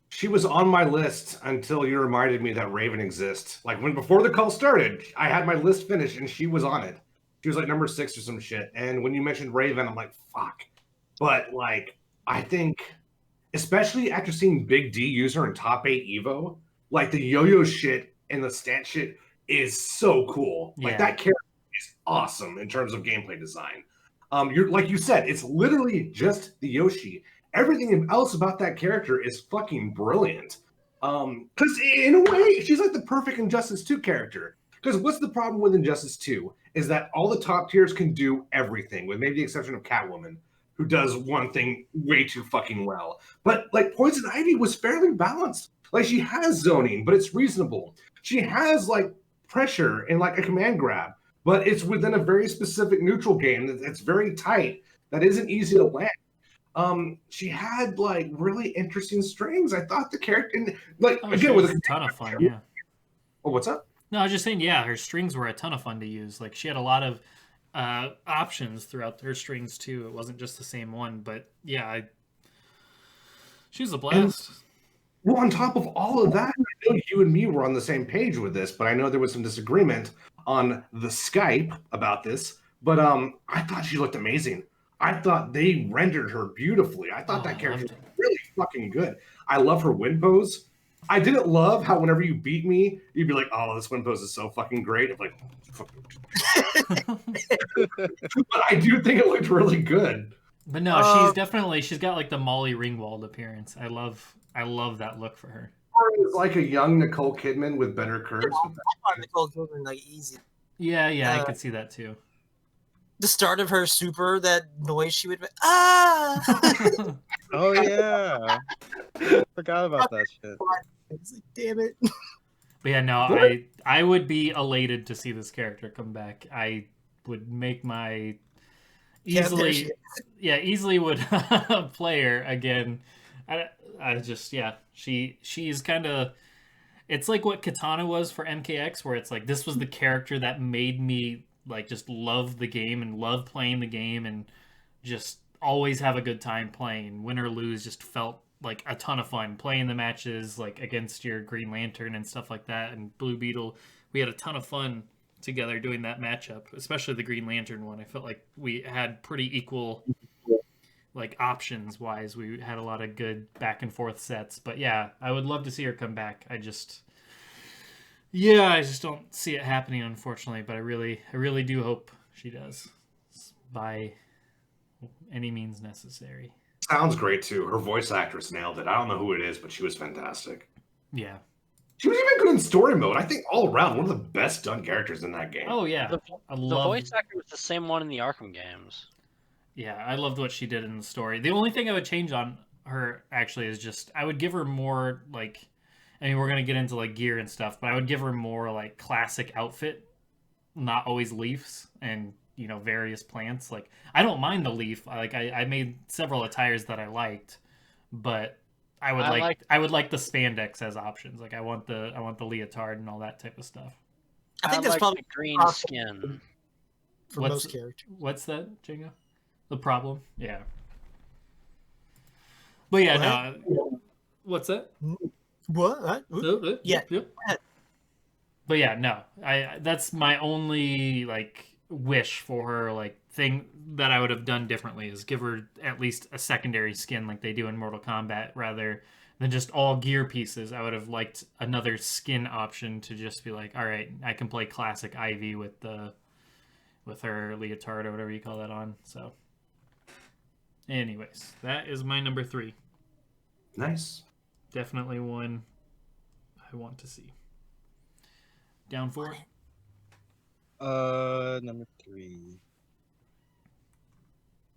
She was on my list until you reminded me that Raven exists. Like, before the call started, I had my list finished, and she was on it. She was like number 6 or some shit. And when you mentioned Raven, I'm like, fuck. But like, I think, especially after seeing Big D use her in top 8 Evo, like the yo-yo shit and the stat shit is so cool. Yeah. Like that character is awesome in terms of gameplay design. You're like you said, it's literally just the Yoshi. Everything else about that character is fucking brilliant. Because in a way, she's like the perfect Injustice 2 character. Because what's the problem with Injustice 2 is that all the top tiers can do everything, with maybe the exception of Catwoman, who does one thing way too fucking well. But like Poison Ivy was fairly balanced. Like she has zoning, but it's reasonable. She has like pressure and like a command grab, but it's within a very specific neutral game that's very tight, that isn't easy to land. She had like really interesting strings. I thought the character, and like again with a ton of fun, yeah. Oh, what's up? No, I was just saying, yeah, her strings were a ton of fun to use. Like she had a lot of options throughout her strings too. It wasn't just the same one, but yeah, she was a blast. Well, on top of all of that, I know you and me were on the same page with this, but I know there was some disagreement on the Skype about this. But I thought she looked amazing. I thought they rendered her beautifully. I thought that character was really fucking good. I love her wind pose. I didn't love how whenever you beat me, you'd be like, "Oh, this wind pose is so fucking great." I'm like, but I do think it looked really good. But no, she's got like the Molly Ringwald appearance. I love that look for her. It's like a young Nicole Kidman with better curves. I thought Nicole Kidman like easy. Yeah, I could see that too. The start of her super, that noise she would make. Ah! Oh yeah, forgot about that shit. It's like, damn it. But yeah, no, I would be elated to see this character come back. I would make my easily would play her again. I just she's kind of, it's like what Katana was for MKX, where it's like this was the character that made me like just love the game and love playing the game and just always have a good time playing. Win or lose, just felt like a ton of fun playing the matches like against your Green Lantern and stuff like that, and Blue Beetle. We had a ton of fun together doing that matchup, especially the Green Lantern one. I felt like we had pretty equal like options wise. We had a lot of good back and forth sets. But yeah, I would love to see her come back. I just don't see it happening, unfortunately, but I really do hope she does by any means necessary. Sounds great too. Her voice actress nailed it. I don't know who it is, but she was fantastic. Yeah. She was even good in story mode. I think all around, one of the best done characters in that game. Oh yeah. The voice actor was the same one in the Arkham games. Yeah, I loved what she did in the story. The only thing I would change on her actually is just I would give her more like, I mean, we're gonna get into like gear and stuff, but I would give her more like classic outfit, not always leaves and various plants. Like I don't mind the leaf. I made several attires that I liked, but I would like the spandex as options. Like I want the leotard and all that type of stuff. I think that's probably the green skin for most characters. What's that, Jingo? The problem? Yeah. But yeah, no. What's that? What? Yeah. But yeah, no. That's my only like wish for her, like thing that I would have done differently is give her at least a secondary skin like they do in Mortal Kombat, rather than just all gear pieces. I would have liked another skin option to just be like, all right, I can play classic Ivy with her leotard or whatever you call that on. So, anyways, that is my number 3. Nice. Definitely one I want to see. Down 4. Number 3.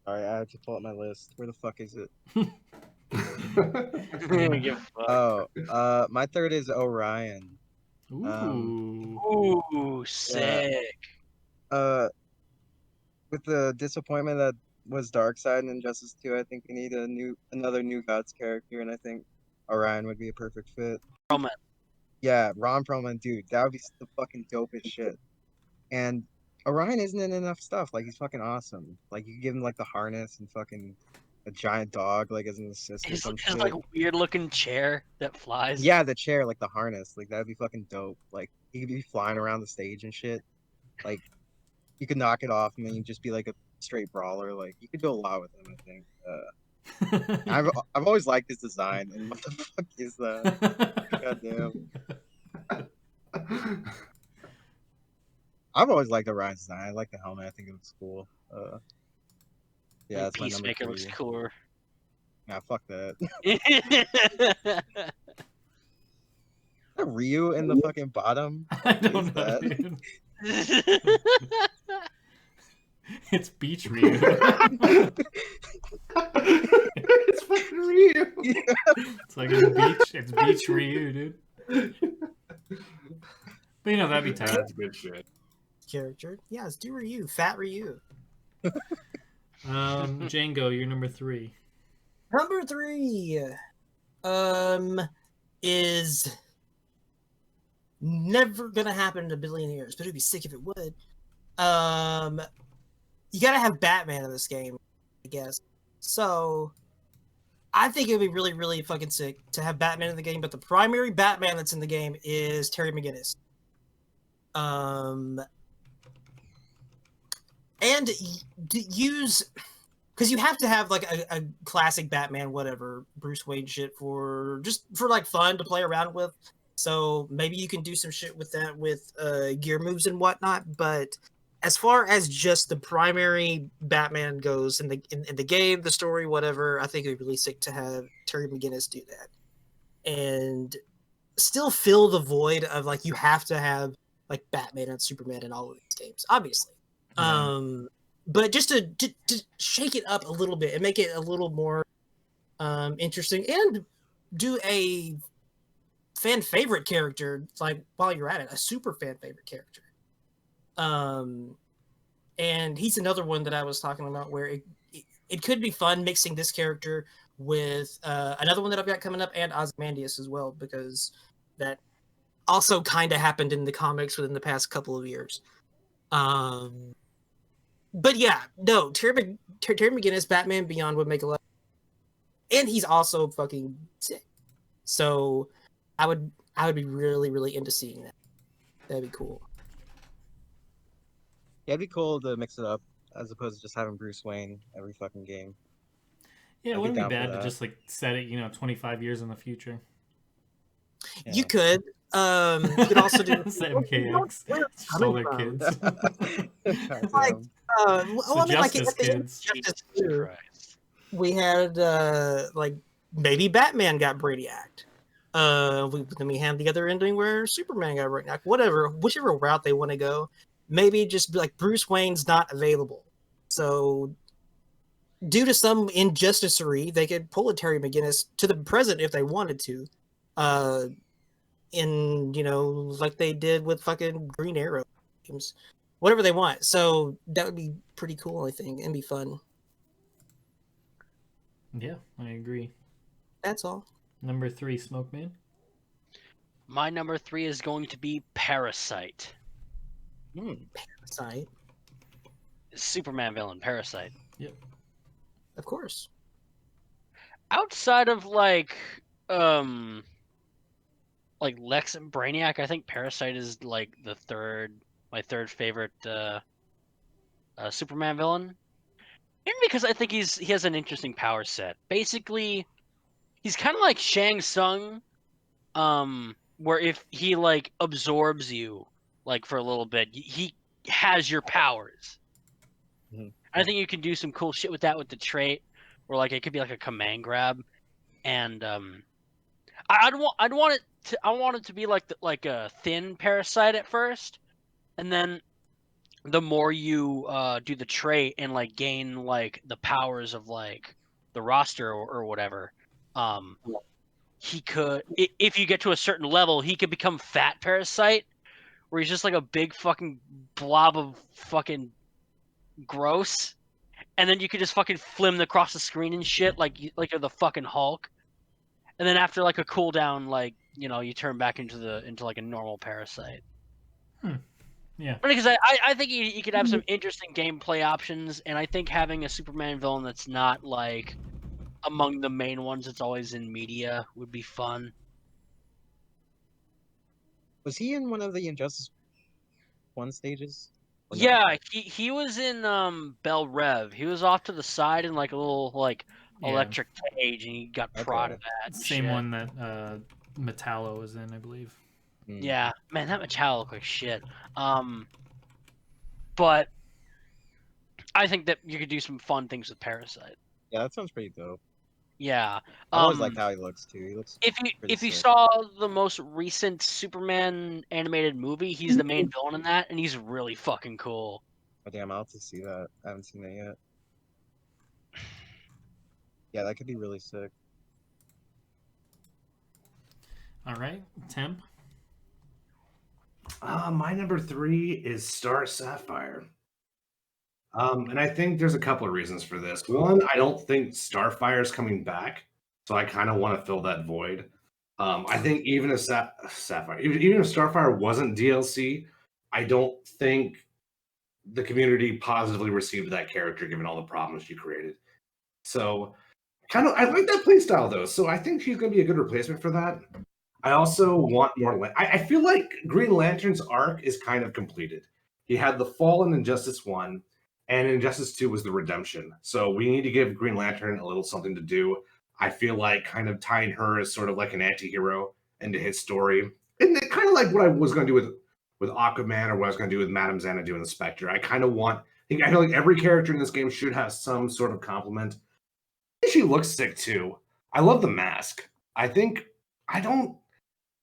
Alright, I have to pull up my list. Where the fuck is it? My third is Orion. Ooh, sick. With the disappointment that was Darkseid and Injustice 2, I think we need another New Gods character, and I think Orion would be a perfect fit. Roman. Yeah, Ron Perlman, dude, that would be the fucking dopest shit. And Orion isn't in enough stuff. Like, he's fucking awesome. Like, you could give him like the harness and fucking a giant dog, like, as an assist or some shit. Like weird looking chair that flies. Yeah, the chair, like the harness, like that'd be fucking dope. Like, he could be flying around the stage and shit. Like, you could knock it off and then you'd just be like a straight brawler. Like, you could do a lot with him, I think. I've always liked his design, and what the fuck is that? Goddamn. I've always liked Orion's design. I like the helmet. I think it looks cool. Yeah, that's my number 3. Peacemaker looks cooler. Nah, fuck that. Ryu in the fucking bottom? I don't know, dude. It's Beach Ryu. It's fucking Ryu. Yeah. It's like it's Beach Ryu, dude. But that'd be tight. That's good shit. Character. Yeah, it's do Ryu. Fat Ryu. Django, you're number 3. Number 3 is never gonna happen in a billion years, but it'd be sick if it would. You gotta have Batman in this game, I guess. So I think it'd be really, really fucking sick to have Batman in the game, but the primary Batman that's in the game is Terry McGinnis. And use, because you have to have like a classic Batman, whatever, Bruce Wayne shit for like fun to play around with. So maybe you can do some shit with that with gear moves and whatnot. But as far as just the primary Batman goes in the game, the story, whatever, I think it'd be really sick to have Terry McGinnis do that, and still fill the void of like you have to have like Batman and Superman in all of these games, obviously. But just to shake it up a little bit and make it a little more interesting, and do a fan favorite character, like while you're at it, a super fan favorite character. And he's another one that I was talking about where it could be fun mixing this character with another one that I've got coming up, and Ozymandias as well, because that also kind of happened in the comics within the past couple of years. But yeah, no, Terry McGinnis, Batman Beyond would make a lot, and he's also fucking sick. So I would be really, really into seeing that. That'd be cool. Yeah, it'd be cool to mix it up as opposed to just having Bruce Wayne every fucking game. Yeah, it wouldn't be bad to just like set it, 25 years in the future. Yeah. You could. You could also do MKX. Stole their kids. Like, well, I mean, like Justice at the end of kids. Justice 2, we had like maybe Batman got Brainiac. Then we had the other ending where Superman got Brainiac. Whatever, whichever route they want to go. Maybe just be like Bruce Wayne's not available, so due to some injusticery, they could pull a Terry McGinnis to the present if they wanted to. Like they did with fucking Green Arrow games, whatever they want. So that would be pretty cool, I think, and be fun. Yeah, I agree. That's all. Number 3, Smoke Man. My number 3 is going to be Parasite. Parasite. Superman villain, Parasite. Yep. Of course. Outside of like Lex and Brainiac, I think Parasite is like my third favorite Superman villain. And because I think he has an interesting power set. Basically, He's kind of like Shang Tsung, where if he like absorbs you like for a little bit, he has your powers. Mhm. I think you can do some cool shit with that with the trait, where like it could be like a command grab, and I want it to be like a thin parasite at first, and then the more you do the trait and like gain like the powers of like the roster or whatever, he could if you get to a certain level, he could become fat parasite, where he's just like a big fucking blob of fucking gross, and then you could just fucking flim across the screen and shit like you're the fucking Hulk. And then after like a cooldown, like you turn back into like a normal parasite. Yeah. Because I think you could have some interesting gameplay options, and I think having a Superman villain that's not like among the main ones that's always in media would be fun. Was he in one of the Injustice 1 stages? Or no? Yeah, he was in Bell Rev. He was off to the side in like a little like Yeah. electric cage, and he got prodded at. Same shit. one that Mentallo was in, I believe. Yeah, man, that Mentallo looked like shit. But I think that you could do some fun things with Parasite. Yeah, that sounds pretty dope. Yeah. I always liked how he looks too. He looks If you sick. saw the most recent Superman animated movie, he's the main villain in that, and he's really fucking cool. Oh, damn, I'll have to see that. I haven't seen that yet. Yeah, that could be really sick. All right, Temp. My number 3 is Star Sapphire. And I think there's a couple of reasons for this. One, I don't think Starfire is coming back, so I kind of want to fill that void. I think even if Sapphire, even if Starfire wasn't DLC, I don't think the community positively received that character given all the problems she created. So, kind of, I like that playstyle though. So I think she's going to be a good replacement for that. I also want more. I feel like Green Lantern's arc is kind of completed. He had the fall in Injustice 1, and Injustice 2 was the redemption. So we need to give Green Lantern a little something to do. I feel like kind of tying her as sort of like an anti-hero into his story. And kind of like what I was going to do with Aquaman, or what I was going to do with Madame Xanadu and the Spectre. I kind of want, I feel like every character in this game should have some sort of complement. She looks sick too. I love the mask. I don't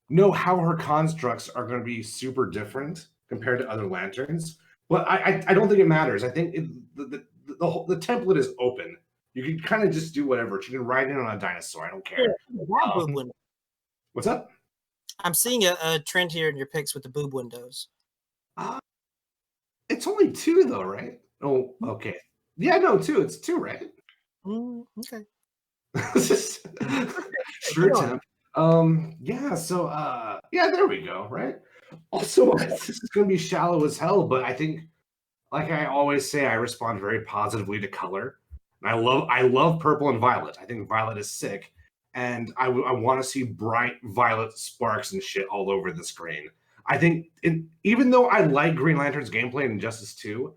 know how her constructs are going to be super different compared to other lanterns, but I don't think it matters. I think the template is open. You can kind of just do whatever. She can ride in on a dinosaur. I don't care. Boob window. What's up? I'm seeing a trend here in your picks with the boob windows. It's only 2 though, right? Oh, okay. Yeah, no, 2. It's 2, right? Okay. Sure, Tim. Yeah, so yeah, there we go, right? Also, this is gonna be shallow as hell, but I think, like I always say, I respond very positively to color. And I love purple and violet. I think violet is sick. And I want to see bright violet sparks and shit all over the screen. I think even though I like Green Lantern's gameplay in Injustice 2,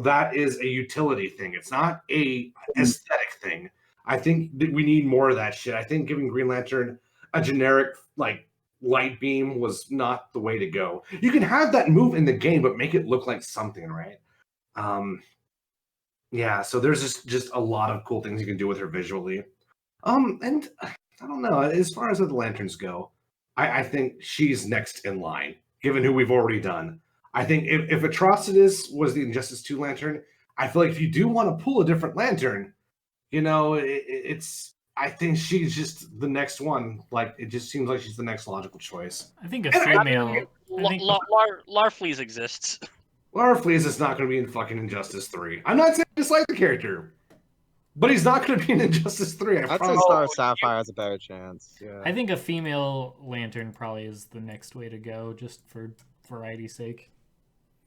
that is a utility thing. It's not a aesthetic thing. I think that we need more of that shit. I think giving Green Lantern a generic like light beam was not the way to go. You can have that move in the game, but make it look like something, right? Yeah, so there's just a lot of cool things you can do with her visually. And I don't know, as far as the lanterns go, I think she's next in line, given who we've already done. I think if Atrocitus was the Injustice 2 lantern, I feel like if you do want to pull a different lantern, I think she's just the next one. Like, it just seems like she's the next logical choice. I think a female. Larfleeze exists. Larfleeze is not going to be in fucking Injustice 3. I'm not saying I dislike the character, but he's not going to be in Injustice 3. I'd say Star Sapphire has a better chance. Yeah. I think a female lantern probably is the next way to go, just for variety's sake.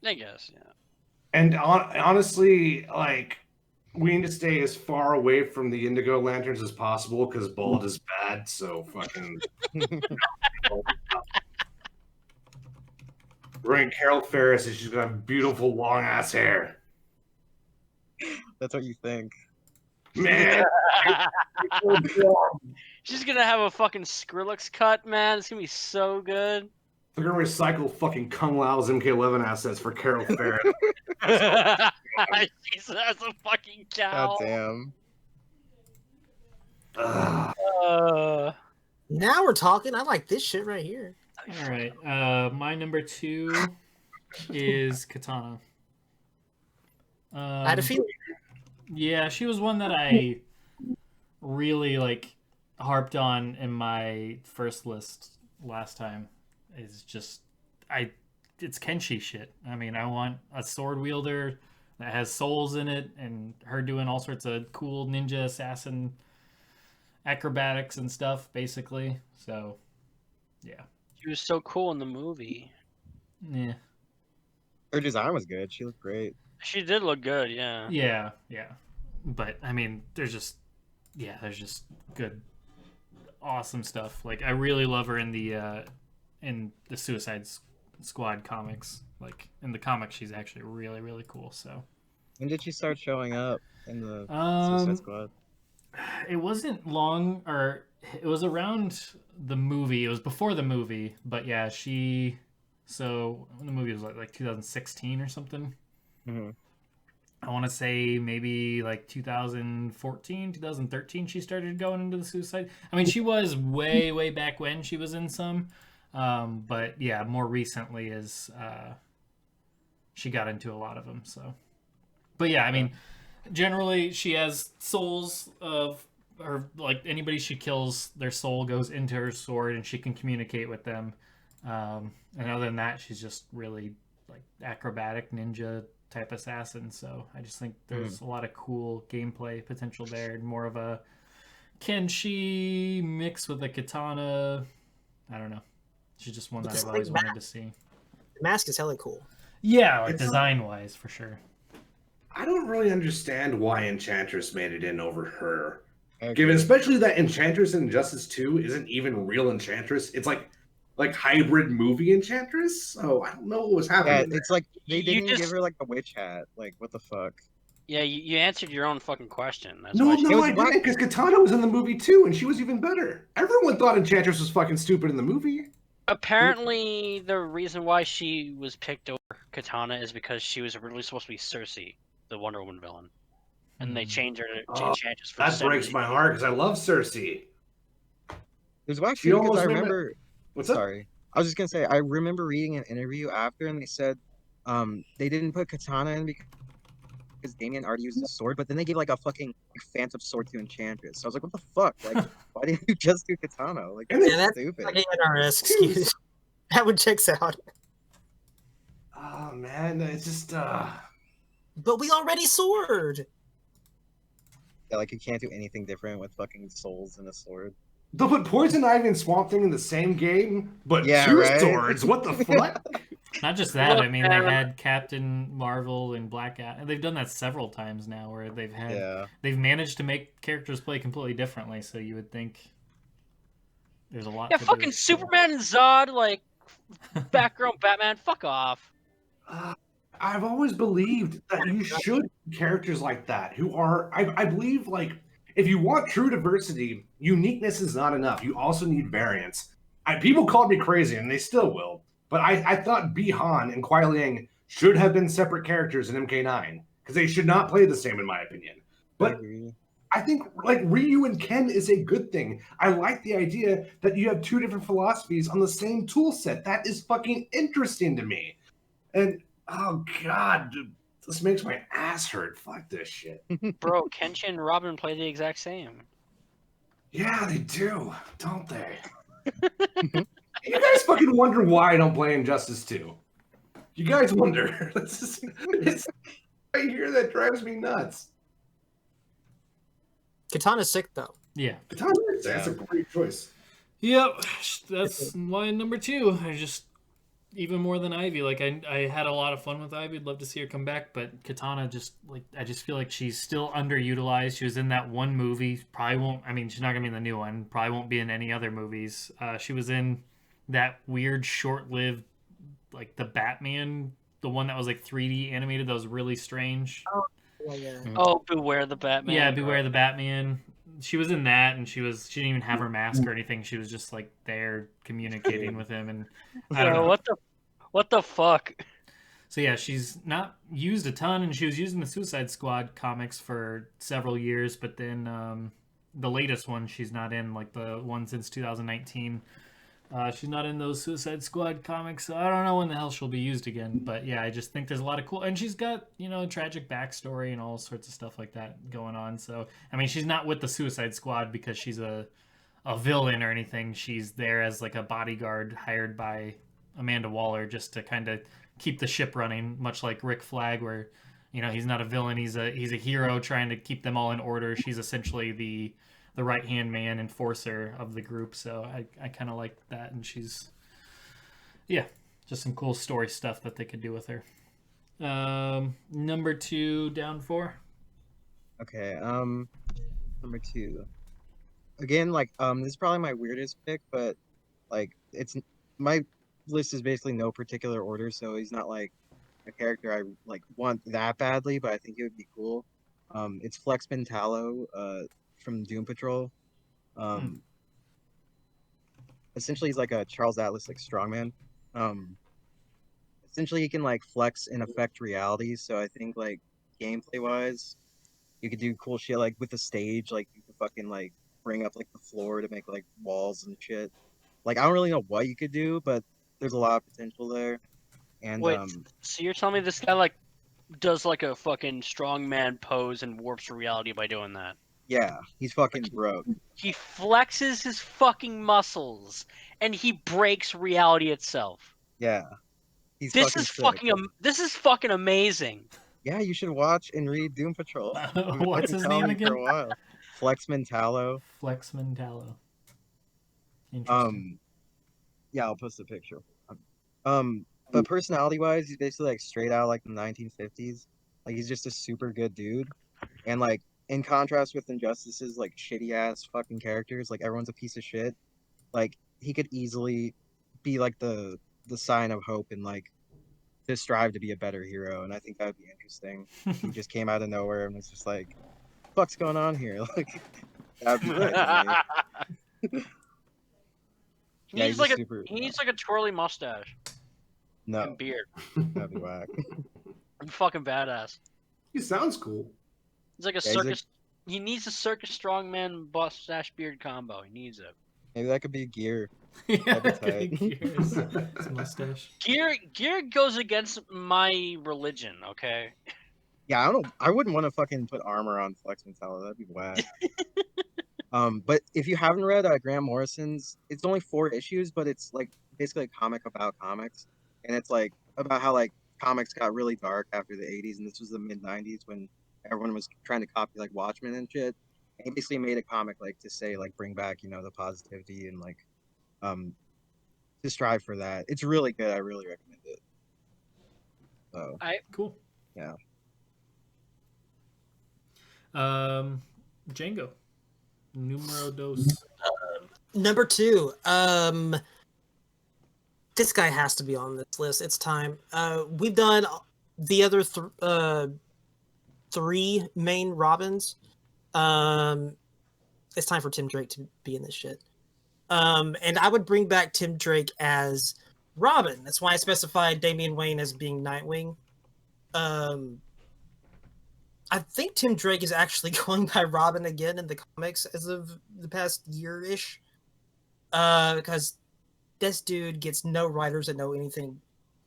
I guess, yeah. And honestly, like, we need to stay as far away from the Indigo Lanterns as possible because bald is bad. So fucking. Bring Carol Ferris, and she's got beautiful long ass hair. That's what you think, man. She's gonna have a fucking Skrillex cut, man. It's gonna be so good. They're gonna recycle fucking Kung Lao's MK11 assets for Carol Farron. Jesus, that's a fucking cow. God damn. Now we're talking. I like this shit right here. All right. My number 2 is Katana. I had a feeling. Yeah, she was one that I really harped on in my first list last time. It's just it's Kenshi shit. I mean, I want a sword wielder that has souls in it and her doing all sorts of cool ninja assassin acrobatics and stuff, basically. So, yeah. She was so cool in the movie. Yeah. Her design was good. She looked great. She did look good, yeah. Yeah. But I mean, there's just good, awesome stuff. Like, I really love her in the Suicide Squad comics. Like, in the comics, she's actually really, really cool. So. When did she start showing up in the Suicide Squad? It wasn't long, or it was around the movie. It was before the movie, but yeah, so the movie was like 2016 or something. Mm-hmm. I want to say maybe like 2014, 2013 she started going into the Suicide. I mean, she was way back when she was in some, but yeah, more recently is she got into a lot of them. So, but yeah, I mean, generally she has souls of her, like anybody she kills, their soul goes into her sword and she can communicate with them. And other than that, she's just really like acrobatic ninja type assassin. So I just think there's a lot of cool gameplay potential there, and more of a Kenshi mix with a katana. I don't know. She's just one that I've always wanted to see. The mask is hella cool. Yeah, like design wise for sure. I don't really understand why Enchantress made it in over her. Given especially that Enchantress in Injustice 2 isn't even real Enchantress. It's like hybrid movie Enchantress. So I don't know what was happening. Yeah, it's like they didn't give her like the witch hat. Like, what the fuck? Yeah, you answered your own fucking question. That's No, why I didn't, because Katana was in the movie too, and she was even better. Everyone thought Enchantress was fucking stupid in the movie. Apparently, the reason why she was picked over Katana is because she was originally supposed to be Cersei, the Wonder Woman villain, and they changed her to Enchantress. For that breaks my heart because I love Cersei. There's actually because I remember. What's Sorry, I was just gonna say I remember reading an interview after, and they said they didn't put Katana in because Damien already used his sword, but then they gave like a fucking phantom sword to Enchantress. So I was like, what the fuck? Like, why didn't you just do Katana? Like, that's stupid. Like NRS, excuse. That one checks out. Oh man, it's just But we already sword. Yeah, like you can't do anything different with fucking souls and a sword. They'll put Poison Ivy and Swamp Thing in the same game, but Yeah, two right? swords. What the fuck? Not just that. I mean, they had Captain Marvel and Black Adam. They've done that several times now, where they've managed to make characters play completely differently. So you would think there's a lot. Yeah, fucking Superman and Zod, like background Batman. Fuck off. I've always believed that you should characters like that who are. I believe like. If you want true diversity, uniqueness is not enough. You also need variance. People called me crazy, and they still will. But I thought Bi-Han and Kuai Liang should have been separate characters in MK9 because they should not play the same, in my opinion. But I think like Ryu and Ken is a good thing. I like the idea that you have two different philosophies on the same tool set. That is fucking interesting to me. And oh god, dude. This makes my ass hurt. Fuck this shit. Bro, Kenshin and Robin play the exact same. Yeah, they do, don't they? You guys fucking wonder why I don't play Injustice 2. You guys wonder. It's right here that drives me nuts. Katana's sick, though. Yeah. That's a great choice. Yep. That's my number 2. I just... Even more than Ivy, like I had a lot of fun with Ivy. I'd love to see her come back, but Katana just like I just feel like she's still underutilized. She was in that one movie. Probably won't. I mean, she's not gonna be in the new one. Probably won't be in any other movies. She was in that weird short-lived, like the Batman, the one that was like 3D animated. That was really strange. Oh, yeah. Oh, Beware the Batman. Yeah, Beware the Batman. she was in that, and she didn't even have her mask or anything. She was just like there communicating with him, and I don't know. What the fuck? So yeah, she's not used a ton, and she was using the Suicide Squad comics for several years, but then the latest one she's not in, like the one since 2019. She's not in those Suicide Squad comics, so I don't know when the hell she'll be used again. But yeah, I just think there's a lot of cool, and she's got tragic backstory and all sorts of stuff like that going on. So I mean, she's not with the Suicide Squad because she's a villain or anything. She's there as like a bodyguard hired by Amanda Waller just to kind of keep the ship running, much like Rick Flag, where he's not a villain, he's a hero trying to keep them all in order. She's essentially the right hand man, enforcer of the group. So I kind of like that, and she's just some cool story stuff that they could do with her. Number 2 down 4. Okay, number 2. Again, like this is probably my weirdest pick, but like it's my list is basically no particular order, so he's not like a character I like want that badly, but I think it would be cool. It's Flex Mentallo, from Doom Patrol. Essentially he's like a Charles Atlas like strongman. Essentially he can like flex and affect reality, so I think like gameplay wise you could do cool shit like with the stage, like you could fucking like bring up like the floor to make like walls and shit. Like I don't really know what you could do, but there's a lot of potential there. And Wait, so you're telling me this guy like does like a fucking strongman pose and warps reality by doing that? yeah, he's fucking broke. He flexes his fucking muscles and he breaks reality itself. Yeah. This is fucking amazing. Yeah, you should watch and read Doom Patrol. What's his name again? For a while. Flex Mentallo. Flex Mentallo. Interesting. Yeah, I'll post a picture. But personality-wise, he's basically like straight out like the 1950s. Like he's just a super good dude, and like in contrast with Injustice's like shitty ass fucking characters, like everyone's a piece of shit. Like he could easily be like the sign of hope and like to strive to be a better hero, and I think that would be interesting. He just came out of nowhere and was just like, "What's going on here?" Like that'd be right. He needs like a twirly mustache. No. And beard. That'd be whack. I'm fucking badass. He sounds cool. He's like a circus. He needs a circus strongman mustache beard combo. He needs it. Maybe that could be Gear. Yeah, Gear's mustache. Gear goes against my religion. Okay. Yeah, I wouldn't want to fucking put armor on Flex Mentallo. That'd be whack. But if you haven't read Grant Morrison's, it's only 4 issues, but it's like basically a comic about comics, and it's like about how like comics got really dark after the 80s, and this was the mid 90s when everyone was trying to copy like Watchmen and shit. And he basically made a comic like to say like bring back the positivity and like to strive for that. It's really good. I really recommend it. So cool. Yeah. Django. Numero dos. Number 2. This guy has to be on this list. It's time. We've done the other 3 main Robins. It's time for Tim Drake to be in this shit. And I would bring back Tim Drake as Robin. That's why I specified Damian Wayne as being Nightwing. I think Tim Drake is actually going by Robin again in the comics as of the past year-ish. Because this dude gets no writers that know anything,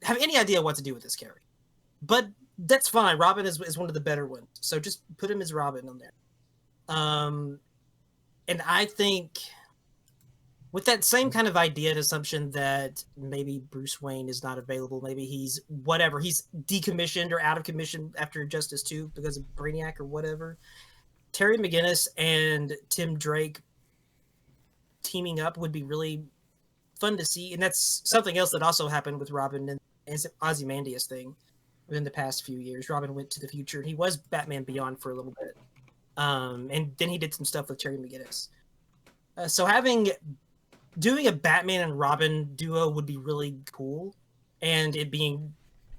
have any idea what to do with this character. But that's fine. Robin is one of the better ones. So just put him as Robin on there. And I think with that same kind of idea and assumption that maybe Bruce Wayne is not available, maybe he's whatever, he's decommissioned or out of commission after Justice 2 because of Brainiac or whatever. Terry McGinnis and Tim Drake teaming up would be really fun to see. And that's something else that also happened with Robin and Ozymandias thing within the past few years. Robin went to the future and he was Batman Beyond for a little bit. And then he did some stuff with Terry McGinnis. So doing a Batman and Robin duo would be really cool, and it being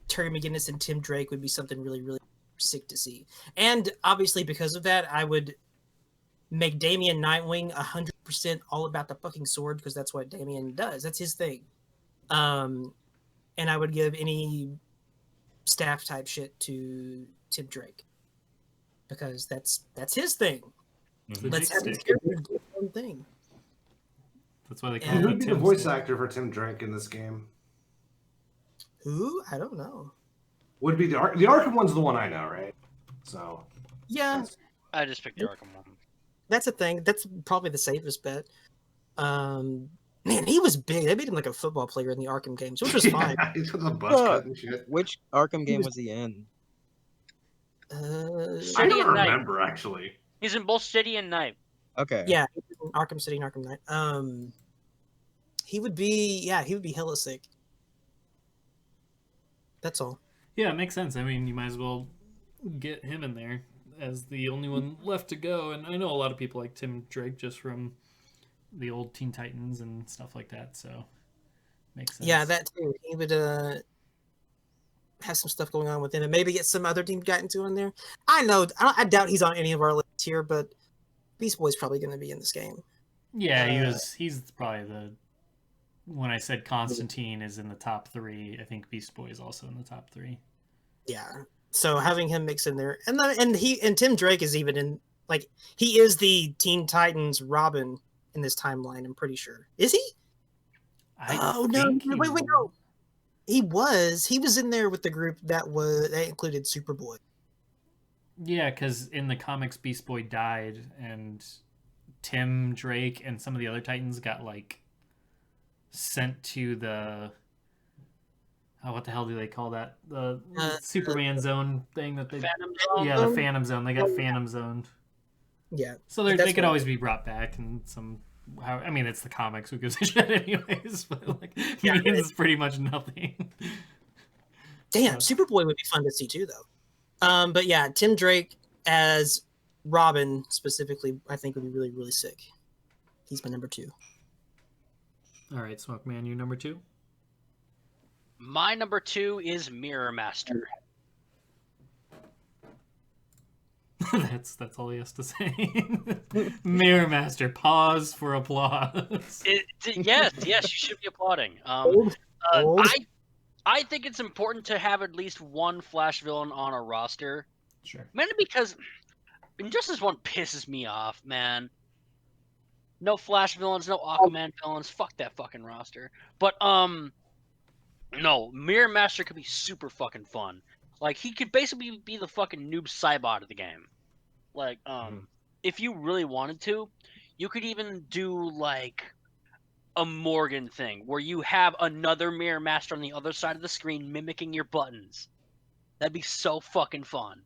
Terry McGinnis and Tim Drake would be something really, really sick to see. And obviously because of that, I would make Damian Nightwing 100% all about the fucking sword because that's what Damian does. That's his thing. And I would give any staff type shit to Tim Drake because that's his thing. Let's have his character do his own thing. That's why they call Who him would be the voice actor for Tim Drake in this game? Who? I don't know. Would be the Arkham one's the one I know, right? So yeah, I just picked the Arkham one. That's a thing. That's probably the safest bet. Man, he was big. They made him like a football player in the Arkham games, which was fine. He's with the buzz cut and shit. Which Arkham game was he in? I don't remember actually. He's in both City and Night. Okay. Yeah, Arkham City and Arkham Knight. He would be hella sick. That's all. Yeah, it makes sense. I mean, you might as well get him in there as the only one left to go. And I know a lot of people like Tim Drake just from the old Teen Titans and stuff like that. So makes sense. Yeah, that too. He would have some stuff going on with him, and maybe get some other team got into in there. I doubt he's on any of our lists here, but Beast Boy's probably going to be in this game. Yeah, he's probably when I said Constantine is in the top 3, I think Beast Boy is also in the top 3. Yeah. So having him mix in there, and Tim Drake is even in, like, he is the Teen Titans Robin in this timeline. I'm pretty sure. Is he? Wait, no. He was in there with the group that included Superboy. Yeah, because in the comics, Beast Boy died, and Tim Drake and some of the other Titans got like sent to the what the hell do they call that? The Superman zone thing that they Phantom Zone? Yeah, the Phantom Zone. They got Phantom Zoned. Yeah. So they could always be brought back in some. I mean, it's the comics. Who gives a shit, anyways? But like, means pretty much nothing. Damn, Superboy would be fun to see too, though. But yeah, Tim Drake as Robin specifically, I think would be really, really sick. He's my number 2. All right, Smoke Man, you number 2. My number 2 is Mirror Master. That's all he has to say. Mirror Master, pause for applause. Yes, you should be applauding. Old. I think it's important to have at least one Flash villain on a roster. Sure. Mainly because Injustice 1 pisses me off, man. No Flash villains, no Aquaman villains. Fuck that fucking roster. But no, Mirror Master could be super fucking fun. Like, he could basically be the fucking noob Cybot of the game. Like, if you really wanted to, you could even do, like, a Morgan thing, where you have another Mirror Master on the other side of the screen mimicking your buttons. That'd be so fucking fun.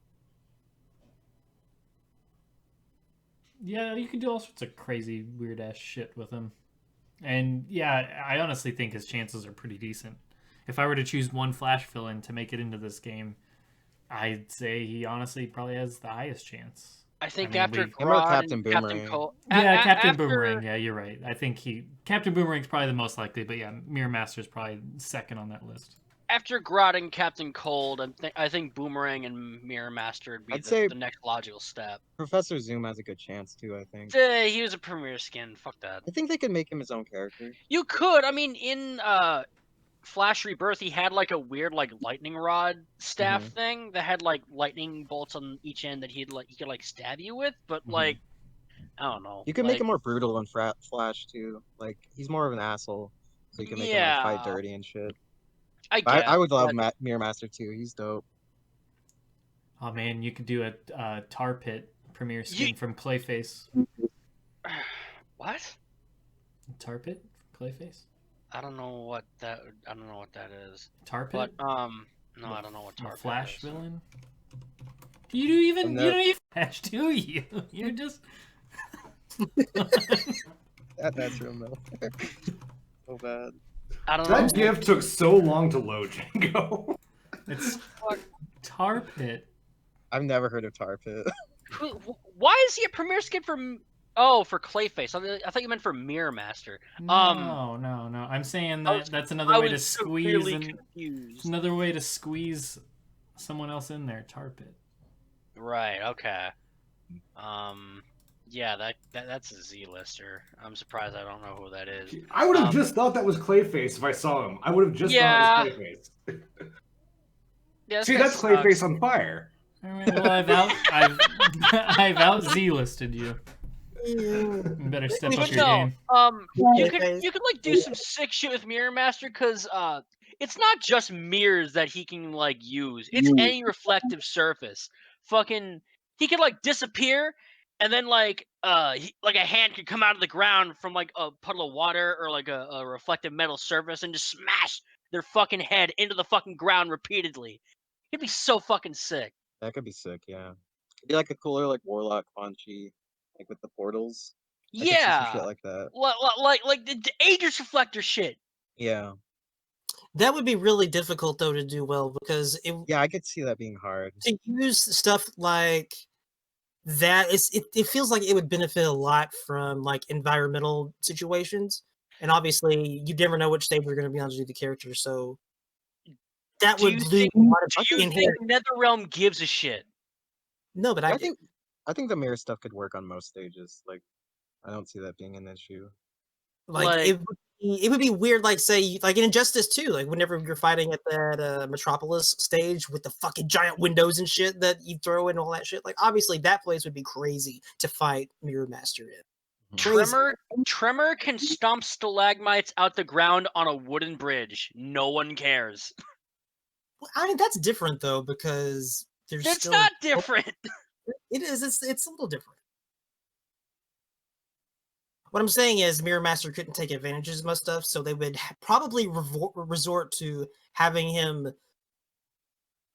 Yeah, you can do all sorts of crazy, weird-ass shit with him. And, yeah, I honestly think his chances are pretty decent. If I were to choose one Flash villain to make it into this game, I'd say he honestly probably has the highest chance. I think after Captain Boomerang. Captain Boomerang. Yeah, you're right. I think Captain Boomerang's probably the most likely, but yeah, Mirror Master's probably second on that list. After Grodd and Captain Cold, I think Boomerang and Mirror Master would be the next logical step. Professor Zoom has a good chance too, I think. He was a premier skin. Fuck that. I think they could make him his own character. You could. I mean, in Flash Rebirth, he had like a weird like lightning rod staff thing that had like lightning bolts on each end that he could like stab you with. But like, I don't know. You could make him more brutal than Flash too. Like, he's more of an asshole, so you can make him like, fight dirty and shit. I would love Mirror Master too. He's dope. Oh man, you could do a Tar Pit premiere skin from Clayface. What? Tar Pit, Clayface. I don't know what that is. Tar Pit. But no, I don't know what Tar Pit Flash is. villain. You don't even Flash, do you? You just. That's real milk. So bad. I don't know. That gift took so long to load, Django. It's Tar Pit. I've never heard of Tar Pit. Why is he a premier skin for Clayface? I thought you meant for Mirror Master. No. I'm saying that's another way to squeeze. Another way to squeeze someone else in there. Tar Pit. Right. Okay. Yeah, that's a Z-lister. I'm surprised I don't know who that is. I would have just thought that was Clayface if I saw him. I would have just thought it was Clayface. Yeah, See, that's Clayface on fire. All right, well, I've out Z-listed you. You better step up your game. You could like do some sick shit with Mirror Master because it's not just mirrors that he can like use. It's any reflective surface. Fucking, he could like disappear, and then like like a hand could come out of the ground from like a puddle of water or like a reflective metal surface and just smash their fucking head into the fucking ground repeatedly. It'd be so fucking sick. That could be sick, yeah. It'd be like a cooler like Warlock Quan-Chi, like with the portals. I could see some shit like that. Like the Aegis Reflector shit. Yeah. That would be really difficult though to do well because yeah, I could see that being hard. To use stuff like that, it feels like it would benefit a lot from like environmental situations, and obviously you never know which stage you're going to be on to do the character, so that would lose a lot of inherent. NetherRealm gives a shit? No, but I think the mirror stuff could work on most stages. Like, I don't see that being an issue. Like it would be weird, like say, like in Injustice 2, like whenever you're fighting at that Metropolis stage with the fucking giant windows and shit that you throw in all that shit. Like obviously that place would be crazy to fight Mirror Master in. Tremor can stomp stalagmites out the ground on a wooden bridge. No one cares. I mean that's different though because it's not different. It is. It's a little different. What I'm saying is Mirror Master couldn't take advantages of most stuff, so they would probably resort to having him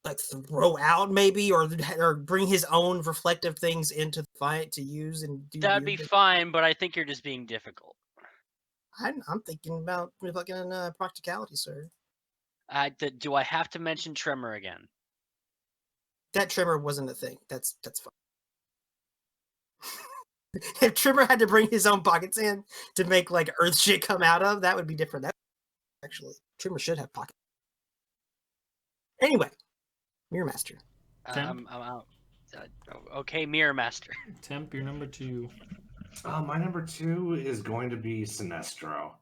like throw out maybe or bring his own reflective things into the fight to use and do. That'd be fine, but I think you're just being difficult. I'm thinking about fucking practicality, sir. Do I have to mention Tremor again? That Tremor wasn't a thing. That's fine. If Tremor had to bring his own pockets in to make like Earth shit come out of, that would be different. That actually, Tremor should have pockets. Anyway, Mirror Master. I'm out. Okay, Mirror Master. Temp, your number 2. My number 2 is going to be Sinestro.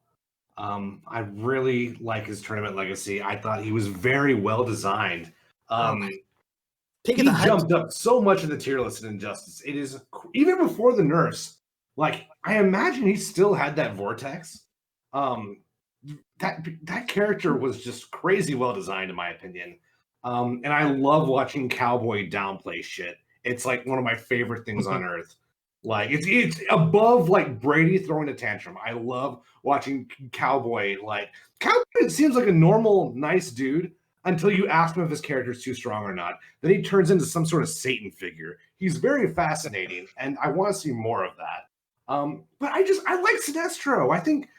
I really like his tournament legacy. I thought he was very well designed. He jumped up so much in the tier list in Injustice. It is even before the nerfs. Like I imagine he still had that vortex. That character was just crazy well designed in my opinion. And I love watching Cowboy downplay shit. It's like one of my favorite things on earth. Like it's above like Brady throwing a tantrum. I love watching Cowboy. Like Cowboy seems like a normal, nice dude. Until you ask him if his character is too strong or not. Then he turns into some sort of Satan figure. He's very fascinating, and I want to see more of that. But I like Sinestro. I think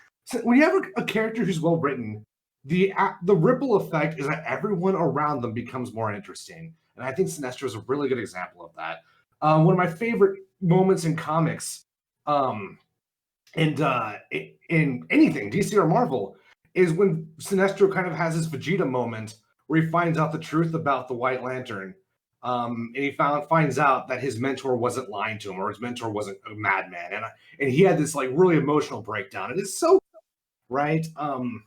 when you have a character who's well written, the ripple effect is that everyone around them becomes more interesting. And I think Sinestro is a really good example of that. One of my favorite moments in comics, and in anything, DC or Marvel, is when Sinestro kind of has his Vegeta moment where he finds out the truth about the White Lantern. And he finds out that his mentor wasn't lying to him or his mentor wasn't a madman. And he had this like really emotional breakdown. And it's so right. God,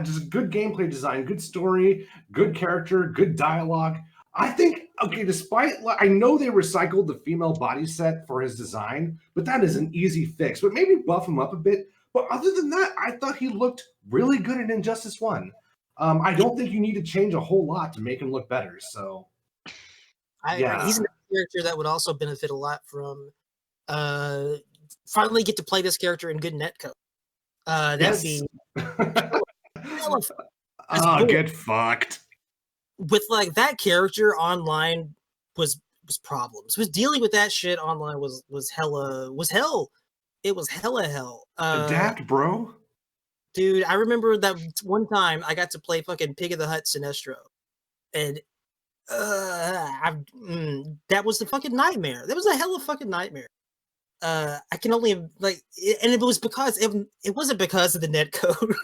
just good gameplay design, good story, good character, good dialogue. I think, okay, I know they recycled the female body set for his design, but that is an easy fix. But maybe buff him up a bit. But other than that, I thought he looked really good in Injustice 1. I don't think you need to change a whole lot to make him look better. So, yeah. He's a character that would also benefit a lot from finally get to play this character in good netcode. That would be get fucked. With like that character online was problems. Was dealing with that shit online was hell. It was hella hell. Adapt, bro. Dude, I remember that one time I got to play fucking Pig of the Hut Sinestro. And that was the fucking nightmare. That was a hella fucking nightmare. I can only like, and it was because it wasn't because of the netcode.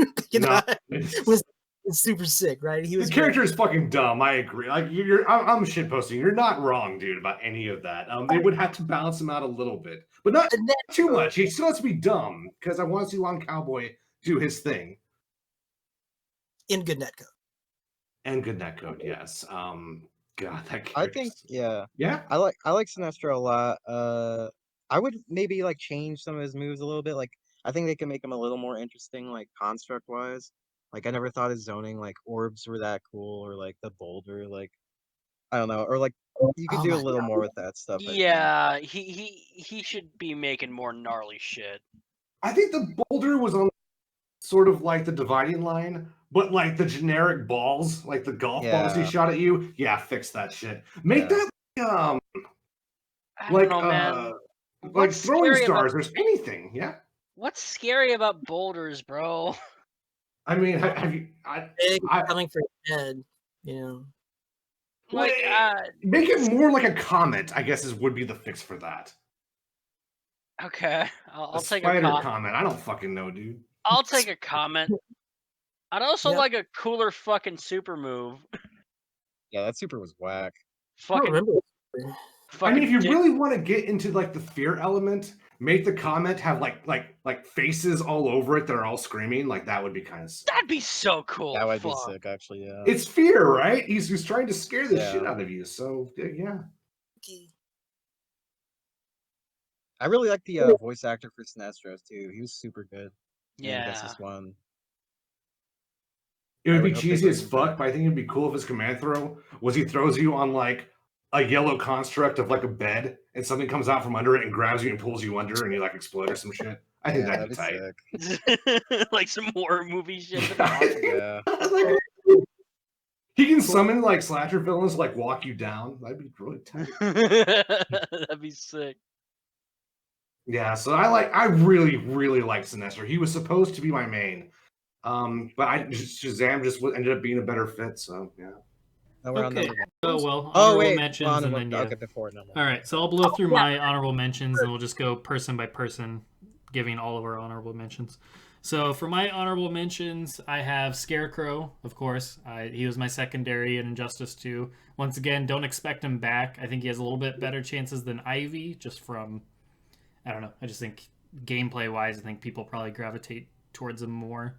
It's super sick, right? He was the character is fucking dumb. I agree. Like I'm shitposting. You're not wrong, dude, about any of that. They would have to balance him out a little bit, but not too much. He still has to be dumb because I want to see Long Cowboy do his thing in good netcode. And good netcode, yes. God, that I think, yeah. I like Sinestro a lot. I would maybe like change some of his moves a little bit. Like I think they can make him a little more interesting, like construct wise. Like I never thought his zoning like orbs were that cool, or like the boulder, like I don't know, or like you could do a little more with that stuff. Yeah, he should be making more gnarly shit. I think the boulder was on sort of like the dividing line, but like the generic balls, like the golf balls he shot at you. Yeah, fix that shit. Make that I don't know, man. Like throwing stars or anything. Yeah. What's scary about boulders, bro? I mean, have you? Coming for your head, you know. Like, make it more like a comet. I guess would be the fix for that. Okay, I'll take a spider comment. Comment. I don't fucking know, dude. I'll take a comment. I'd also like a cooler fucking super move. Yeah, that super was whack. Fucking. I mean, if you really want to get into like the fear element, make the comment have like faces all over it that are all screaming. Like that would be kind of sick. That'd be so cool. That would be sick, actually. Yeah. It's fear, right? He's trying to scare the shit out of you. So yeah. I really like the voice actor for Sinestro too. He was super good. Yeah. That's this one. It would be cheesy as fuck, but I think it'd be cool if his command throw was he throws you on like a yellow construct of like a bed, and something comes out from under it and grabs you and pulls you under, and you like explode or some shit. I think that'd be tight. Like some horror movie shit. Yeah. Like, he can summon like slasher villains to, like walk you down. That'd be really tight. That'd be sick. Yeah, so I really, really like Sinestro. He was supposed to be my main. But Shazam just ended up being a better fit, so yeah. Okay. Honorable mentions and then All right, so I'll blow through my honorable mentions and we'll just go person by person, giving all of our honorable mentions. So for my honorable mentions, I have Scarecrow, of course. He was my secondary in Injustice 2. Once again, don't expect him back. I think he has a little bit better chances than Ivy, just from, I don't know. I just think gameplay-wise, I think people probably gravitate towards him more.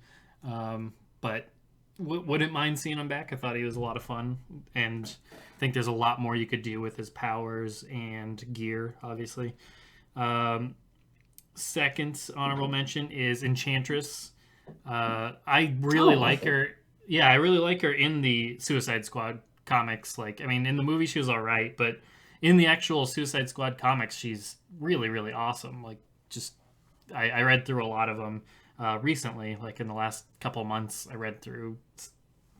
But wouldn't mind seeing him back. I thought he was a lot of fun, and I think there's a lot more you could do with his powers and gear, obviously. Second honorable mention is Enchantress. I really like her. Yeah, I really like her in the Suicide Squad comics. Like, I mean, in the movie she was all right, but in the actual Suicide Squad comics, she's really, really awesome. Like, just I read through a lot of them. Recently, like in the last couple months, I read through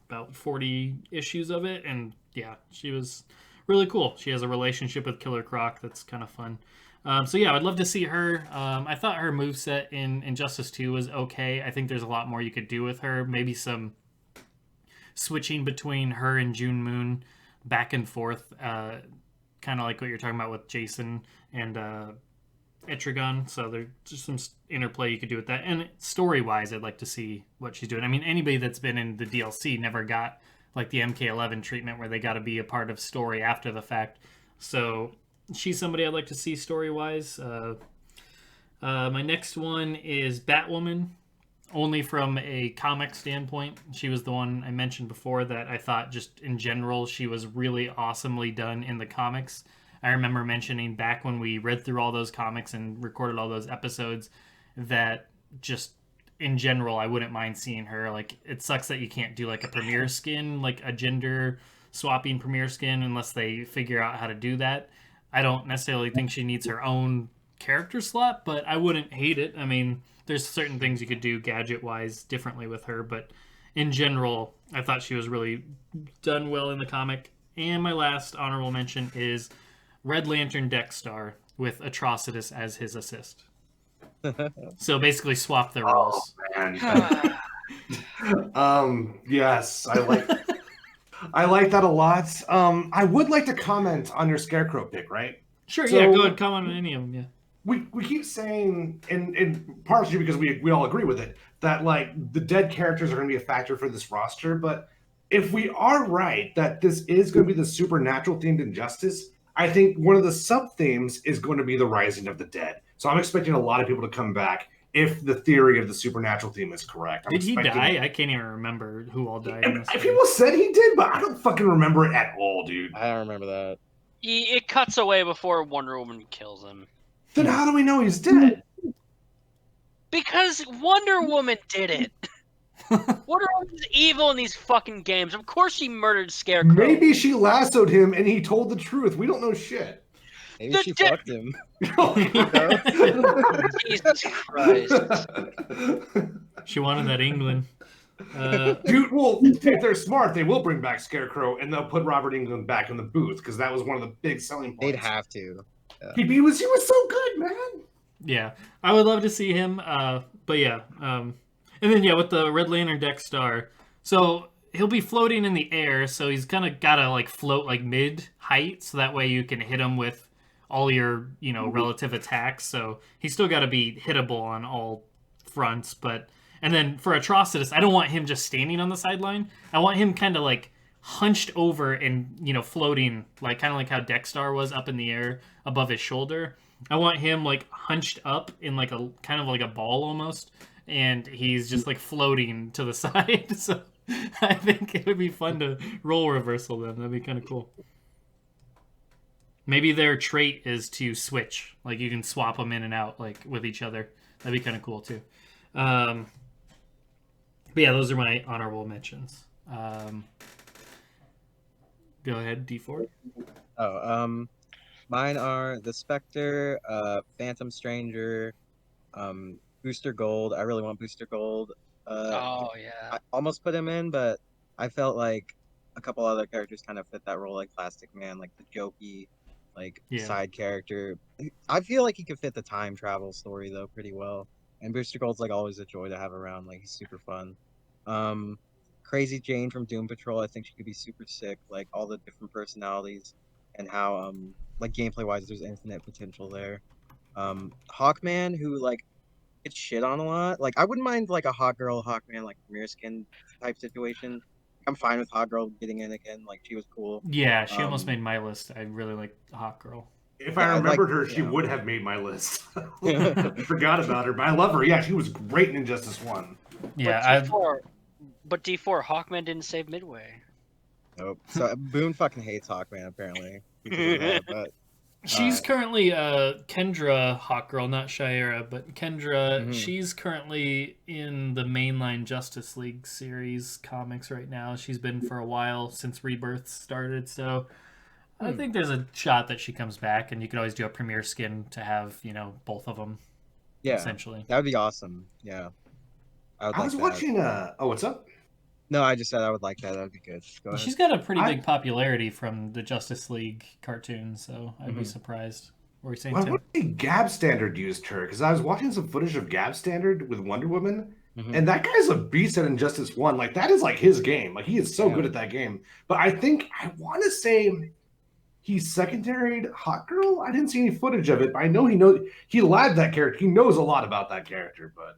about 40 issues of it, and yeah, she was really cool. She has a relationship with Killer Croc that's kind of fun. So yeah, I'd love to see her. I thought her moveset in Injustice 2 was okay. I think there's a lot more you could do with her. Maybe some switching between her and June Moon back and forth, kind of like what you're talking about with Jason and Etrigan, so there's just some interplay you could do with that. And story-wise, I'd like to see what she's doing. I mean, anybody that's been in the DLC never got like the MK11 treatment where they got to be a part of story after the fact. So she's somebody I'd like to see story-wise. My next one is Batwoman, only from a comic standpoint. She was the one I mentioned before that I thought just in general she was really awesomely done in the comics. I remember mentioning back when we read through all those comics and recorded all those episodes that just in general, I wouldn't mind seeing her. Like, it sucks that you can't do like a premiere skin, like a gender swapping premiere skin, unless they figure out how to do that. I don't necessarily think she needs her own character slot, but I wouldn't hate it. I mean, there's certain things you could do gadget-wise differently with her, but in general, I thought she was really done well in the comic. And my last honorable mention is Red Lantern Dexstar with Atrocitus as his assist. So basically swap their roles. Man. Yes, I like that a lot. I would like to comment on your Scarecrow pick, right? Sure, so, yeah, go ahead, comment on any of them, yeah. we keep saying, and partially because we all agree with it, that like the dead characters are going to be a factor for this roster. But if we are right that this is going to be the supernatural themed Injustice, I think one of the sub themes is going to be the rising of the dead. So I'm expecting a lot of people to come back if the theory of the supernatural theme is correct. Did he die? I can't even remember who all died in this. People said he did, but I don't fucking remember it at all, dude. I don't remember that. It cuts away before Wonder Woman kills him. Then how do we know he's dead? Because Wonder Woman did it. Wonder Woman's evil in these fucking games. Of course she murdered Scarecrow. Maybe she lassoed him and he told the truth. We don't know shit. Maybe she fucked him. Jesus Christ. She wanted that England. Dude, well, if they're smart, they will bring back Scarecrow and they'll put Robert Englund back in the booth because that was one of the big selling points. They'd have to. Yeah. He was so good, man. Yeah, I would love to see him. But yeah, and then yeah, with the Red Lantern deck star, so he'll be floating in the air. So he's kind of gotta like float like mid height, so that way you can hit him with all your relative attacks. So he's still got to be hittable on all fronts. But and then for Atrocitus, I don't want him just standing on the sideline. I want him kind of like hunched over and floating, like kind of like how Dexstar was up in the air above his shoulder. I want him like hunched up in like a kind of like a ball almost, and he's just like floating to the side. So I think it would be fun to role reversal them. That'd be kind of cool. Maybe their trait is to switch, like you can swap them in and out like with each other. That'd be kind of cool too. But yeah, those are my honorable mentions. Go ahead, D4. Mine are the Spectre, Phantom Stranger, Booster Gold. I really want Booster Gold. Oh yeah. I almost put him in, but I felt like a couple other characters kind of fit that role, like Plastic Man, like the jokey, side character. I feel like he could fit the time travel story though pretty well. And Booster Gold's like always a joy to have around. Like he's super fun. Crazy Jane from Doom Patrol. I think she could be super sick. Like all the different personalities and how like gameplay wise, there's infinite potential there. Hawkman, who like gets shit on a lot. Like I wouldn't mind like a Hawkman like Premier Skin type situation. I'm fine with Hawk Girl getting in again. Like she was cool. Yeah, she almost made my list. I really like Hawk Girl. If I remembered her, she would have made my list. I forgot about her, but I love her. Yeah, she was great in Injustice 1. Yeah, but D4, Hawkman didn't save Midway. Nope. So Boone fucking hates Hawkman apparently. But she's currently Kendra Hawkgirl, not Shira, but Kendra. Mhm. She's currently in the mainline Justice League series comics right now. She's been for a while since Rebirth started, so I think there's a shot that she comes back, and you could always do a premiere skin to have both of them. yeah, essentially. that would be awesome. Yeah, I was watching. Oh, what's up? No, I just said I would like that. That would be good. Go ahead. She's got a pretty big popularity from the Justice League cartoon, so I'd be surprised. What were you saying, Well, I Tim? want to say Gab Standard used her because I was watching some footage of Gab Standard with Wonder Woman, and that guy's a beast at Injustice 1. Like that is like his game. Like he is so good at that game. But I think I want to say he secondaried Hot Girl. I didn't see any footage of it, but I know he lied that character. He knows a lot about that character. But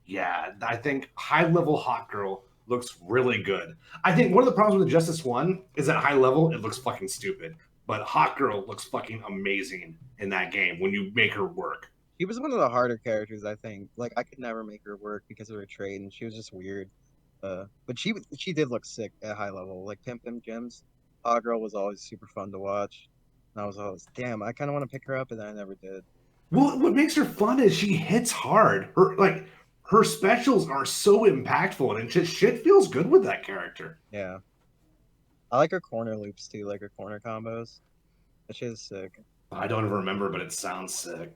yeah, I think high level Hot Girl looks really good. I think one of the problems with Injustice 1 is at high level, it looks fucking stupid. But Hot Girl looks fucking amazing in that game when you make her work. She was one of the harder characters, I think. Like I could never make her work because of her trade, and she was just weird. But she did look sick at high level. Like Pimp Gems, Hot Girl was always super fun to watch. And I was always, damn, I kind of want to pick her up, and then I never did. Well, what makes her fun is she hits hard. Her specials are so impactful, and shit feels good with that character. Yeah. I like her corner loops too, like her corner combos. That shit is sick. I don't even remember, but it sounds sick.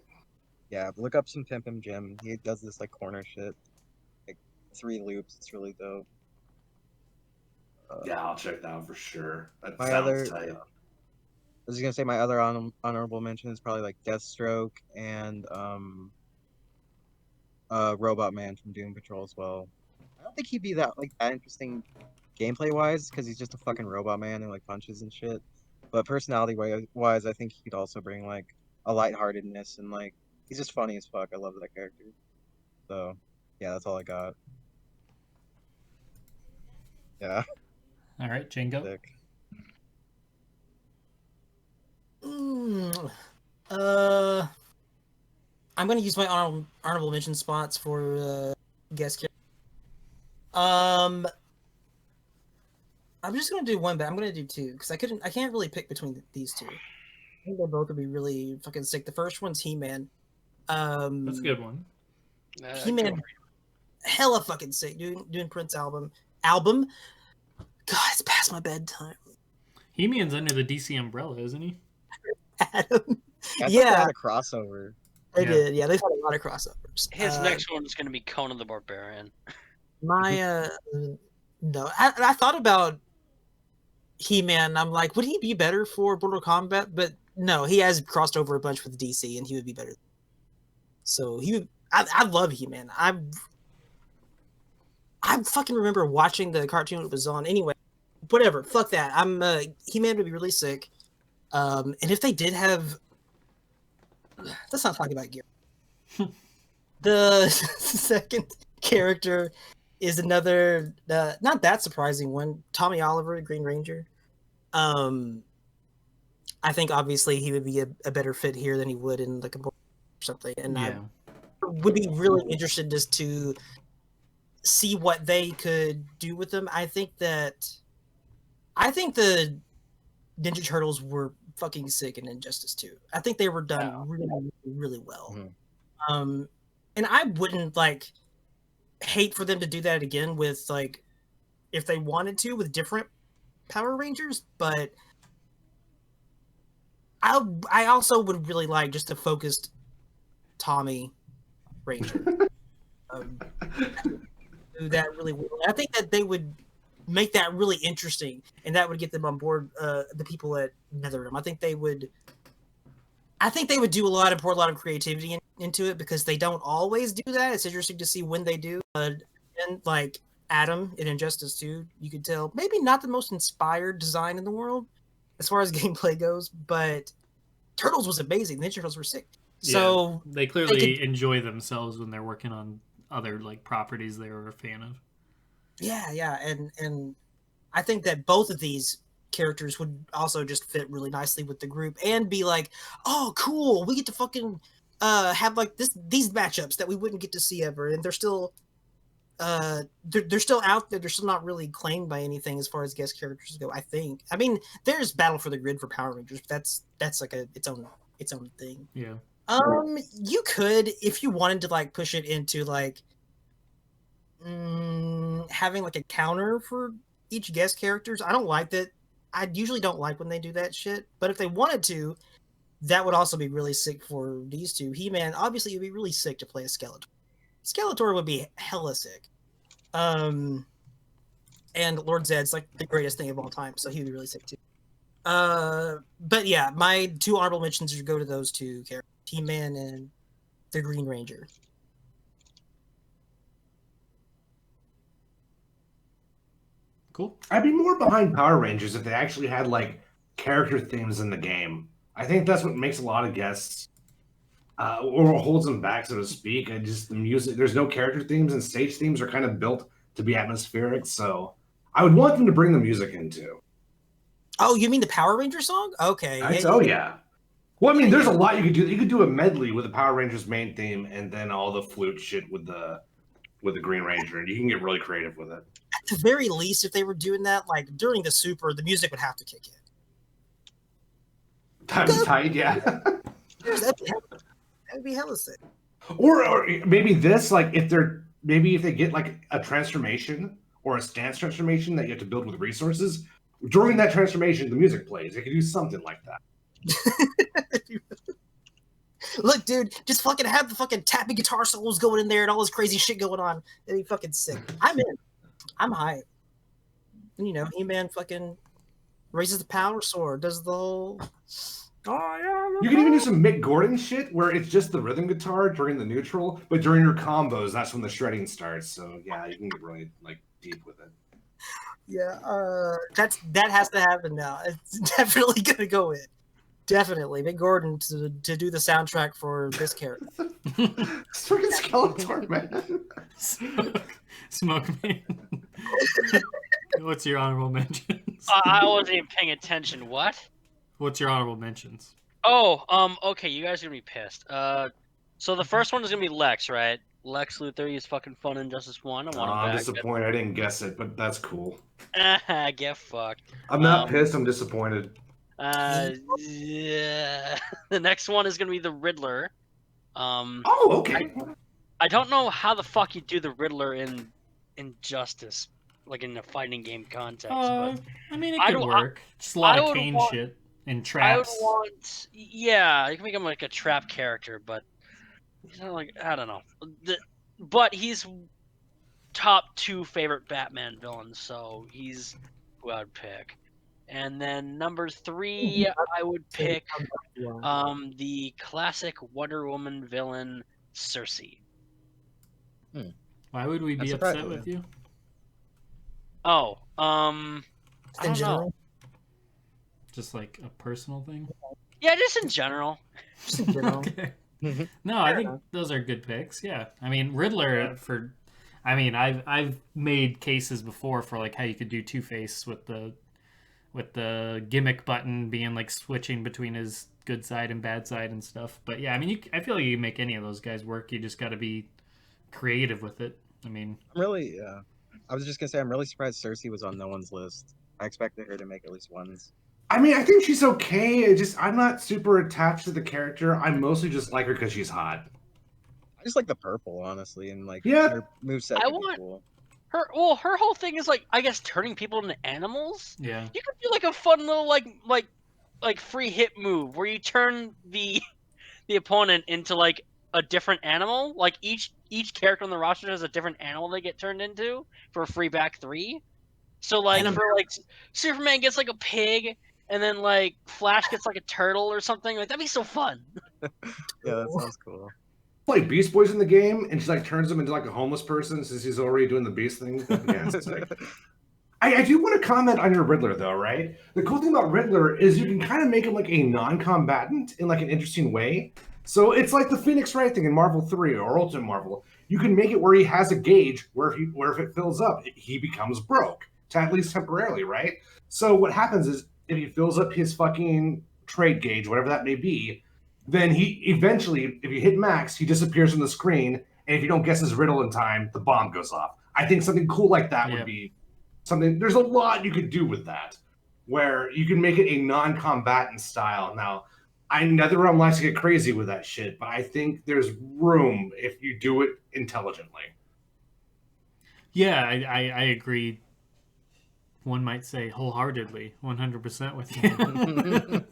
Yeah, look up some Pimp Jim. He does this like corner shit. Like 3 loops. It's really dope. Yeah, I'll check that out for sure. That My sounds other- tight. I was gonna say my other honorable mention is probably like Deathstroke and Robot Man from Doom Patrol as well. I don't think he'd be that interesting gameplay wise because he's just a fucking robot man and like punches and shit. But personality wise, I think he could also bring like a lightheartedness and like He's just funny as fuck. I love that character. So, yeah, that's all I got. Yeah. All right, Django. Sick. I'm going to use my honorable mention spots for guest character. I'm just going to do one, but I'm going to do two because I can't really pick between these two. I think they both would be really fucking sick. The first one's He-Man. That's a good one. He-Man, hella fucking sick. Doing Prince album. God, it's past my bedtime. He-Man's under the DC umbrella, isn't he? Adam. That's Yeah. a lot of crossover. They did. Yeah, they've had a lot of crossovers. His next one is going to be Conan the Barbarian. My no, I thought about He-Man. I'm like, would he be better for Mortal Kombat? But no, he has crossed over a bunch with DC, and he would be better. So he would. I love He-Man. I fucking remember watching the cartoon it was on. Anyway, whatever. Fuck that. He-Man would be really sick. And if they did have, let's not talk about gear. The second character is another not that surprising one. Tommy Oliver, Green Ranger. I think obviously he would be a better fit here than he would in like a or something. And I would be really interested just to see what they could do with them. I think the Ninja Turtles were fucking sick in Injustice 2. I think they were done really, really well. Mm-hmm. And I wouldn't like hate for them to do that again with like if they wanted to with different Power Rangers, but I also would really like just a focused Tommy Ranger. Do that really well. I think that they would make that really interesting, and that would get them on board. The people at NetherRealm, I think they would do a lot of creativity into it because they don't always do that. It's interesting to see when they do. And like Adam in Injustice 2, you could tell maybe not the most inspired design in the world as far as gameplay goes, but Turtles was amazing. Ninja Turtles were sick. So they clearly enjoy themselves when they're working on other like properties they were a fan of. Yeah, and I think that both of these characters would also just fit really nicely with the group and be like, oh, cool, we get to fucking have like these matchups that we wouldn't get to see ever, and they're still they're still out there. They're still not really claimed by anything as far as guest characters go. I think. I mean, there's Battle for the Grid for Power Rangers, but that's like its own thing. Yeah. You could, if you wanted to like push it into like having like a counter for each guest characters. I don't like that. I usually don't like when they do that shit, but if they wanted to, that would also be really sick for these two. He-Man, obviously, it would be really sick to play a Skeletor. Skeletor would be hella sick. And Lord Zed's like the greatest thing of all time, so he would be really sick too. But yeah, my two honorable mentions would go to those two characters, He-Man and the Green Ranger. Cool. I'd be more behind Power Rangers if they actually had like character themes in the game. I think that's what makes a lot of guests or holds them back, so to speak. The music, there's no character themes, and stage themes are kind of built to be atmospheric. So I would want them to bring the music into. Oh, you mean the Power Ranger song? Okay. Yeah. Well, I mean, there's a lot you could do. You could do a medley with the Power Rangers main theme, and then all the flute shit with the Green Ranger, and you can get really creative with it. At the very least, if they were doing that, like during the Super, the music would have to kick in. That'd be tight, yeah. That'd be hella sick. Or maybe this, like if they get like a transformation or a stance transformation that you have to build with resources, during that transformation, the music plays. They could do something like that. Look, dude, just fucking have the fucking tapping guitar solos going in there and all this crazy shit going on. That'd be fucking sick. I'm in. I'm hyped. And, you know, He-Man fucking raises the power sword, does the whole... You can even do some Mick Gordon shit where it's just the rhythm guitar during the neutral, but during your combos, that's when the shredding starts. So yeah, you can get really like deep with it. Yeah, that has to happen now. It's definitely gonna go in. Definitely, Mick Gordon to do the soundtrack for this character. Freaking Skeletor, man. Smoke Man. What's your honorable mentions? I wasn't even paying attention. What? What's your honorable mentions? Oh, okay, you guys are gonna be pissed. So the first one is gonna be Lex, right? Lex Luthor, he's fucking fun in Justice 1. I want him I'm back. disappointed I didn't guess it, but that's cool. Get fucked. I'm not pissed, I'm disappointed. Yeah. The next one is gonna be the Riddler. Oh, okay. I don't know how the fuck you do the Riddler in Justice, like in a fighting game context. But I mean, it could work. Just a lot of Kane shit and traps. I would want, yeah, you can make him like a trap character, but he's not like, I don't know. But he's top 2 favorite Batman villains, so he's who I would pick. And then number 3, I would pick the classic Wonder Woman villain, Cersei. Why would we be upset with you? Oh, In I don't general? know. Just like a personal thing? Yeah, just in general. Just in general. Okay. No, I think those are good picks. Yeah, I mean Riddler I've made cases before for like how you could do Two-Face with the gimmick button being like switching between his good side and bad side and stuff. But yeah, I mean I feel like you can make any of those guys work. You just got to be creative with it. I mean, Really, I was just gonna say I'm really surprised Cersei was on no one's list. I expected her to make at least ones. I mean, I think she's okay. I'm not super attached to the character. I mostly just like her because she's hot. I just like the purple, honestly, and like Yeah. her moveset could be cool. Her whole thing is like, I guess, turning people into animals. yeah. You could do like a fun little like free hit move where you turn the opponent into like a different animal. Like each character on the roster has a different animal they get turned into for a free back 3. So like for like Superman gets like a pig, and then like Flash gets like a turtle or something. Like that'd be so fun. Yeah, that sounds cool. Like Beast Boy's in the game, and she like turns him into like a homeless person since he's already doing the Beast thing. Yeah, it's sick. I do want to comment on your Riddler though, right? The cool thing about Riddler is you can kind of make him like a non-combatant in like an interesting way. So it's like the Phoenix Wright thing in Marvel 3 or Ultimate Marvel. You can make it where he has a gauge where if it fills up, he becomes broke, at least temporarily, right? So what happens is if he fills up his fucking trade gauge, whatever that may be, then he eventually, if you hit max, he disappears from the screen, and if you don't guess his riddle in time, the bomb goes off. I think something cool like that would be something. There's a lot you could do with that, where you can make it a non-combatant style. Now, NetherRealm likes to get crazy with that shit, but I think there's room if you do it intelligently. Yeah, I agree. One might say wholeheartedly, 100% with you.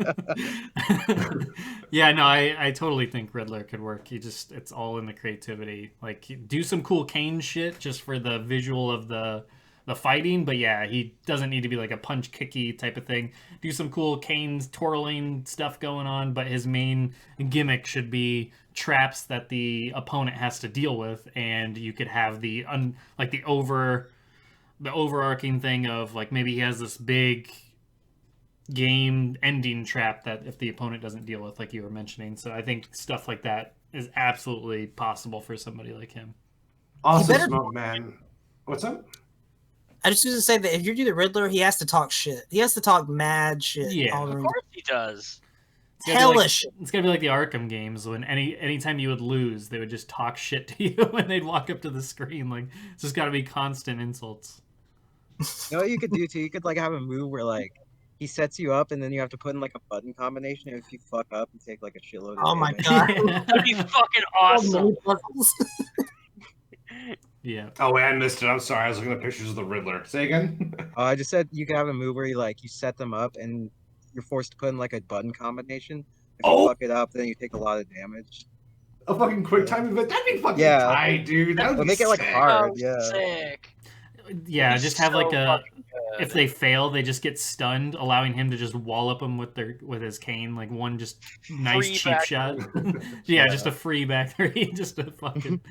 Yeah, no, I totally think Riddler could work. It's all in the creativity. Like, do some cool Kane shit just for the visual of the fighting, but yeah, he doesn't need to be like a punch kicky type of thing. Do some cool Kane's twirling stuff going on, but his main gimmick should be traps that the opponent has to deal with, and you could have the overarching thing of like maybe he has this big game ending trap that if the opponent doesn't deal with, like you were mentioning. So I think stuff like that is absolutely possible for somebody like him. Also, Smoke Man. What's up? I just used to say that if you do the Riddler, he has to talk shit. He has to talk mad shit. Yeah, Of course he does. Hellish. It's gonna be like the Arkham games when anytime you would lose, they would just talk shit to you when they'd walk up to the screen. Like it's just gotta be constant insults. You know what you could do too? You could like have a move where like he sets you up and then you have to put in like a button combination, and if you fuck up and take like a shitload of Oh my damage. god. That'd be fucking awesome. Yeah. Oh wait, I missed it. I'm sorry. I was looking at pictures of the Riddler. Say again. I just said you could have a move where you set them up and you're forced to put in like a button combination. If you fuck it up, then you take a lot of damage. A fucking quick time event. That'd be fucking tight, dude. That would make it like hard. Yeah. Sick. Yeah, He's just have so like a. fucking good. If they fail, they just get stunned, allowing him to just wallop them with his cane, like one just nice Free cheap back shot. Yeah, just a free back three, just a fucking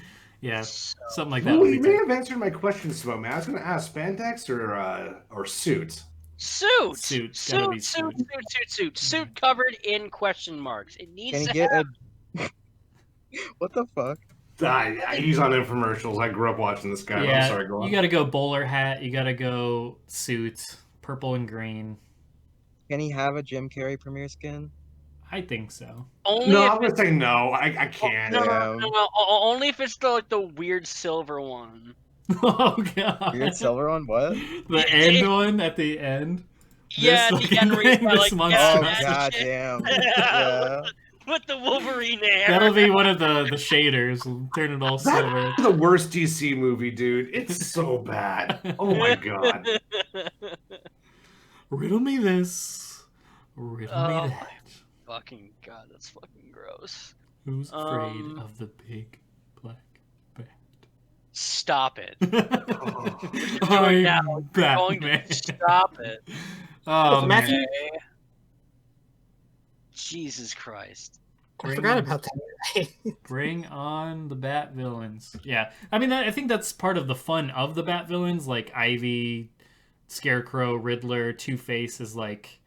something like that. Ooh, Would you be may tight. have answered my question, Smoke Man. I was going to ask spandex or suit. Suit. Suit. Suit Covered in question marks. It needs Can he to get have... a? What the fuck? He's on infomercials. I grew up watching this guy. Yeah, I'm sorry, go on. you gotta go bowler hat. You gotta go suit, purple and green. Can he have a Jim Carrey premiere skin? I think so. Only No, if I'm gonna say no. I can't. no. Only if it's the weird silver one. Oh god. Weird silver on what? The end one at the end. Yeah, This the end where he's fucking got, this like, monster. Oh yeah, god shit. damn. Yeah. With the Wolverine hair. That'll be one of the shaders. We'll turn it all silver. That's the worst DC movie, dude. It's so bad. Oh my god. Riddle me this. Riddle me Oh that. fucking god, that's fucking gross. Who's afraid of the big black bat? Stop it. I'm now. You're going Batman. to stop it. Oh, Matthew- man. Jesus Christ. I forgot about that. Bring on the Bat villains. Yeah, I mean, I think that's part of the fun of the Bat villains, like Ivy, Scarecrow, Riddler, Two-Face. Is like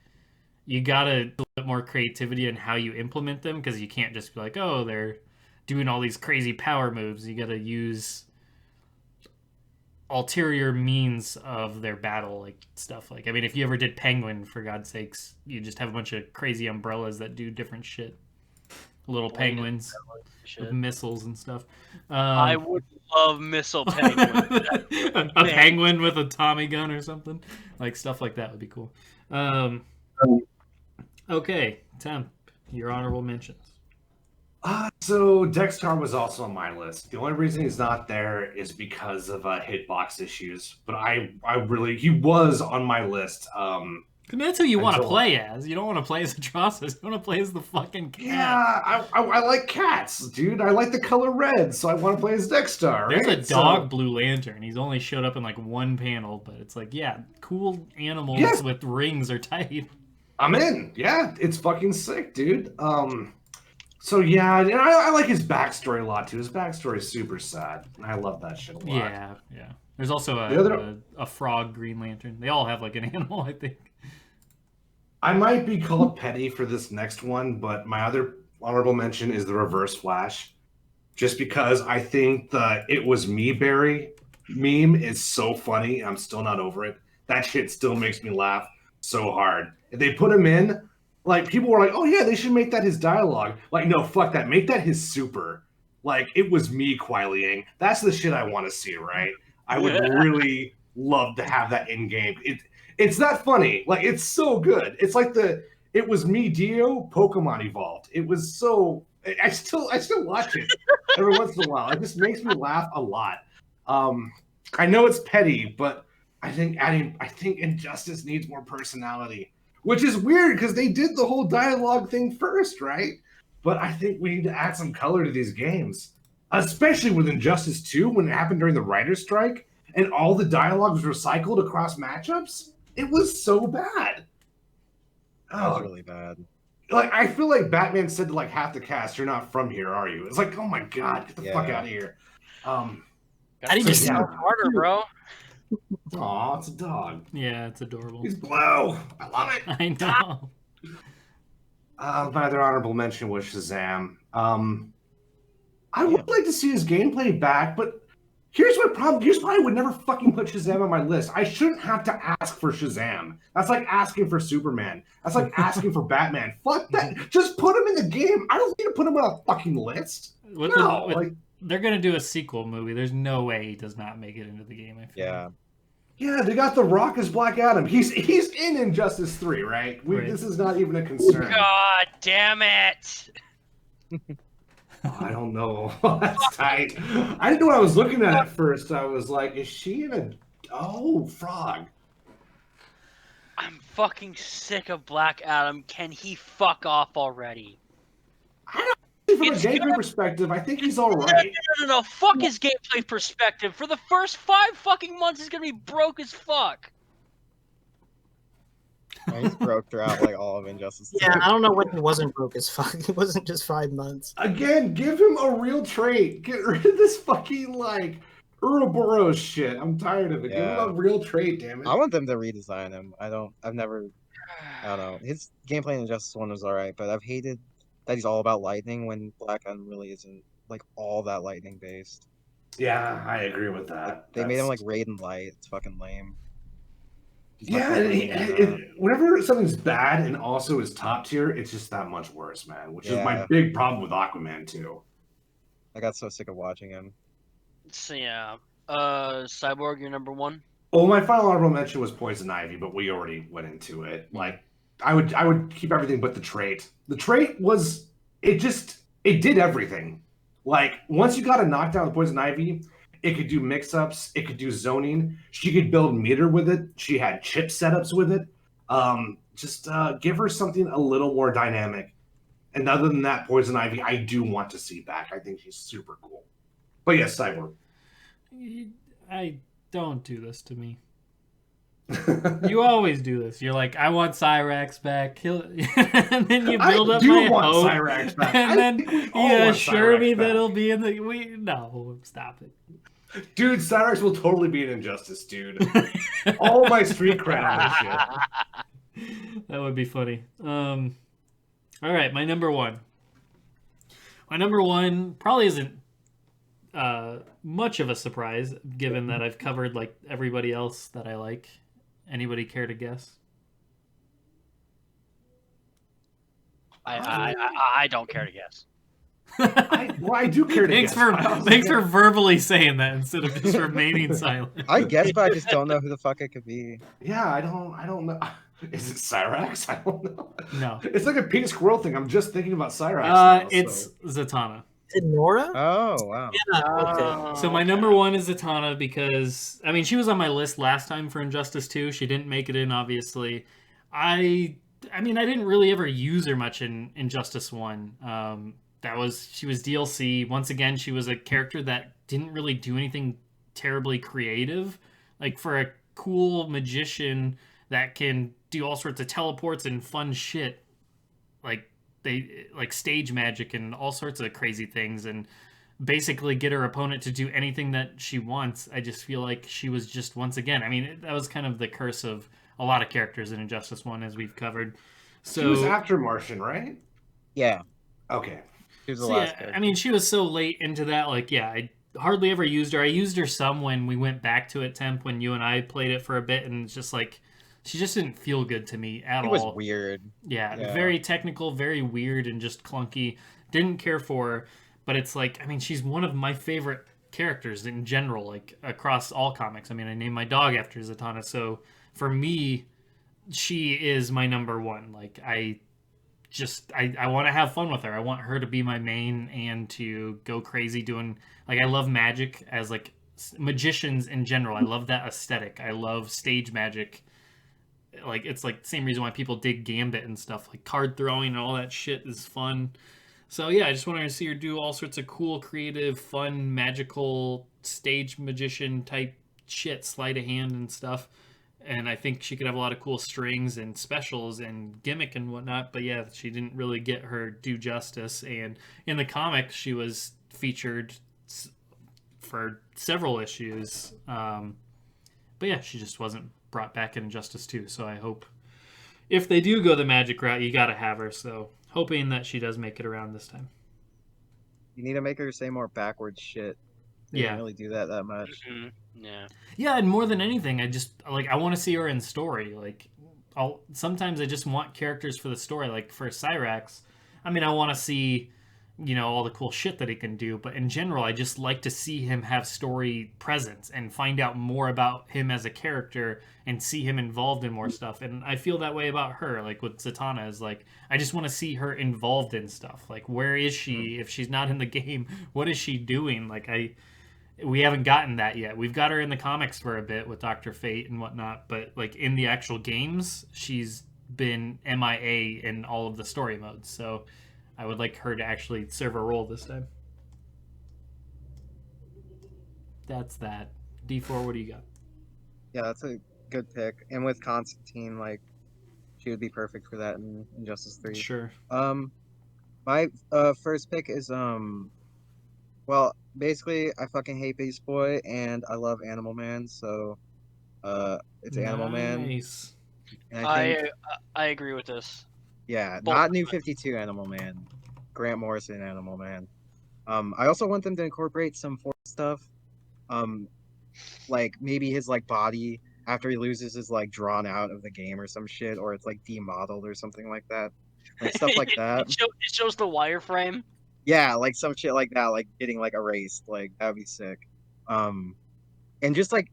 you gotta do a bit more creativity in how you implement them, because you can't just be like, oh, they're doing all these crazy power moves. You gotta use ulterior means of their battle, like stuff like, I mean, if you ever did Penguin, for God's sakes, you just have a bunch of crazy umbrellas that do different shit. Little penguins with missiles and stuff. I would love missile penguin. a penguin with a Tommy gun or something, like stuff like that would be cool. Okay, Temp, your honorable mentions. So Dexter was also on my list. The only reason he's not there is because of hitbox issues. But he was on my list. And that's who you want to play as. You don't want to play as Atrocitus. You want to play as the fucking cat. Yeah, I like cats, dude. I like the color red, so I want to play as Dexter. Right? There's a dog Blue Lantern. He's only showed up in like one panel, but it's like, yeah, cool animals with rings are tight. I'm in. Yeah, it's fucking sick, dude. So yeah, and I like his backstory a lot too. His backstory is super sad, and I love that shit a lot. Yeah. There's also a frog Green Lantern. They all have like an animal, I think. I might be called petty for this next one, but my other honorable mention is the Reverse Flash. Just because I think the "It Was Me, Barry" meme is so funny. I'm still not over it. That shit still makes me laugh so hard. If they put him in, like, people were like, oh yeah, they should make that his dialogue. Like, no, fuck that. Make that his super. Like, "It was me, Kuai Liang." That's the shit I want to see, right? I would really love to have that in game. It's that funny. Like, it's so good. It's like the "It Was Me, Dio" Pokemon evolved. It was so. I still watch it every once in a while. It just makes me laugh a lot. I know it's petty, but I think Injustice needs more personality, which is weird because they did the whole dialogue thing first, right? But I think we need to add some color to these games, especially with Injustice 2 when it happened during the writer's strike and all the dialogue was recycled across matchups. It was so bad. That was really bad. Like, I feel like Batman said to like half the cast, "You're not from here, are you?" It's like, oh my god, get the fuck out of here. I need to sound harder, bro. Aw, it's a dog. Yeah, it's adorable. He's blue. I love it. I know. My other honorable mention was Shazam. I would like to see his gameplay back, but here's my problem. Here's why I would never fucking put Shazam on my list. I shouldn't have to ask for Shazam. That's like asking for Superman. That's like asking for Batman. Fuck that. Just put him in the game. I don't need to put him on a fucking list. They're going to do a sequel movie. There's no way he does not make it into the game, I feel. Yeah. Yeah, they got The Rock as Black Adam. He's in Injustice 3, right? This is not even a concern. God damn it! I don't know. That's tight. I didn't know what I was looking at first. I was like, is she in a... Oh, frog. I'm fucking sick of Black Adam. Can he fuck off already? I don't from a gameplay perspective, I think he's all right. No. Fuck his gameplay perspective. For the first 5 fucking months, he's gonna be broke as fuck. Yeah, he's broke throughout like all of Injustice. Yeah, I don't know when he wasn't broke as fuck. It wasn't just 5 months. Again, give him a real trait. Get rid of this fucking like Ouroboros shit. I'm tired of it. Give him Yeah. a real trait, damn it. I want them to redesign him. I don't know. His gameplay in Injustice 1 was alright, but I've hated that he's all about lightning when Black Gun really isn't like all that lightning based. Yeah, I agree with Like that. they made him like Raiden Light. It's fucking lame. He's much Yeah, more brooding than that. whenever something's bad and also is top tier, it's just that much worse, man. Which is my Yeah. big problem with Aquaman too. I got so sick of watching him. So yeah, Cyborg, your number one. Well, my final honorable mention was Poison Ivy, but we already went into it. Like, I would keep everything but the trait. The trait was it did everything. Like, once you got a knockdown with Poison Ivy, it could do mix-ups, it could do zoning. She could build meter with it. She had chip setups with it. Just give her something a little more dynamic. And other than that, Poison Ivy, I do want to see back. I think she's super cool. But yes, Cyborg. I don't do this to me. You always do this. You're like, I want Cyrax back. And then you build up my hope. Cyrax back. And then you assure me that it'll be in the... No, stop it. Dude, Cyrax will totally be an Injustice, dude. All my street cred on this shit. That would be funny. All right, my number one. My number one probably isn't much of a surprise, given that I've covered like everybody else that I like. Anybody care to guess? I don't care to guess. I do care to Thanks guess. Thanks for verbally saying that instead of just remaining silent. I guess, but I just don't know who the fuck it could be. Yeah, I don't know. Is it Cyrax? I don't know. No. It's like a pink squirrel thing. I'm just thinking about Cyrax now. It's Zatanna. Is it Nora? Oh, wow. Yeah, okay. So my number one is Zatanna because, I mean, she was on my list last time for Injustice 2. She didn't make it in, obviously. I mean, I didn't really ever use her much in Injustice 1. She was DLC. Once again, she was a character that didn't really do anything terribly creative. Like, for a cool magician that can do all sorts of teleports and fun shit, like stage magic and all sorts of crazy things, and basically get her opponent to do anything that she wants. I just feel like she was just, once again, I mean, that was kind of the curse of a lot of characters in Injustice 1, as we've covered. So she was after Martian, right? Yeah. Okay. She was the last character. I mean, she was so late into that, like, yeah, I hardly ever used her. I used her some when we went back to it, Temp, when you and I played it for a bit, and it's just like, she just didn't feel good to me at all. It was weird. Yeah, very technical, very weird, and just clunky. Didn't care for her, but it's like, I mean, she's one of my favorite characters in general, like, across all comics. I mean, I named my dog after Zatanna, so for me, she is my number one. Like, I want to have fun with her. I want her to be my main and to go crazy doing, like, I love magic as, like, magicians in general. I love that aesthetic. I love stage magic. Like, it's like the same reason why people dig Gambit and stuff, like card throwing and all that shit is fun. So yeah, I just wanted to see her do all sorts of cool, creative, fun, magical stage magician type shit, sleight of hand and stuff. And I think she could have a lot of cool strings and specials and gimmick and whatnot. But yeah, she didn't really get her due justice. And in the comics, she was featured for several issues. But yeah, she just wasn't brought back in Injustice 2. So I hope if they do go the magic route, you got to have her. So hoping that she does make it around this time. You need to make her say more backwards shit. They didn't really do that much. Mm-hmm. Yeah, and more than anything, I want to see her in story. Like, sometimes I just want characters for the story. Like for Cyrax, I mean, I want to see, all the cool shit that he can do. But in general, I just like to see him have story presence and find out more about him as a character and see him involved in more stuff. And I feel that way about her. Like with Zatanna, is like, I just want to see her involved in stuff. Like, where is she? If she's not in the game, what is she doing? Like, we haven't gotten that yet. We've got her in the comics for a bit with Dr. Fate and whatnot, but like in the actual games, she's been MIA in all of the story modes. So I would like her to actually serve a role this time. That's that. D4, what do you got? Yeah, that's a good pick. And with Constantine, like, she would be perfect for that in Injustice 3. Sure. My first pick is well, basically, I fucking hate Beast Boy and I love Animal Man, so it's Animal Man. Nice. And I think, I agree with this. yeah, Both not New 52 Animal Man, Grant Morrison Animal Man. I also want them to incorporate some Force stuff. Like maybe his like body after he loses is like drawn out of the game or some shit, or it's like demodeled or something like that. Like stuff like that. It shows the wireframe. Yeah, like some shit like that, like getting like erased. Like that would be sick. And just like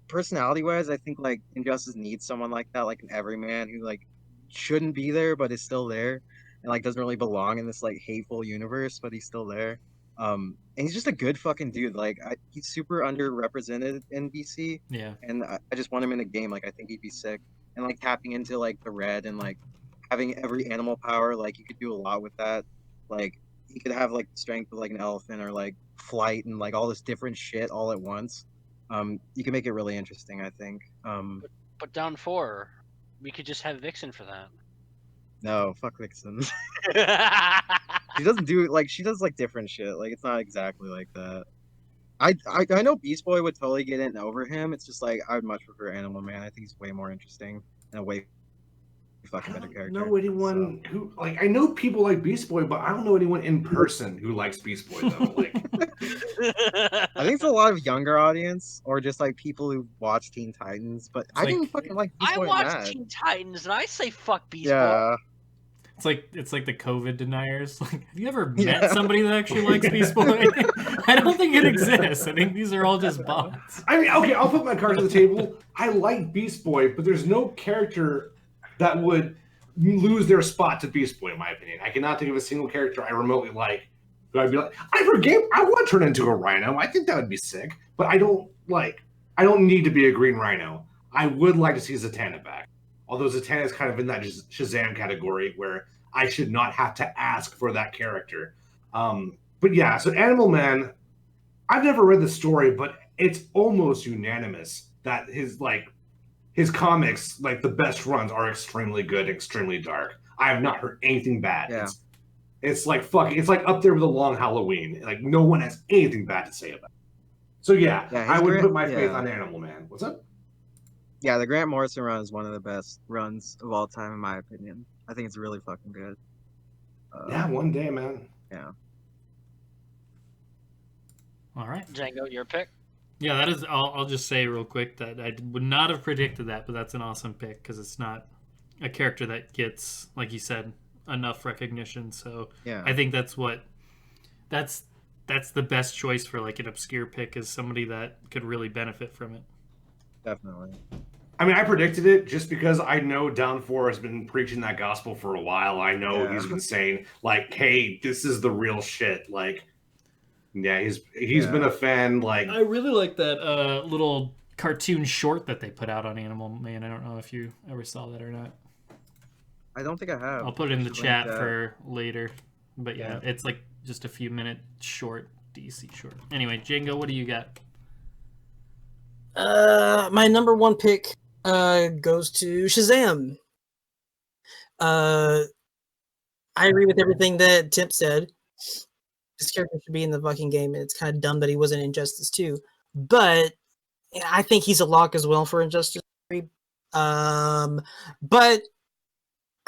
personality wise, I think like Injustice needs someone like that, like an everyman who like shouldn't be there but is still there and like doesn't really belong in this like hateful universe, but he's still there. And he's just a good fucking dude. Like he's super underrepresented in DC, Yeah. and I just want him in a game. Like I think he'd be sick, and like tapping into like the red and like having every animal power. Like you could do a lot with that. Like he could have like the strength of like an elephant or like flight and like all this different shit all at once. You can make it really interesting, I think. But down 4, we could just have Vixen for that. No, fuck Vixen. She doesn't do it like she does like different shit. Like it's not exactly like that. I know Beast Boy would totally get in over him. It's just like I would much prefer Animal Man. I think he's way more interesting and a way fucking better character. Know anyone who like? I know people like Beast Boy, but I don't know anyone in person who likes Beast Boy though. Like, I think it's a lot of younger audience or just like people who watch Teen Titans. But I didn't fucking like Beast Boy. I watch Teen Titans and I say fuck Beast Boy. Yeah. It's like the COVID deniers. Like, have you ever met somebody that actually likes Beast Boy? I don't think it exists. I think these are all just bots. I mean, okay, I'll put my cards on the table. I like Beast Boy, but there's no character that would lose their spot to Beast Boy, in my opinion. I cannot think of a single character I remotely like who I'd be like, I want to turn into a rhino. I think that would be sick, but I don't need to be a green rhino. I would like to see Zatanna back. Although Zatanna is kind of in that Shazam category where I should not have to ask for that character. But yeah, so Animal Man, I've never read the story, but it's almost unanimous that his comics, like the best runs, are extremely good, extremely dark. I have not heard anything bad. Yeah. It's like up there with a Long Halloween. Like no one has anything bad to say about it. So yeah I would put my faith on Animal Man. What's up? Yeah, the Grant Morrison run is one of the best runs of all time, in my opinion. I think it's really fucking good. Yeah, one day, man. Yeah. All right. Django, your pick? Yeah, that is. I'll just say real quick that I would not have predicted that, but that's an awesome pick because it's not a character that gets, like you said, enough recognition. So yeah, I think that's the best choice for like an obscure pick, is somebody that could really benefit from it. Definitely. I mean, I predicted it just because I know Down 4 has been preaching that gospel for a while. I know he's been saying, like, hey, this is the real shit. Like, yeah, he's been a fan. Like, I really like that little cartoon short that they put out on Animal Man. I don't know if you ever saw that or not. I don't think I have. I'll put it in the chat for later. But yeah, it's like just a few minute short, DC short. Anyway, Django, what do you got? My number one pick goes to Shazam. I agree with everything that Tim said. This character should be in the fucking game, and it's kind of dumb that he wasn't in Injustice 2. But I think he's a lock as well for Injustice 3. But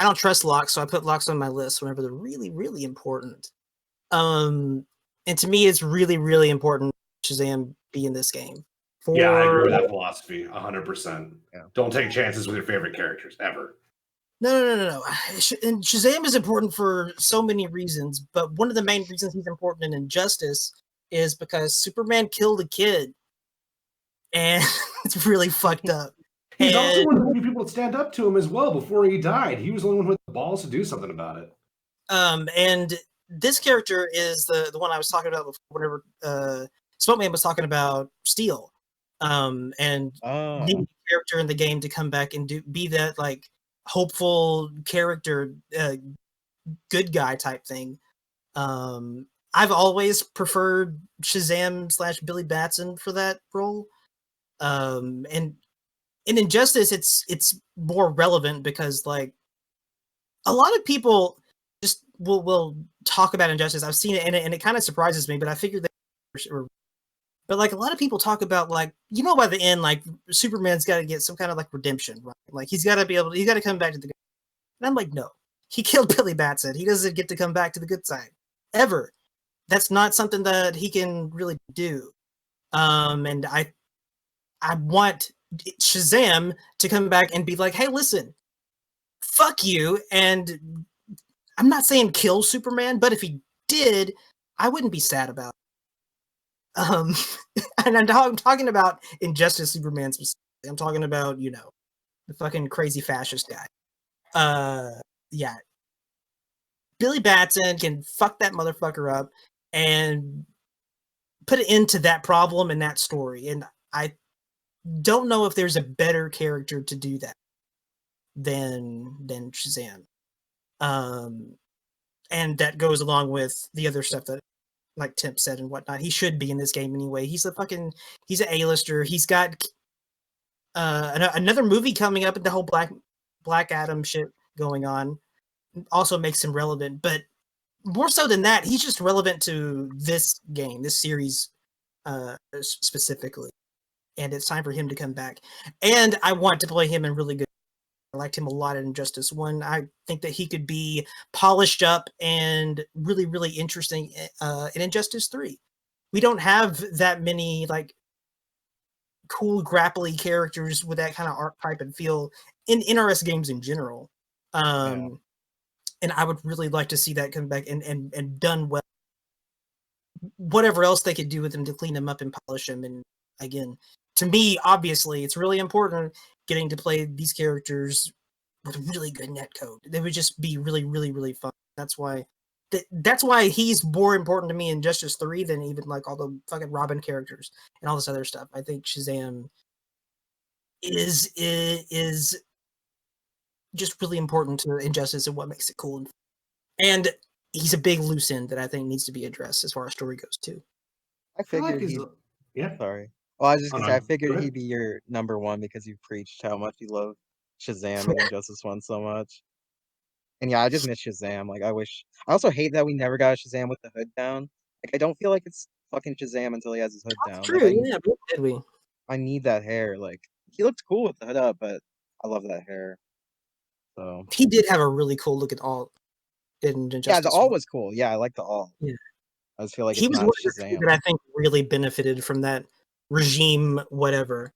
I don't trust locks, so I put locks on my list whenever they're really, really important. And to me, it's really, really important Shazam be in this game. Yeah, I agree with that philosophy 100%. Yeah. Don't take chances with your favorite characters ever. No. And Shazam is important for so many reasons, but one of the main reasons he's important in Injustice is because Superman killed a kid, and it's really fucked up. He's also one of the only people to stand up to him as well before he died. He was the only one with the balls to do something about it. And this character is the one I was talking about before, whenever Smokeman was talking about Steel. And needing a character in the game to come back and be that like hopeful character, good guy type thing. I've always preferred Shazam / Billy Batson for that role. And in Injustice, it's more relevant because like a lot of people just will talk about Injustice. I've seen it and it kind of surprises me, but I figured that But like a lot of people talk about, like, by the end, like Superman's got to get some kind of like redemption, right? Like he's got to come back to the good. And I'm like, no, he killed Billy Batson. He doesn't get to come back to the good side ever. That's not something that he can really do. And I want Shazam to come back and be like, hey, listen, fuck you. And I'm not saying kill Superman, but if he did, I wouldn't be sad about it. And I'm talking about Injustice Superman specifically. I'm talking about, the fucking crazy fascist guy. Yeah. Billy Batson can fuck that motherfucker up and put an end to that problem and that story. And I don't know if there's a better character to do that than Shazam. And that goes along with the other stuff that, like Tim said and whatnot. He should be in this game anyway. He's an A-lister. He's got another movie coming up, and the whole Black Adam shit going on also makes him relevant. But more so than that, he's just relevant to this game, this series specifically. And it's time for him to come back. And I want to play him in really good. I liked him a lot in Injustice 1. I think that he could be polished up and really, really interesting in Injustice 3. We don't have that many like cool grapply characters with that kind of archetype and feel in NRS games in general. And I would really like to see that come back and done well. Whatever else they could do with him to clean him up and polish him. And again, to me, obviously, it's really important getting to play these characters with really good netcode. They would just be really, really, really fun. That's why he's more important to me in Justice 3 than even like all the fucking Robin characters and all this other stuff. I think Shazam is just really important to Injustice and what makes it cool. And he's a big loose end that I think needs to be addressed as far as story goes too. I figured Sorry. Well, I was just gonna say, I figured he'd be your number one because you preached how much you love Shazam and Injustice 1 so much. And yeah, I just miss Shazam. Like, I also hate that we never got a Shazam with the hood down. Like, I don't feel like it's fucking Shazam until he has his hood down. That's true, like, yeah, but did we? I need that hair. Like, he looked cool with the hood up, but I love that hair. So he did have a really cool look at all in Injustice. Yeah, the all was cool. Yeah, I like the all. Yeah. I just feel like he it's was not one Shazam. that I think really benefited from that regime, whatever.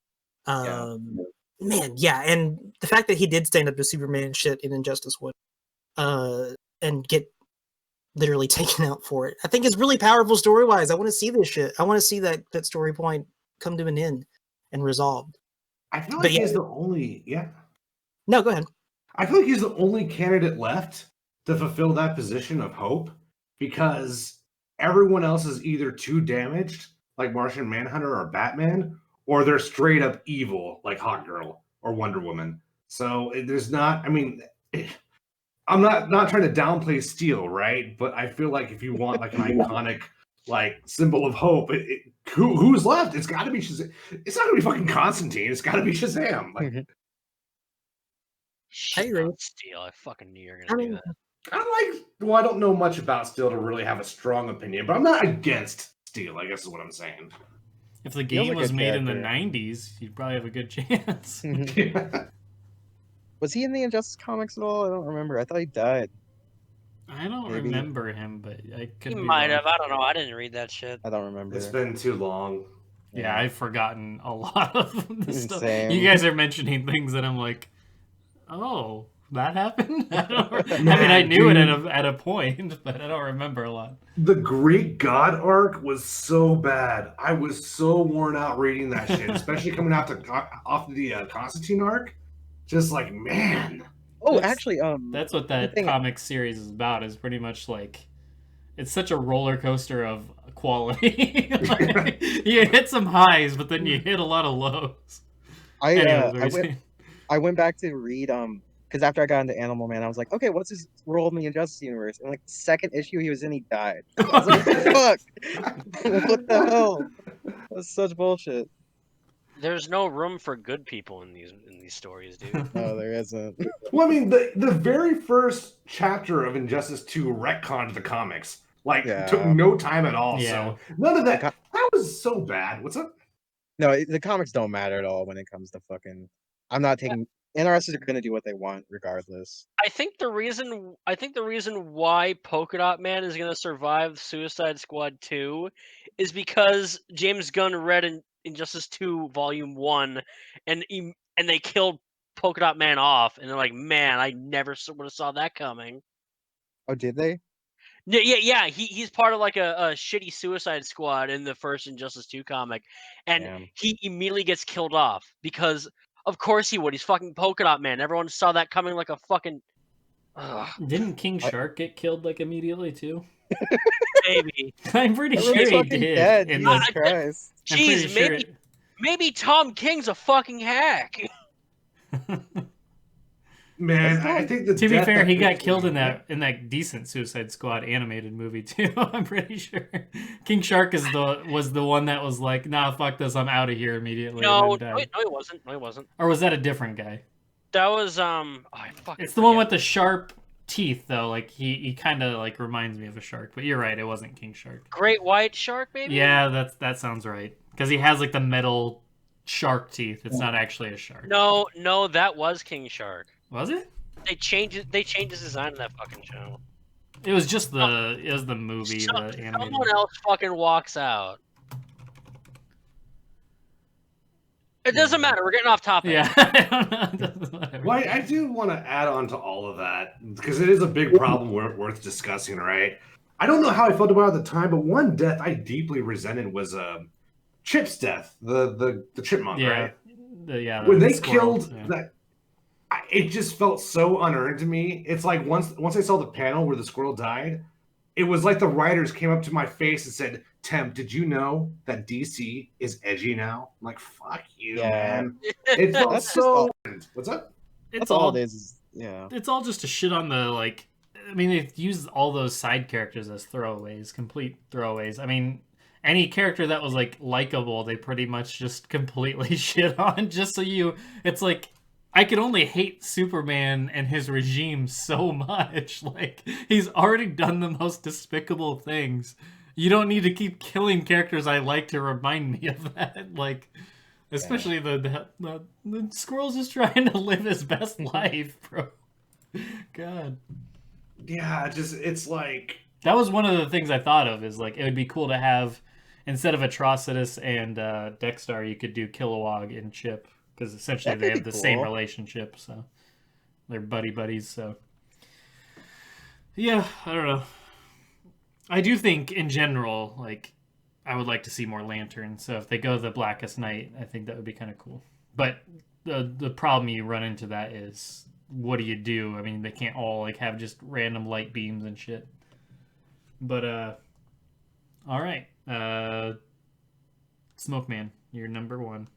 Man, yeah, and the fact that he did stand up to Superman shit in Injustice 1, and get literally taken out for it, I think is really powerful story-wise. I want to see this shit. I want to see that story point come to an end and resolved. I feel like he's the only. No, go ahead. I feel like he's the only candidate left to fulfill that position of hope, because everyone else is either too damaged, like Martian Manhunter or Batman, or they're straight up evil, like Hawkgirl or Wonder Woman. So there's not. I mean, I'm not trying to downplay Steel, right? But I feel like if you want like an iconic like symbol of hope, who's left? It's got to be Shazam. It's not gonna be fucking Constantine. It's got to be Shazam. Like, I agree. Steel. I fucking knew you were gonna do that. I don't know much about Steel to really have a strong opinion, but I'm not against Steel, I guess is what I'm saying. If the game was made in the 90s, you'd probably have a good chance. Yeah. Was he in the Injustice comics at all? I don't remember. I thought he died. I don't remember him, but I could He be might wrong. have. I don't know. I didn't read that shit. I don't remember. It's been too long. Yeah, I've forgotten a lot of this stuff. Same. You guys are mentioning things that I'm like, oh, that happened? I mean, I knew it at a point, but I don't remember a lot. The Greek God arc was so bad. I was so worn out reading that shit, especially coming off the Constantine arc. Just like, man. Oh, actually, that's what that comic series is about. Is pretty much like, it's such a roller coaster of quality. Like, you hit some highs, but then you hit a lot of lows. I went back to read because after I got into Animal Man, I was like, okay, what's his role in the Injustice universe? And like the second issue he was in, he died. I was like, fuck, what the hell? That's such bullshit. There's no room for good people in these stories, dude. No, there isn't. Well, I mean, the very first chapter of Injustice 2 retconned the comics. Like, took no time at all. Yeah. So none of that. was so bad. What's up? No, the comics don't matter at all when it comes to fucking. I'm not taking. NRSs are gonna do what they want regardless. I think the reason why Polka-Dot Man is gonna survive Suicide Squad 2 is because James Gunn read in Injustice 2 Volume 1 and they killed Polka-Dot Man off, and they're like, man, I never would have saw that coming. Oh, did they? Yeah. He's part of like a shitty Suicide Squad in the first Injustice 2 comic, and Damn. he immediately gets killed off because, of course, he would. He's fucking Polka-Dot Man. Everyone saw that coming like a fucking. Ugh. Didn't King Shark get killed like immediately too? Maybe. I'm pretty sure Everyone's he fucking did. dead, in Jesus the- Christ. I'm pretty Jeez, sure maybe Tom King's a fucking hack. Man, I think the To be death fair, that he got Chris killed in Lee- that decent Suicide Squad animated movie too. I'm pretty sure King Shark was the one that was like, nah, fuck this, I'm out of here immediately. No, and then died. no, he wasn't. No, he wasn't. Or was that a different guy? That was I fucking It's the one forget. with the sharp teeth though. Like he kind of like reminds me of a shark. But you're right, it wasn't King Shark. Great White Shark, maybe. Yeah, that sounds right. Because he has like the metal shark teeth. It's not actually a shark. No, that was King Shark. Was it? They changed his design in that fucking show. It was just the movie, the animated. Someone else fucking walks out. It doesn't matter. We're getting off topic. Yeah, I don't know. Whatever. Well, I do want to add on to all of that because it is a big problem worth discussing, right? I don't know how I felt about it at the time, but one death I deeply resented was Chip's death, the chipmunk, Yeah. right? The When they squirrel, killed yeah. that, it just felt so unearned to me. It's like once I saw the panel where the squirrel died, it was like the writers came up to my face and said, Temp, did you know that DC is edgy now? I'm like, fuck you, Yeah. man. It felt That's just so. all- What's up? It's That's all it is. Yeah. It's all just a shit on the like. I mean, they've used all those side characters as throwaways, complete throwaways. I mean, any character that was like likable, they pretty much just completely shit on. Just so you, it's like I could only hate Superman and his regime so much. Like he's already done the most despicable things. You don't need to keep killing characters I like to remind me of that. Like, especially the squirrel's just trying to live his best life, bro. God. Yeah, it's like That was one of the things I thought of is like it would be cool to have instead of Atrocitus and Dexter, you could do Kilowog and Chip because essentially That they could have be the same cool. relationship, so they're buddies. So yeah, I don't know. I do think in general, like I would like to see more lanterns. So if they go the Blackest Night, I think that would be kind of cool. But the problem you run into that is what do you do? I mean, they can't all like have just random light beams and shit. But all right, Smoke Man, you're number one.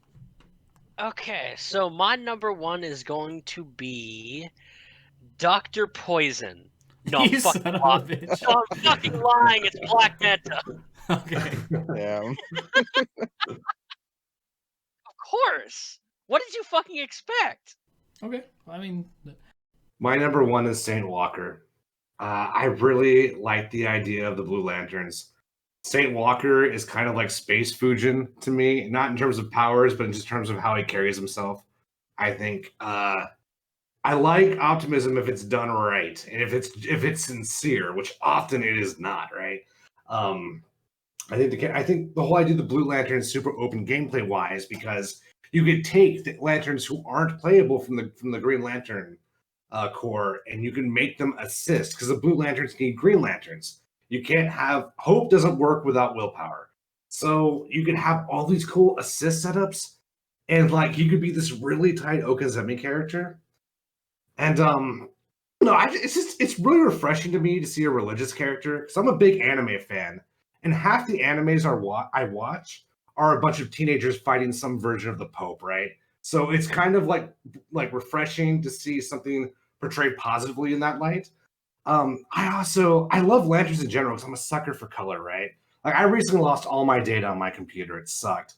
Okay, so my number one is going to be Dr. Poison. No, I'm You fucking son of lying. a bitch. No, I'm fucking lying. It's Black Manta. Okay. Yeah. Of course. What did you fucking expect? Okay. I mean, my number one is Saint Walker. I really like the idea of the Blue Lanterns. Saint Walker is kind of like Space Fujin to me, not in terms of powers, but in just terms of how he carries himself. I think I like optimism if it's done right and if it's sincere, which often it is not, right? I think the whole idea of the Blue Lantern is super open gameplay wise because you could take the lanterns who aren't playable from the Green Lantern core and you can make them assist because the Blue Lanterns need Green Lanterns. You can't have hope doesn't work without willpower. So you can have all these cool assist setups and like you could be this really tight Okazemi character. And it's really refreshing to me to see a religious character because I'm a big anime fan, and half the animes I watch are a bunch of teenagers fighting some version of the Pope, right? So it's kind of like refreshing to see something portrayed positively in that light. I love lanterns in general because I'm a sucker for color, right? Like I recently lost all my data on my computer. It sucked.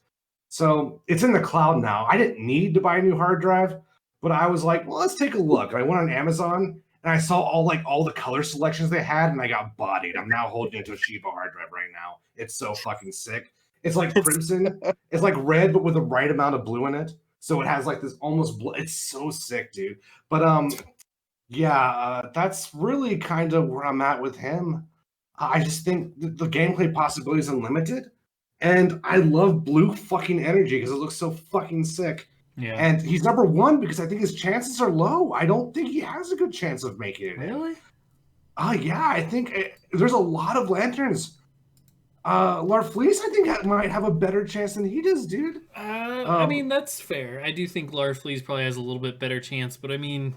So it's in the cloud now. I didn't need to buy a new hard drive, but I was like, well, let's take a look. And I went on Amazon and I saw all the color selections they had, and I got bodied. I'm now holding a Toshiba hard drive right now. It's so fucking sick. It's like crimson. It's like red, but with the right amount of blue in it. So it has like this almost blue. It's so sick, dude. But that's really kind of where I'm at with him. I just think the gameplay possibility is unlimited, and I love blue fucking energy because it looks so fucking sick. Yeah. And he's number one because I think his chances are low. I don't think he has a good chance of making it. Really? Yeah, I think there's a lot of lanterns. Larfleeze, I think, might have a better chance than he does, dude. I mean, that's fair. I do think Larfleeze probably has a little bit better chance, but I mean,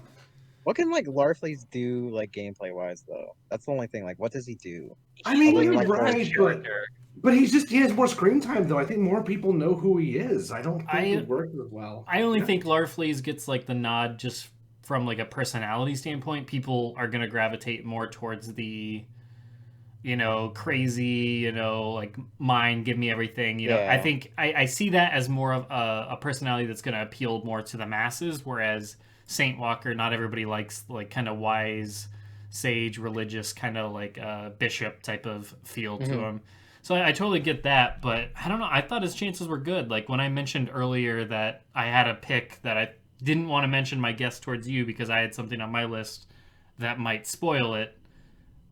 what can like Larfleeze do like gameplay wise though? That's the only thing. Like, what does he do? I mean, Other you're than, like, right, but he has more screen time though. I think more people know who he is. I don't think it works as well. I only think Larfleeze gets like the nod just from like a personality standpoint. People are gonna gravitate more towards the, crazy, like mind, give me everything. I think I see that as more of a personality that's gonna appeal more to the masses, whereas Saint Walker, not everybody likes like kind of wise, sage, religious, kind of like bishop type of feel to him. So I totally get that, but I don't know. I thought his chances were good. Like when I mentioned earlier that I had a pick that I didn't want to mention my guess towards you because I had something on my list that might spoil it.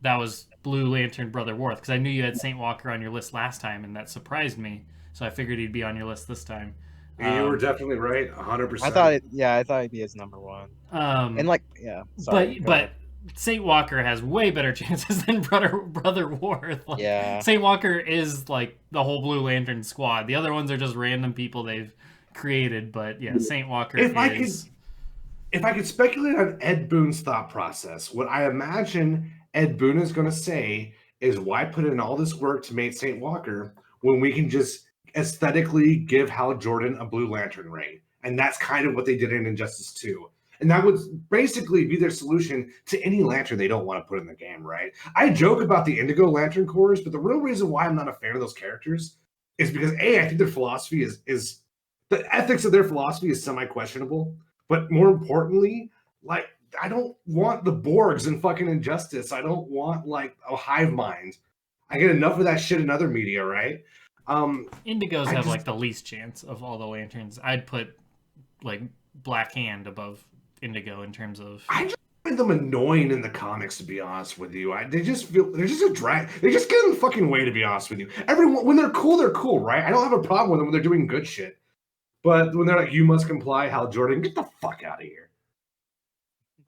That was Blue Lantern Brother Worth, because I knew you had Saint Walker on your list last time, and that surprised me. So I figured he'd be on your list this time. You were definitely right, 100%. I thought it'd be his number one. And like, yeah, sorry, but Saint Walker has way better chances than Brother Worth. Like, yeah, Saint Walker is like the whole Blue Lantern squad. The other ones are just random people they've created. But yeah, Saint Walker If I could speculate on Ed Boon's thought process, what I imagine Ed Boon is going to say is, why put in all this work to make Saint Walker when we can just aesthetically give Hal Jordan a Blue Lantern ring? And that's kind of what they did in Injustice 2. And that would basically be their solution to any lantern they don't want to put in the game, right? I joke about the Indigo Lantern Corps, but the real reason why I'm not a fan of those characters is because, I think their philosophy is the ethics of their philosophy is semi-questionable. But more importantly, like, I don't want the Borgs in fucking Injustice. I don't want like a hive mind. I get enough of that shit in other media, right? Indigos have like the least chance of all the lanterns. I'd put like Black Hand above Indigo in terms of. I just find them annoying in the comics, to be honest with you. They just feel they're just a drag. They just get in the fucking way, to be honest with you. Everyone, when they're cool, right? I don't have a problem with them when they're doing good shit. But when they're like, you must comply, Hal Jordan, get the fuck out of here.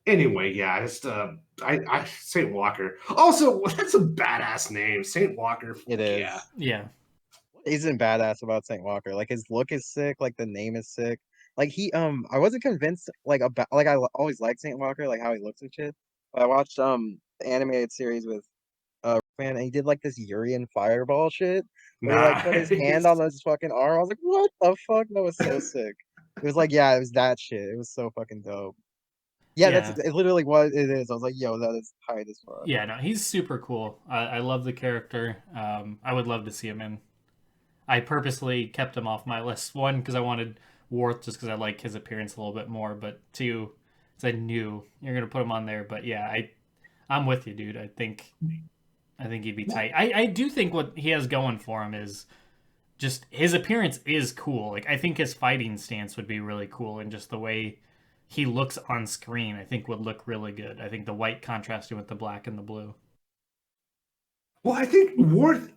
Anyway, yeah, just I Saint Walker. Also, that's a badass name, Saint Walker. It is. Yeah. Isn't badass about Saint Walker. Like his look is sick. Like the name is sick. Like I wasn't convinced about I always liked Saint Walker, like how he looks and shit. But I watched the animated series with man, and he did like this Urian fireball shit. Where he like put his hand on his fucking arm. I was like, what the fuck? That was so sick. It was like, yeah, it was that shit. It was so fucking dope. Yeah, that's literally what it is. I was like, yo, that is tight as fuck. Yeah, no, he's super cool. I love the character. I would love to see him in. I purposely kept him off my list. One, because I wanted Worth, just because I like his appearance a little bit more. But two, because I knew you're gonna put him on there. But yeah, I'm with you, dude. I think he'd be tight. I do think what he has going for him is just his appearance is cool. Like I think his fighting stance would be really cool, and just the way he looks on screen, I think would look really good. I think the white contrasting with the black and the blue. Well, I think Worth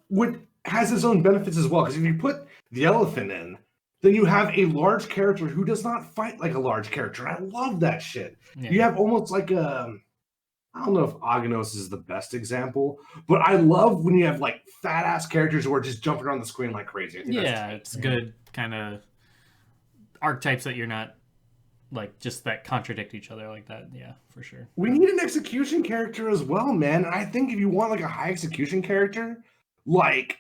has his own benefits as well, because if you put the elephant in, then you have a large character who does not fight like a large character. I love that shit. Yeah. You have almost like I don't know if Agnos is the best example, but I love when you have like fat ass characters who are just jumping around the screen like crazy. I think it's good kind of archetypes that you're not like just that contradict each other like that. Yeah, for sure. We need an execution character as well, man. And I think if you want like a high execution character, like,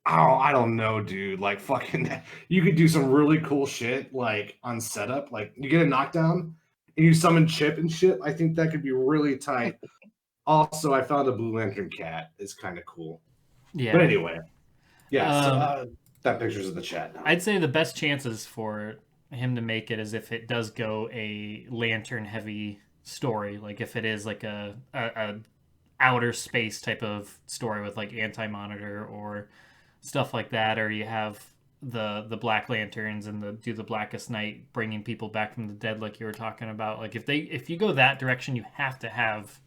oh, I don't know, dude. Like fucking, you could do some really cool shit like on setup. Like you get a knockdown and you summon Chip and shit. I think that could be really tight. Also, I found a Blue Lantern cat. It's kind of cool. Yeah. But anyway, yeah. That picture's in the chat now. I'd say the best chances for him to make it is if it does go a lantern heavy story, like if it is like a outer space type of story with like Anti-Monitor or stuff like that, or you have the Black Lanterns and the Blackest Night bringing people back from the dead, like you were talking about. Like if you go that direction, you have to have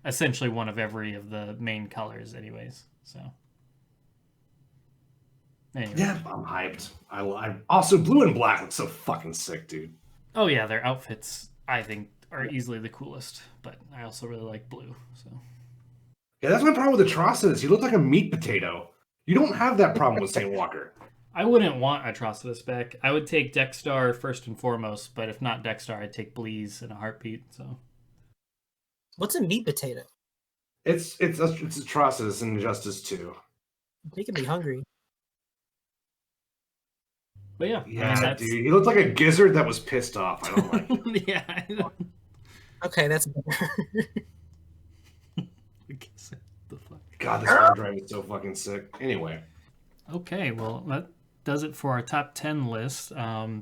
essentially one of every of the main colors, anyways. So anyway. Yeah, I'm hyped. I also blue and black looks so fucking sick, dude. Oh yeah, their outfits I think are easily the coolest, but I also really like blue. So yeah, that's my problem with Atrocitus. He looked like a meat potato. You don't have that problem with Saint Walker. I wouldn't want Atrocitus back. I would take Dexstar first and foremost, but if not Dexstar, I'd take Bleeze in a heartbeat. So What's a meat potato? It's Atrocitus in Injustice 2. Making me hungry. But yeah, Yeah, I mean, dude, he looked like a gizzard that was pissed off. I don't like it. Yeah. I don't... Okay, that's better. The fuck? God, this hard drive is so fucking sick. Anyway. Okay, well, that does it for our top 10 list.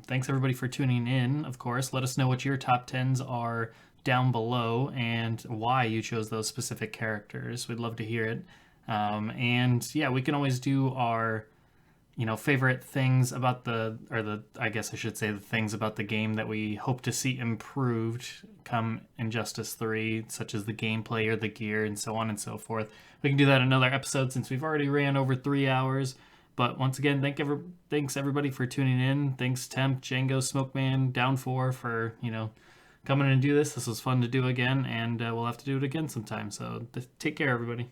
Thanks, everybody, for tuning in, of course. Let us know what your top 10s are down below and why you chose those specific characters. We'd love to hear it. And, yeah, we can always do our... favorite things about I guess I should say the things about the game that we hope to see improved come Injustice 3, such as the gameplay or the gear and so on and so forth. We can do that in another episode since we've already ran over 3 hours. But once again, thanks everybody for tuning in. Thanks Temp, Django, Smokeman, Down4 for, coming in and do this. This was fun to do again, and we'll have to do it again sometime. So take care, everybody.